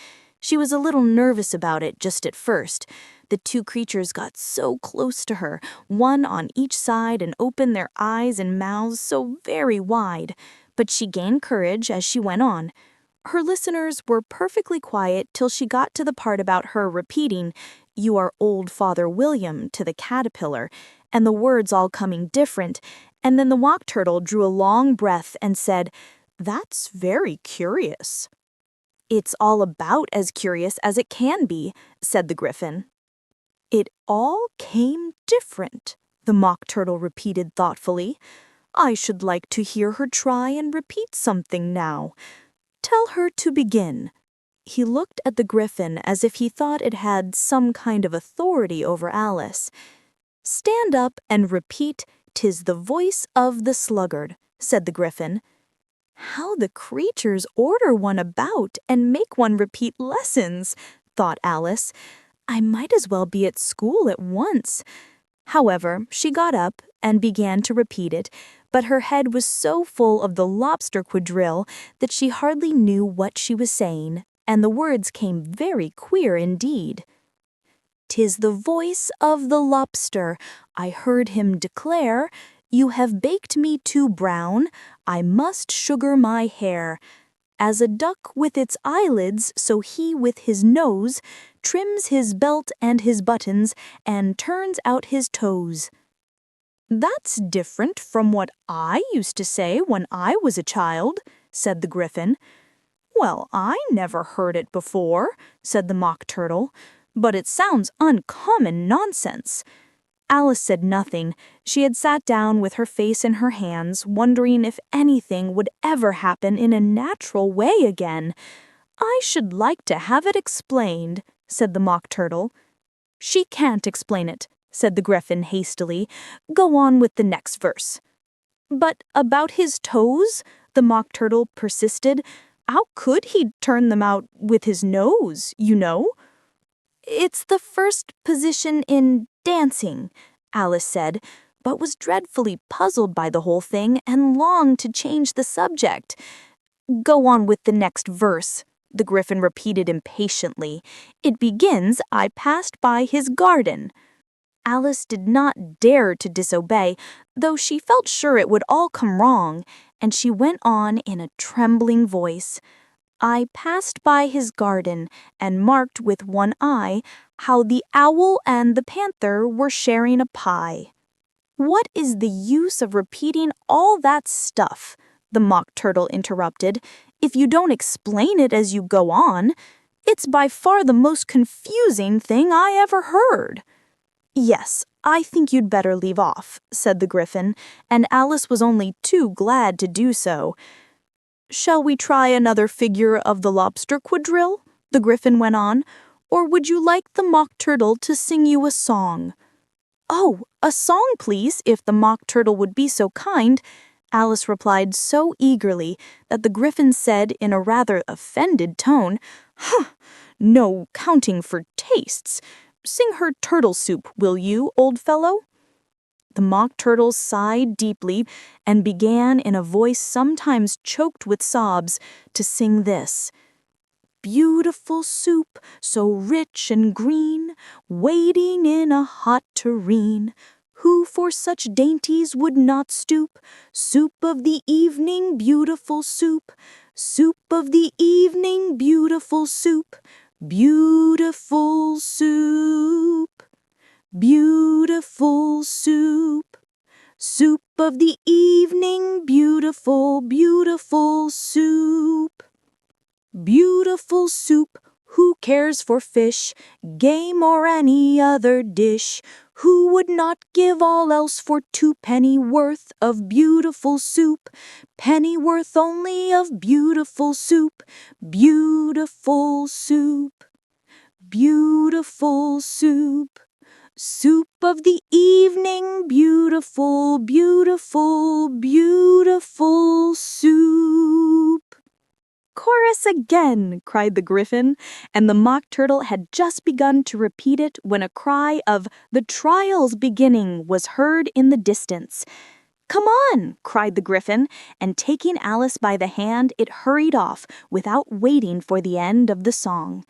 She was a little nervous about it just at first. The two creatures got so close to her, one on each side, and opened their eyes and mouths so very wide. But she gained courage as she went on. Her listeners were perfectly quiet till she got to the part about her repeating, "You are old Father William," to the caterpillar, and the words all coming different, and then the Mock Turtle drew a long breath and said, "That's very curious." "It's all about as curious as it can be," said the Gryphon. "It all came different," the Mock Turtle repeated thoughtfully. "I should like to hear her try and repeat something now. Tell her to begin." He looked at the Gryphon as if he thought it had some kind of authority over Alice. "Stand up and repeat, 'Tis the voice of the sluggard," said the Gryphon. How the creatures order one about and make one repeat lessons, thought Alice. I might as well be at school at once. However, she got up and began to repeat it, but her head was so full of the Lobster quadrille that she hardly knew what she was saying, and the words came very queer indeed. "'Tis the voice of the Lobster," I heard him declare. "You have baked me too brown, I must sugar my hair." As a duck with its eyelids, so he with his nose trims his belt and his buttons and turns out his toes. That's different from what I used to say when I was a child, said the Gryphon. Well, I never heard it before, said the Mock Turtle, but it sounds uncommon nonsense. Alice said nothing. She had sat down with her face in her hands, wondering if anything would ever happen in a natural way again. I should like to have it explained, said the Mock Turtle. She can't explain it, said the Gryphon hastily. Go on with the next verse. But about his toes, the Mock Turtle persisted. How could he turn them out with his nose, you know? It's the first position in dancing, Alice said, but was dreadfully puzzled by the whole thing and longed to change the subject. Go on with the next verse, the Gryphon repeated impatiently. It begins, I passed by his garden. Alice did not dare to disobey, though she felt sure it would all come wrong, and she went on in a trembling voice. I passed by his garden and marked with one eye how the owl and the panther were sharing a pie. What is the use of repeating all that stuff, the Mock Turtle interrupted, if you don't explain it as you go on? It's by far the most confusing thing I ever heard. Yes, I think you'd better leave off, said the Gryphon, and Alice was only too glad to do so. Shall we try another figure of the Lobster Quadrille? The Gryphon went on. Or would you like the Mock Turtle to sing you a song? Oh, a song, please, if the Mock Turtle would be so kind, Alice replied so eagerly that the Gryphon said in a rather offended tone, no counting for tastes. Sing her turtle soup, will you, old fellow? The Mock Turtle sighed deeply and began in a voice sometimes choked with sobs to sing this. Beautiful soup, so rich and green, waiting in a hot tureen. Who for such dainties would not stoop? Soup of the evening, beautiful soup. Soup of the evening, beautiful soup. Beautiful soup. Beautiful soup. Soup of the evening, beautiful, beautiful soup. Beautiful soup, who cares for fish, game or any other dish? Who would not give all else for 2 penny worth of beautiful soup? Pennyworth only of beautiful soup. Beautiful soup. Beautiful soup. Soup of the evening, beautiful, beautiful, beautiful soup. Chorus again, cried the Gryphon, and the Mock Turtle had just begun to repeat it when a cry of "The trial's beginning" was heard in the distance. Come on, cried the Gryphon, and taking Alice by the hand, it hurried off without waiting for the end of the song.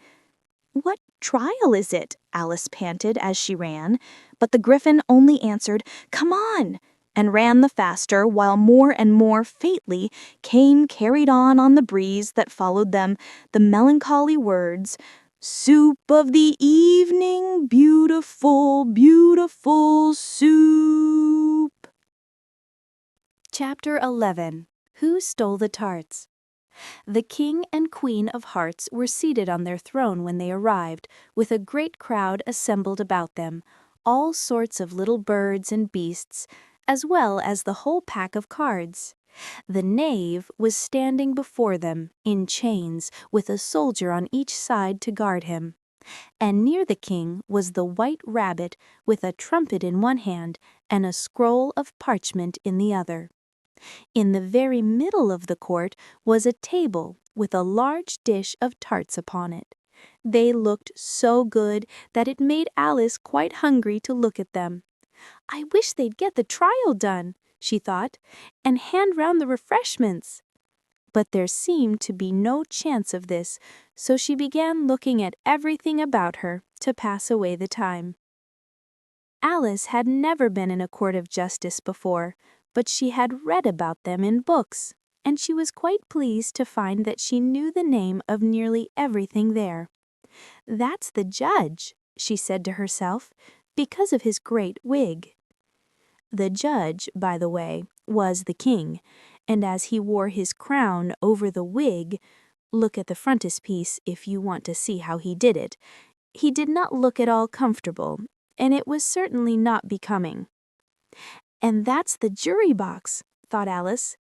What trial is it? Alice panted as she ran, but the Gryphon only answered, Come on, and ran the faster, while more and more faintly came carried on the breeze that followed them the melancholy words, Soup of the evening, beautiful, beautiful soup. Chapter 11. Who Stole the Tarts? The King and Queen of Hearts were seated on their throne when they arrived, with a great crowd assembled about them, all sorts of little birds and beasts, as well as the whole pack of cards. The knave was standing before them, in chains, with a soldier on each side to guard him. And near the king was the white rabbit, with a trumpet in one hand and a scroll of parchment in the other. In the very middle of the court was a table with a large dish of tarts upon it. They looked so good that it made Alice quite hungry to look at them. I wish they'd get the trial done, she thought, and hand round the refreshments. But there seemed to be no chance of this, so she began looking at everything about her to pass away the time. Alice had never been in a court of justice before, but she had read about them in books. and she was quite pleased to find that she knew the name of nearly everything there. "That's the judge," she said to herself, "because of his great wig." The judge, by the way, was the king, and as he wore his crown over the wig, look at the frontispiece if you want to see how he did it, he did not look at all comfortable, and it was certainly not becoming. "And that's the jury box," thought Alice,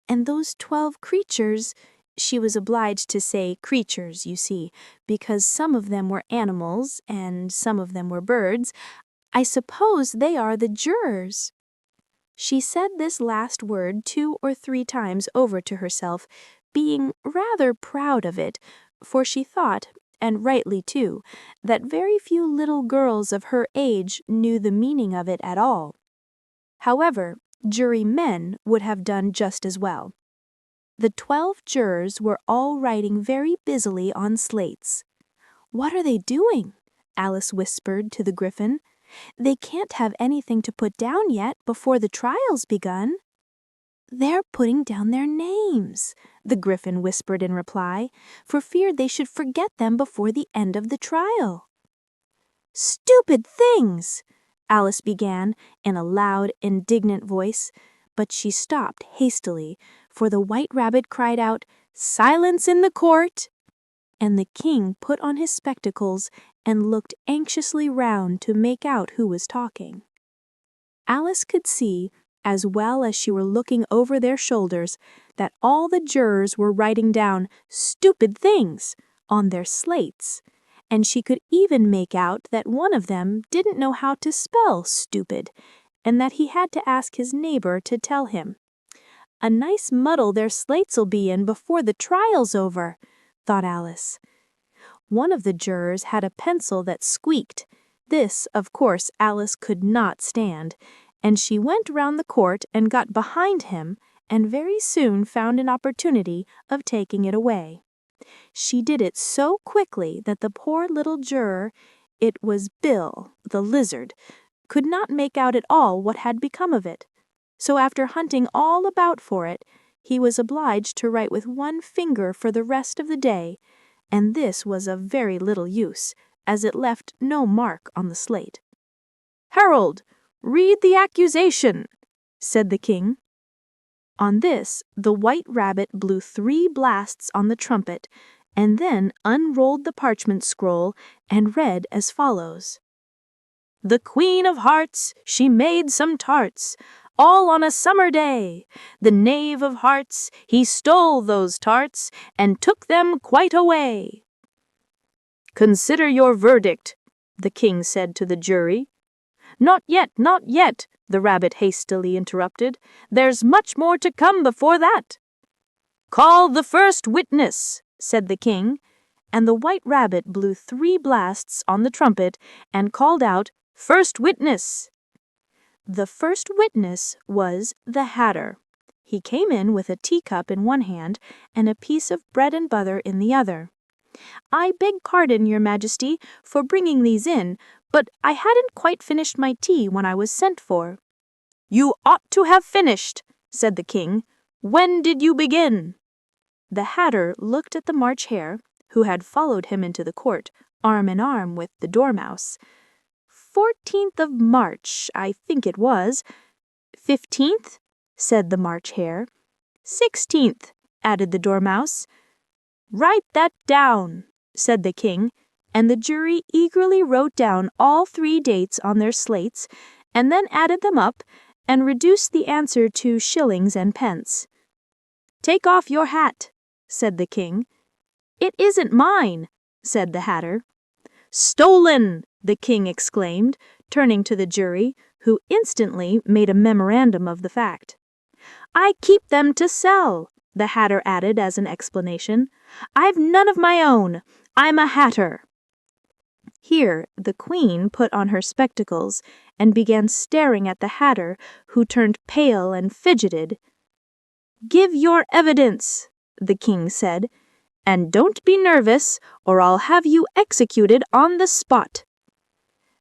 "and those 12 creatures," she was obliged to say creatures, you see, because some of them were animals and some of them were birds, "I suppose they are the jurors." She said this last word 2 or 3 times over to herself, being rather proud of it, for she thought, and rightly too, that very few little girls of her age knew the meaning of it at all. However, jurymen would have done just as well. The 12 jurors were all writing very busily on slates. "What are they doing?" Alice whispered to the Griffin. "They can't have anything to put down yet before the trial's begun." "They're putting down their names," the Griffin whispered in reply, for fear they should forget them before the end of the trial. "Stupid things!" Alice began in a loud, indignant voice, but she stopped hastily, for the White Rabbit cried out, "Silence in the court!" and the king put on his spectacles and looked anxiously round to make out who was talking. Alice could see, as well as she were looking over their shoulders, that all the jurors were writing down "stupid things" on their slates, and she could even make out that one of them didn't know how to spell stupid, and that he had to ask his neighbor to tell him. "A nice muddle their slates'll be in before the trial's over," thought Alice. One of the jurors had a pencil that squeaked. This, of course, Alice could not stand, and she went round the court and got behind him, and very soon found an opportunity of taking it away. She did it so quickly that the poor little juror, it was Bill, the lizard, could not make out at all what had become of it. So after hunting all about for it, he was obliged to write with one finger for the rest of the day, and this was of very little use, as it left no mark on the slate. "Herald, read the accusation," said the king. On this, the White Rabbit blew 3 blasts on the trumpet, and then unrolled the parchment scroll and read as follows. "The Queen of Hearts, she made some tarts, all on a summer day. The Knave of Hearts, he stole those tarts, and took them quite away." "Consider your verdict," the king said to the jury. "Not yet, not yet," the rabbit hastily interrupted. "There's much more to come before that." "Call the first witness," said the king, and the White Rabbit blew 3 blasts on the trumpet and called out, "First witness." The first witness was the Hatter. He came in with a teacup in one hand and a piece of bread and butter in the other. "I beg pardon, Your Majesty, for bringing these in, but I hadn't quite finished my tea when I was sent for." "You ought to have finished," said the king. "When did you begin?" The Hatter looked at the March Hare, who had followed him into the court, arm in arm with the Dormouse. 14th of March, I think it was." 15th, said the March Hare. 16th, added the Dormouse. "Write that down," said the king, and the jury eagerly wrote down all 3 dates on their slates, and then added them up and reduced the answer to shillings and pence. "Take off your hat," said the king. "It isn't mine," said the Hatter. "Stolen!" the king exclaimed, turning to the jury, who instantly made a memorandum of the fact. "I keep them to sell," the Hatter added as an explanation. "I've none of my own. I'm a Hatter." Here the queen put on her spectacles and began staring at the Hatter, who turned pale and fidgeted. "Give your evidence," the king said, "and don't be nervous, or I'll have you executed on the spot."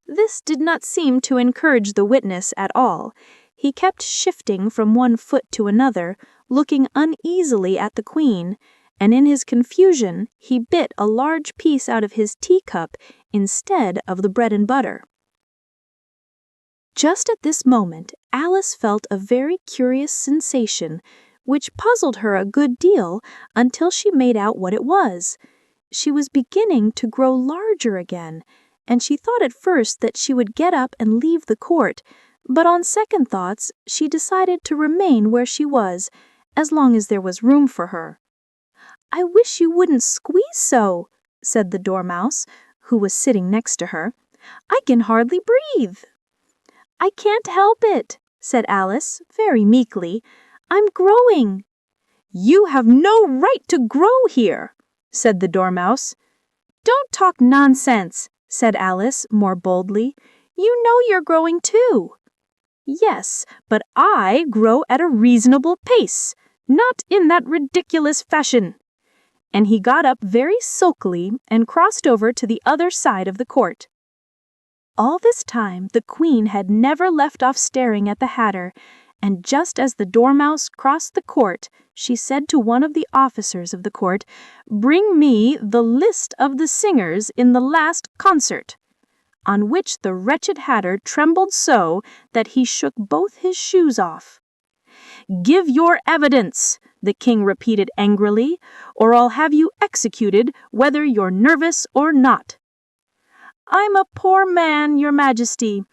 This did not seem to encourage the witness at all. He kept shifting from one foot to another, looking uneasily at the Queen, and in his confusion he bit a large piece out of his teacup instead of the bread and butter. Just at this moment, Alice felt a very curious sensation, which puzzled her a good deal until she made out what it was. She was beginning to grow larger again, and she thought at first that she would get up and leave the court, but on second thoughts she decided to remain where she was, as long as there was room for her. "I wish you wouldn't squeeze so," said the Dormouse, who was sitting next to her. "I can hardly breathe." "I can't help it," said Alice, very meekly. "I'm growing." "You have no right to grow here," said the Dormouse. "Don't talk nonsense," said Alice more boldly. "You know you're growing too." "Yes, but I grow at a reasonable pace, not in that ridiculous fashion." And he got up very sulkily and crossed over to the other side of the court. All this time the Queen had never left off staring at the Hatter, and just as the Dormouse crossed the court, she said to one of the officers of the court, "Bring me the list of the singers in the last concert," on which the wretched Hatter trembled so that he shook both his shoes off. "Give your evidence," the King repeated angrily, "or I'll have you executed whether you're nervous or not." "I'm a poor man, Your Majesty,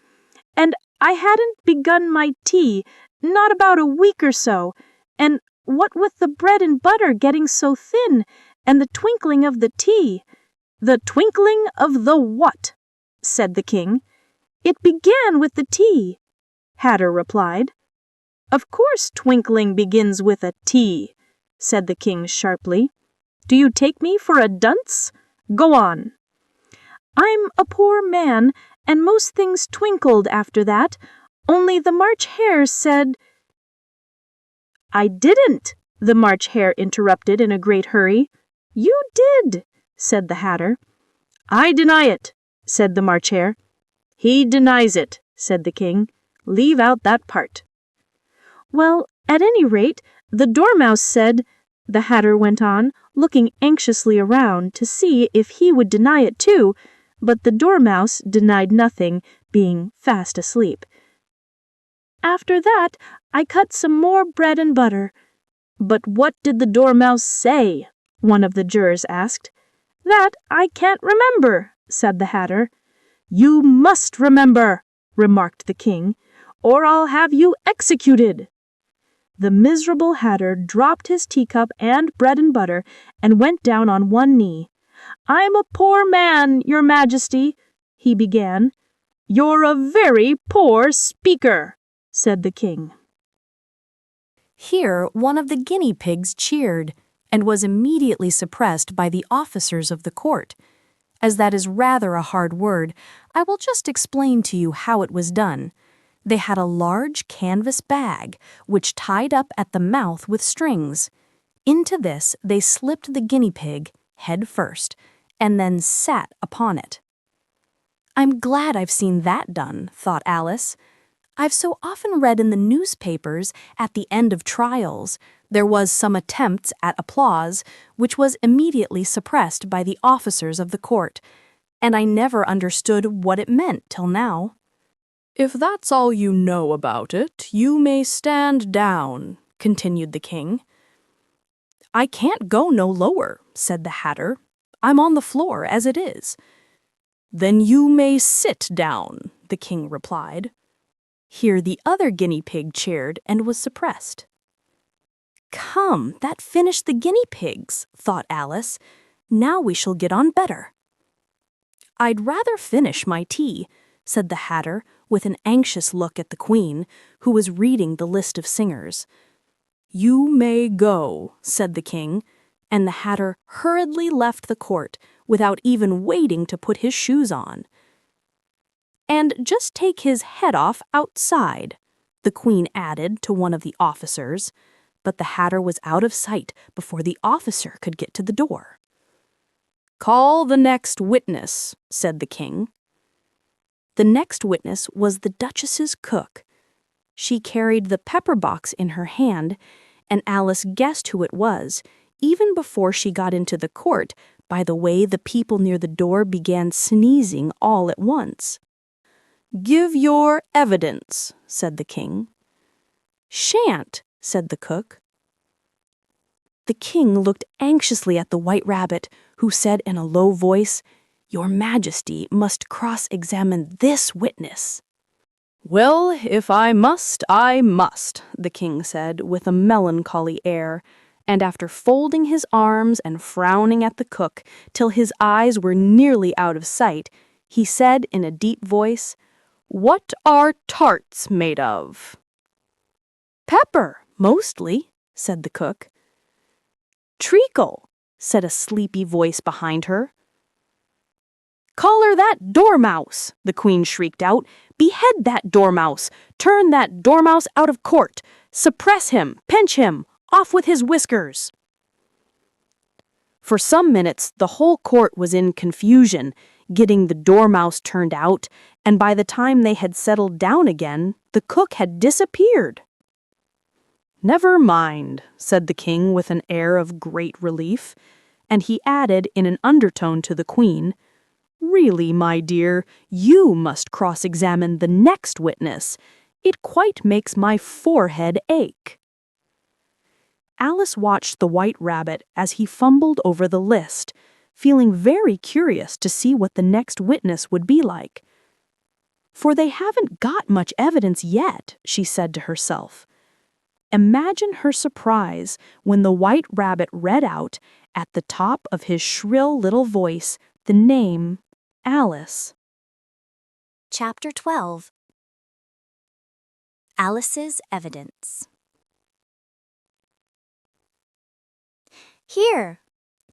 and I hadn't begun my tea, not about a week or so, and what with the bread and butter getting so thin, and the twinkling of the tea—" "The twinkling of the what?" said the King. "It began with the tea," Hatter replied. "Of course twinkling begins with a T," said the King sharply. "Do you take me for a dunce? Go on." "I'm a poor man, and most things twinkled after that, only the March Hare said—" "I didn't," the March Hare interrupted in a great hurry. "You did," said the Hatter. "I deny it," said the March Hare. "He denies it," said the King. "Leave out that part." "Well, at any rate, the Dormouse said," the Hatter went on, looking anxiously around to see if he would deny it too, but the Dormouse denied nothing, being fast asleep. "After that, I cut some more bread and butter." "But what did the Dormouse say?" one of the jurors asked. "That I can't remember," said the Hatter. "You must remember," remarked the King, "or I'll have you executed." The miserable Hatter dropped his teacup and bread and butter and went down on one knee. "I'm a poor man, Your Majesty," he began. "You're a very poor speaker," said the King. Here one of the guinea pigs cheered, and was immediately suppressed by the officers of the court. As that is rather a hard word, I will just explain to you how it was done. They had a large canvas bag, which tied up at the mouth with strings. Into this they slipped the guinea pig, head first, and then sat upon it. "I'm glad I've seen that done," thought Alice. "I've so often read in the newspapers, at the end of trials, there was some attempts at applause, which was immediately suppressed by the officers of the court, and I never understood what it meant till now." "If that's all you know about it, you may stand down," continued the King. "I can't go no lower," said the Hatter. "I'm on the floor as it is." "Then you may sit down," the King replied. Here the other guinea pig cheered and was suppressed. "Come, that finished the guinea pigs," thought Alice. "Now we shall get on better." "I'd rather finish my tea," said the Hatter, with an anxious look at the Queen, who was reading the list of singers. "You may go," said the King, and the Hatter hurriedly left the court without even waiting to put his shoes on. "And just take his head off outside," the Queen added to one of the officers, but the Hatter was out of sight before the officer could get to the door. "Call the next witness," said the King. The next witness was the Duchess's cook. She carried the pepper box in her hand, and Alice guessed who it was, even before she got into the court, by the way the people near the door began sneezing all at once. "Give your evidence," said the king. "Shan't," said the cook. The king looked anxiously at the White Rabbit, who said in a low voice, "Your Majesty must cross-examine this witness." "Well, if I must, I must," the king said with a melancholy air, and after folding his arms and frowning at the cook till his eyes were nearly out of sight, he said in a deep voice, "What are tarts made of?" "Pepper, mostly," said the cook. "Treacle," said a sleepy voice behind her. "Collar that dormouse," the queen shrieked out. "Behead that dormouse! Turn that dormouse out of court! Suppress him! Pinch him! Off with his whiskers!" For some minutes, the whole court was in confusion, getting the dormouse turned out, and by the time they had settled down again, the cook had disappeared. "Never mind," said the king with an air of great relief, and he added in an undertone to the queen, "Really, my dear, you must cross-examine the next witness. It quite makes my forehead ache." Alice watched the White Rabbit as he fumbled over the list, feeling very curious to see what the next witness would be like. "For they haven't got much evidence yet," she said to herself. Imagine her surprise when the White Rabbit read out, at the top of his shrill little voice, the name Alice. Chapter 12. Alice's Evidence. "Here!"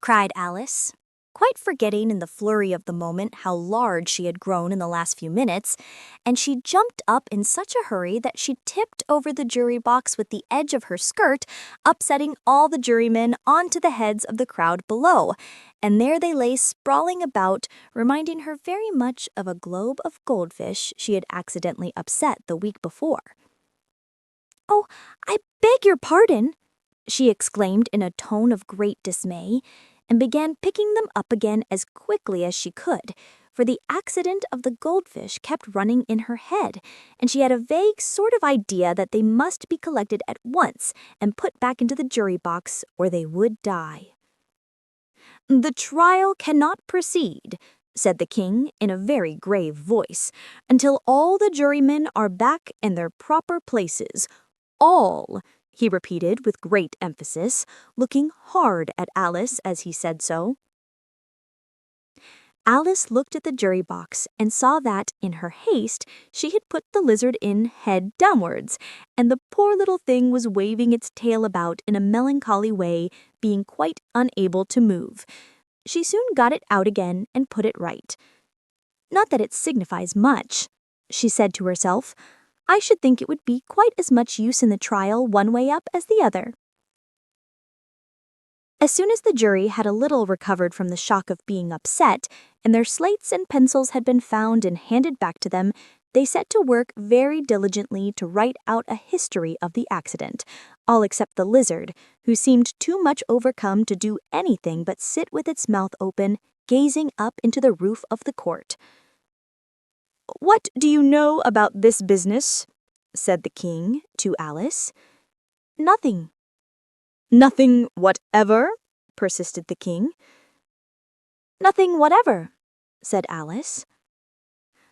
cried Alice, quite forgetting in the flurry of the moment how large she had grown in the last few minutes, and she jumped up in such a hurry that she tipped over the jury box with the edge of her skirt, upsetting all the jurymen onto the heads of the crowd below, and there they lay sprawling about, reminding her very much of a globe of goldfish she had accidentally upset the week before. "Oh, I beg your pardon!" she exclaimed in a tone of great dismay, and began picking them up again as quickly as she could, for the accident of the goldfish kept running in her head, and she had a vague sort of idea that they must be collected at once and put back into the jury box, or they would die. "The trial cannot proceed," said the king in a very grave voice, "until all the jurymen are back in their proper places. All," he repeated with great emphasis, looking hard at Alice as he said so. Alice looked at the jury box and saw that, in her haste, she had put the lizard in head downwards, and the poor little thing was waving its tail about in a melancholy way, being quite unable to move. She soon got it out again and put it right. "Not that it signifies much," she said to herself. "I should think it would be quite as much use in the trial one way up as the other." As soon as the jury had a little recovered from the shock of being upset, and their slates and pencils had been found and handed back to them, they set to work very diligently to write out a history of the accident, all except the lizard, who seemed too much overcome to do anything but sit with its mouth open, gazing up into the roof of the court. "What do you know about this business?" said the king to Alice. "Nothing." "Nothing whatever?" persisted the king. "Nothing whatever," said Alice.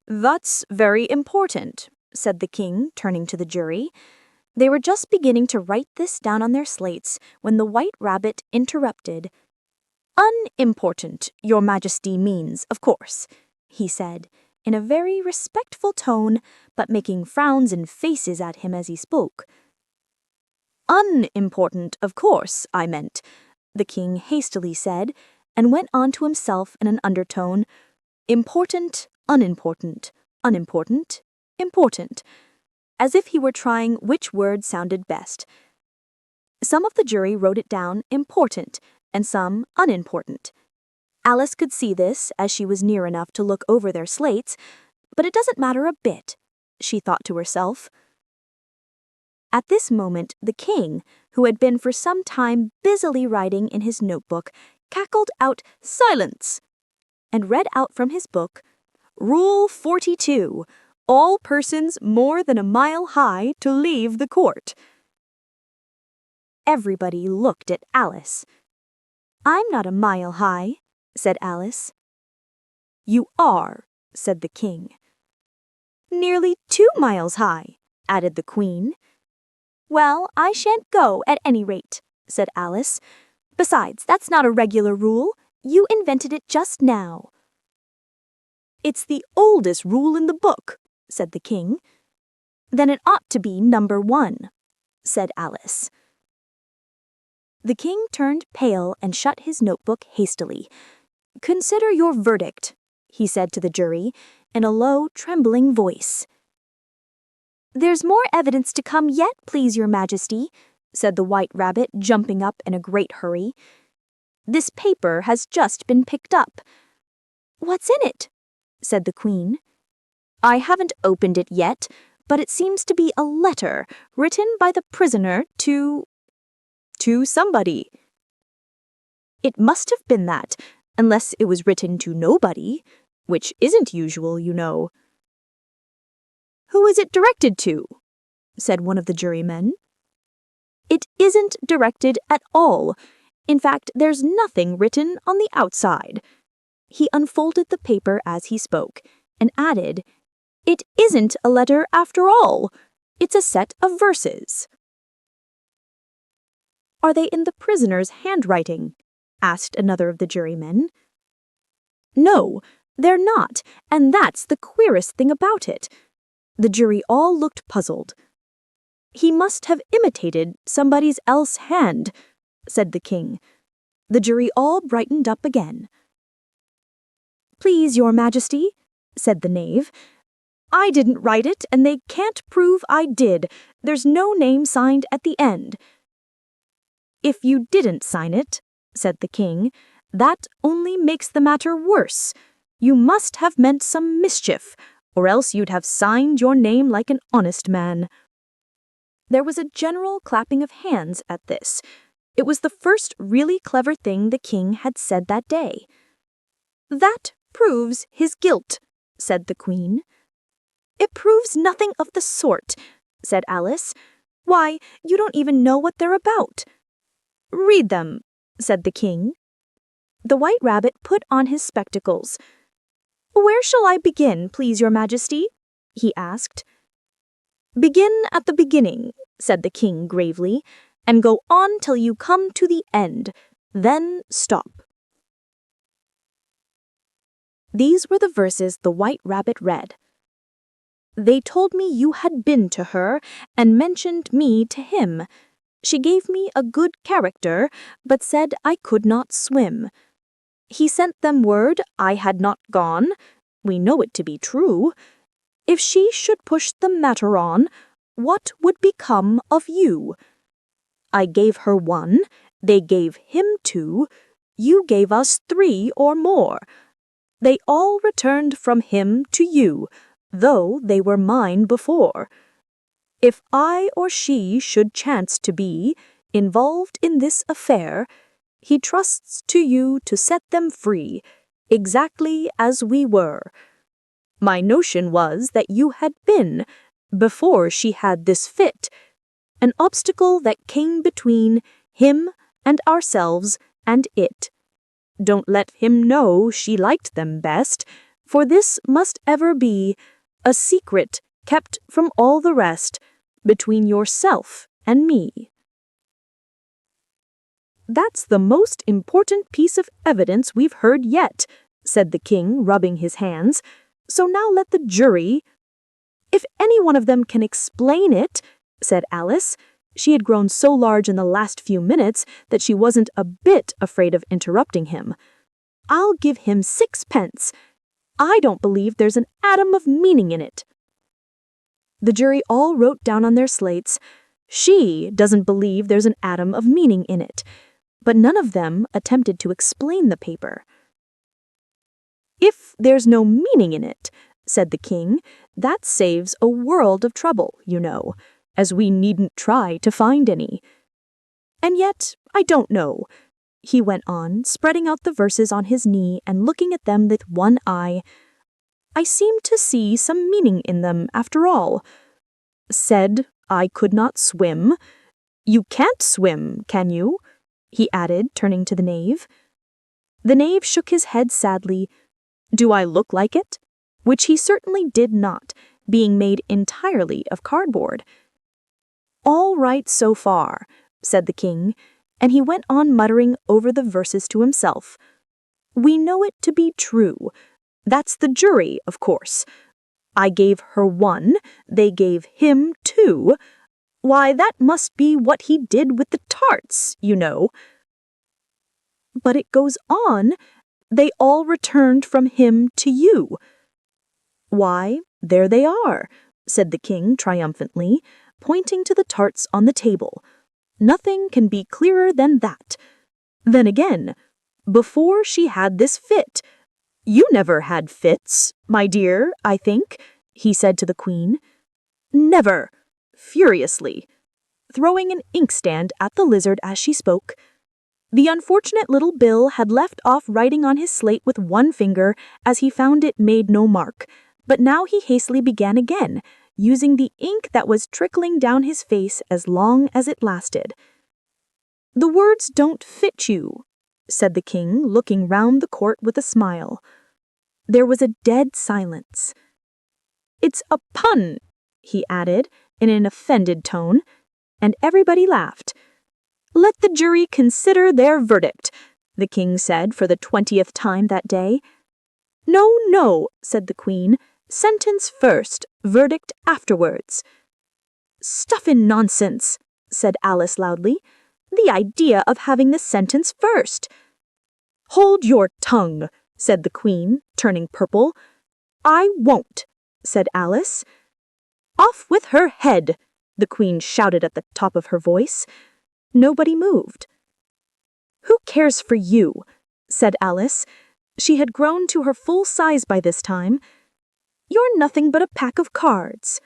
"That's very important," said the king, turning to the jury. They were just beginning to write this down on their slates when the White Rabbit interrupted. "Unimportant, Your Majesty means, of course," he said, in a very respectful tone, but making frowns and faces at him as he spoke. "Unimportant, of course, I meant," the king hastily said, and went on to himself in an undertone, "important, unimportant, unimportant, important," as if he were trying which word sounded best. Some of the jury wrote it down important, and some unimportant. Alice could see this, as she was near enough to look over their slates, but it doesn't matter a bit, she thought to herself. At this moment, the king, who had been for some time busily writing in his notebook, cackled out "Silence!" and read out from his book, "Rule 42. All persons more than a mile high to leave the court." Everybody looked at Alice. "I'm not a mile high," said Alice. "You are," said the king. "Nearly 2 miles high," added the queen. "Well, I shan't go at any rate," said Alice. "Besides, that's not a regular rule. You invented it just now." "It's the oldest rule in the book," said the king. "Then it ought to be number 1, said Alice. The king turned pale and shut his notebook hastily. "Consider your verdict," he said to the jury in a low, trembling voice. "There's more evidence to come yet, please your majesty," said the White Rabbit, jumping up in a great hurry. "This paper has just been picked up." "What's in it?" said the queen. "I haven't opened it yet, but it seems to be a letter written by the prisoner to somebody." "It must have been that, unless it was written to nobody, which isn't usual, you know." "Who is it directed to?" said one of the jurymen. "It isn't directed at all. In fact, there's nothing written on the outside." He unfolded the paper as he spoke, and added, "It isn't a letter after all. It's a set of verses." "Are they in the prisoner's handwriting?" asked another of the jurymen. "No, they're not, and that's the queerest thing about it." The jury all looked puzzled. "He must have imitated somebody else's hand," said the king. The jury all brightened up again. "Please, your majesty," said the knave, "I didn't write it, and they can't prove I did. There's no name signed at the end." "If you didn't sign it," said the king, "that only makes the matter worse. You must have meant some mischief, or else you'd have signed your name like an honest man." There was a general clapping of hands at this. It was the first really clever thing the king had said that day. "That proves his guilt," said the queen. "It proves nothing of the sort," said Alice. "Why, you don't even know what they're about." "Read them," said the king. The White Rabbit put on his spectacles. "Where shall I begin, please your majesty?" he asked. "Begin at the beginning," said the king gravely, "and go on till you come to the end. Then stop." These were the verses the White Rabbit read. "They told me you had been to her, and mentioned me to him. She gave me a good character, but said I could not swim. He sent them word I had not gone. We know it to be true. If she should push the matter on, what would become of you? I gave her 1, they gave him 2, you gave us 3 or more. They all returned from him to you, though they were mine before. If I or she should chance to be involved in this affair, he trusts to you to set them free, exactly as we were. My notion was that you had been, before she had this fit, an obstacle that came between him and ourselves and it. Don't let him know she liked them best, for this must ever be a secret kept from all the rest, between yourself and me." "That's the most important piece of evidence we've heard yet," said the king, rubbing his hands. "So now let the jury—" "If any one of them can explain it," said Alice. She had grown so large in the last few minutes that she wasn't a bit afraid of interrupting him. "I'll give him 6 pence. I don't believe there's an atom of meaning in it." The jury all wrote down on their slates, "She doesn't believe there's an atom of meaning in it," but none of them attempted to explain the paper. "If there's no meaning in it," said the king, "that saves a world of trouble, you know, as we needn't try to find any. And yet, I don't know," he went on, spreading out the verses on his knee and looking at them with one eye. "I seem to see some meaning in them, after all. Said I could not swim. You can't swim, can you?" he added, turning to the knave. The knave shook his head sadly. "Do I look like it?" Which he certainly did not, being made entirely of cardboard. "All right so far," said the king, and he went on muttering over the verses to himself. "We know it to be true. That's the jury, of course. I gave her 1, they gave him 2. Why, that must be what he did with the tarts, you know." But it goes on, "They all returned from him to you." "Why, there they are," said the king triumphantly, pointing to the tarts on the table. "Nothing can be clearer than that. Then again, before she had this fit. You never had fits, my dear, I think," he said to the queen. "Never," furiously, throwing an inkstand at the lizard as she spoke. The unfortunate little Bill had left off writing on his slate with one finger, as he found it made no mark, but now he hastily began again, using the ink that was trickling down his face as long as it lasted. "The words don't fit you," said the king, looking round the court with a smile. There was a dead silence. "It's a pun," he added, in an offended tone, and everybody laughed. "Let the jury consider their verdict," the king said for the 20th time that day. "No, no," said the queen. "Sentence first, verdict afterwards." "Stuffin' nonsense," said Alice loudly. "The idea of having the sentence first." "Hold your tongue," said the queen, turning purple. "I won't," said Alice. "Off with her head," the queen shouted at the top of her voice. Nobody moved. "Who cares for you?" said Alice. She had grown to her full size by this time. "You're nothing but a pack of cards."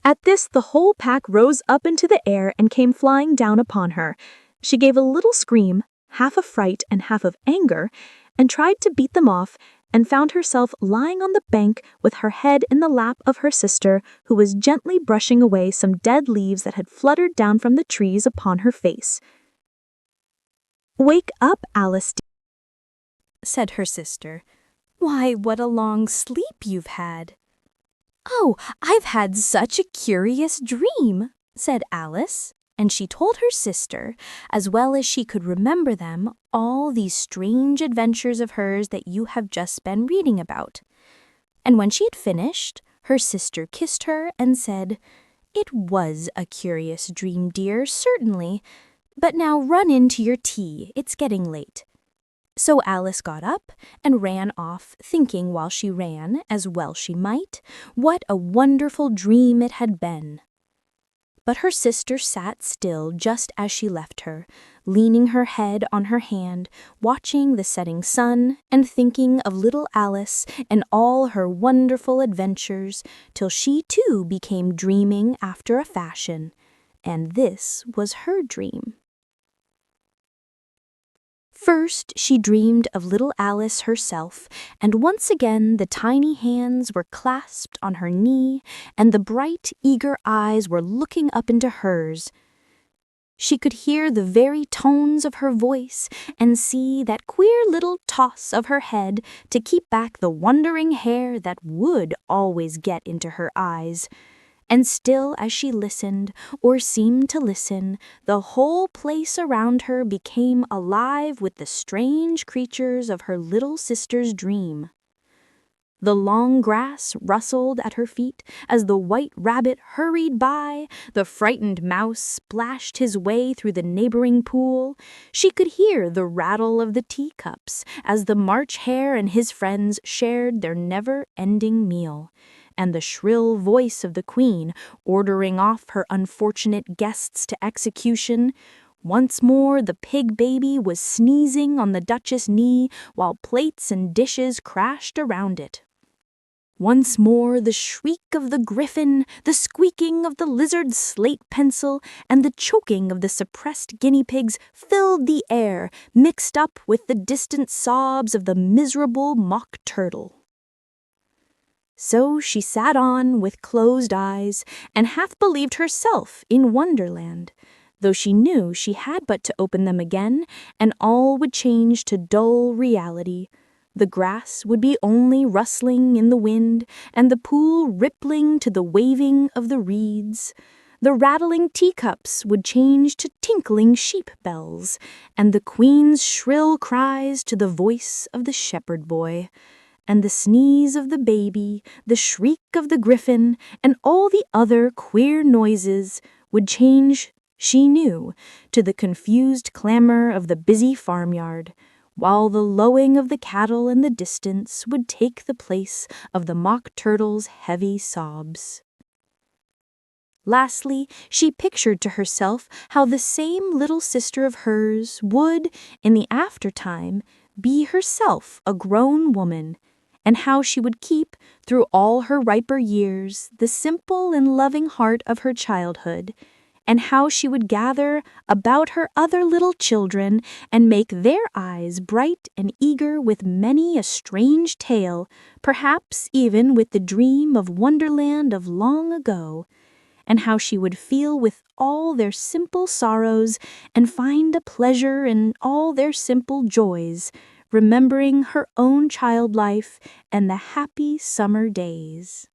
At this, the whole pack rose up into the air and came flying down upon her. She gave a little scream, half of fright and half of anger, and tried to beat them off, and found herself lying on the bank with her head in the lap of her sister, who was gently brushing away some dead leaves that had fluttered down from the trees upon her face. "Wake up, Alice," said her sister. "Why, what a long sleep you've had." "Oh, I've had such a curious dream," said Alice, and she told her sister, as well as she could remember them, all these strange adventures of hers that you have just been reading about. And when she had finished, her sister kissed her and said, "It was a curious dream, dear, certainly, but now run in to your tea, it's getting late." So Alice got up and ran off, thinking while she ran, as well she might, what a wonderful dream it had been. But her sister sat still just as she left her, leaning her head on her hand, watching the setting sun and thinking of little Alice and all her wonderful adventures, till she too became dreaming after a fashion, and this was her dream. First, she dreamed of little Alice herself, and once again the tiny hands were clasped on her knee, and the bright, eager eyes were looking up into hers. She could hear the very tones of her voice, and see that queer little toss of her head to keep back the wandering hair that would always get into her eyes. And still as she listened, or seemed to listen, the whole place around her became alive with the strange creatures of her little sister's dream. The long grass rustled at her feet as the white rabbit hurried by, the frightened mouse splashed his way through the neighboring pool. She could hear the rattle of the teacups as the March Hare and his friends shared their never-ending meal, and the shrill voice of the queen ordering off her unfortunate guests to execution. Once more the pig baby was sneezing on the Duchess' knee while plates and dishes crashed around it. Once more the shriek of the griffin, the squeaking of the lizard's slate pencil, and the choking of the suppressed guinea pigs filled the air, mixed up with the distant sobs of the miserable mock turtle. So she sat on with closed eyes, and half believed herself in Wonderland, though she knew she had but to open them again, and all would change to dull reality. The grass would be only rustling in the wind, and the pool rippling to the waving of the reeds. The rattling teacups would change to tinkling sheep bells, and the queen's shrill cries to the voice of the shepherd boy. And the sneeze of the baby, the shriek of the griffin, and all the other queer noises would change, she knew, to the confused clamor of the busy farmyard, while the lowing of the cattle in the distance would take the place of the mock turtle's heavy sobs. Lastly, she pictured to herself how the same little sister of hers would, in the aftertime, be herself a grown woman, and how she would keep, through all her riper years, the simple and loving heart of her childhood, and how she would gather about her other little children and make their eyes bright and eager with many a strange tale, perhaps even with the dream of Wonderland of long ago, and how she would feel with all their simple sorrows and find a pleasure in all their simple joys, remembering her own child life and the happy summer days.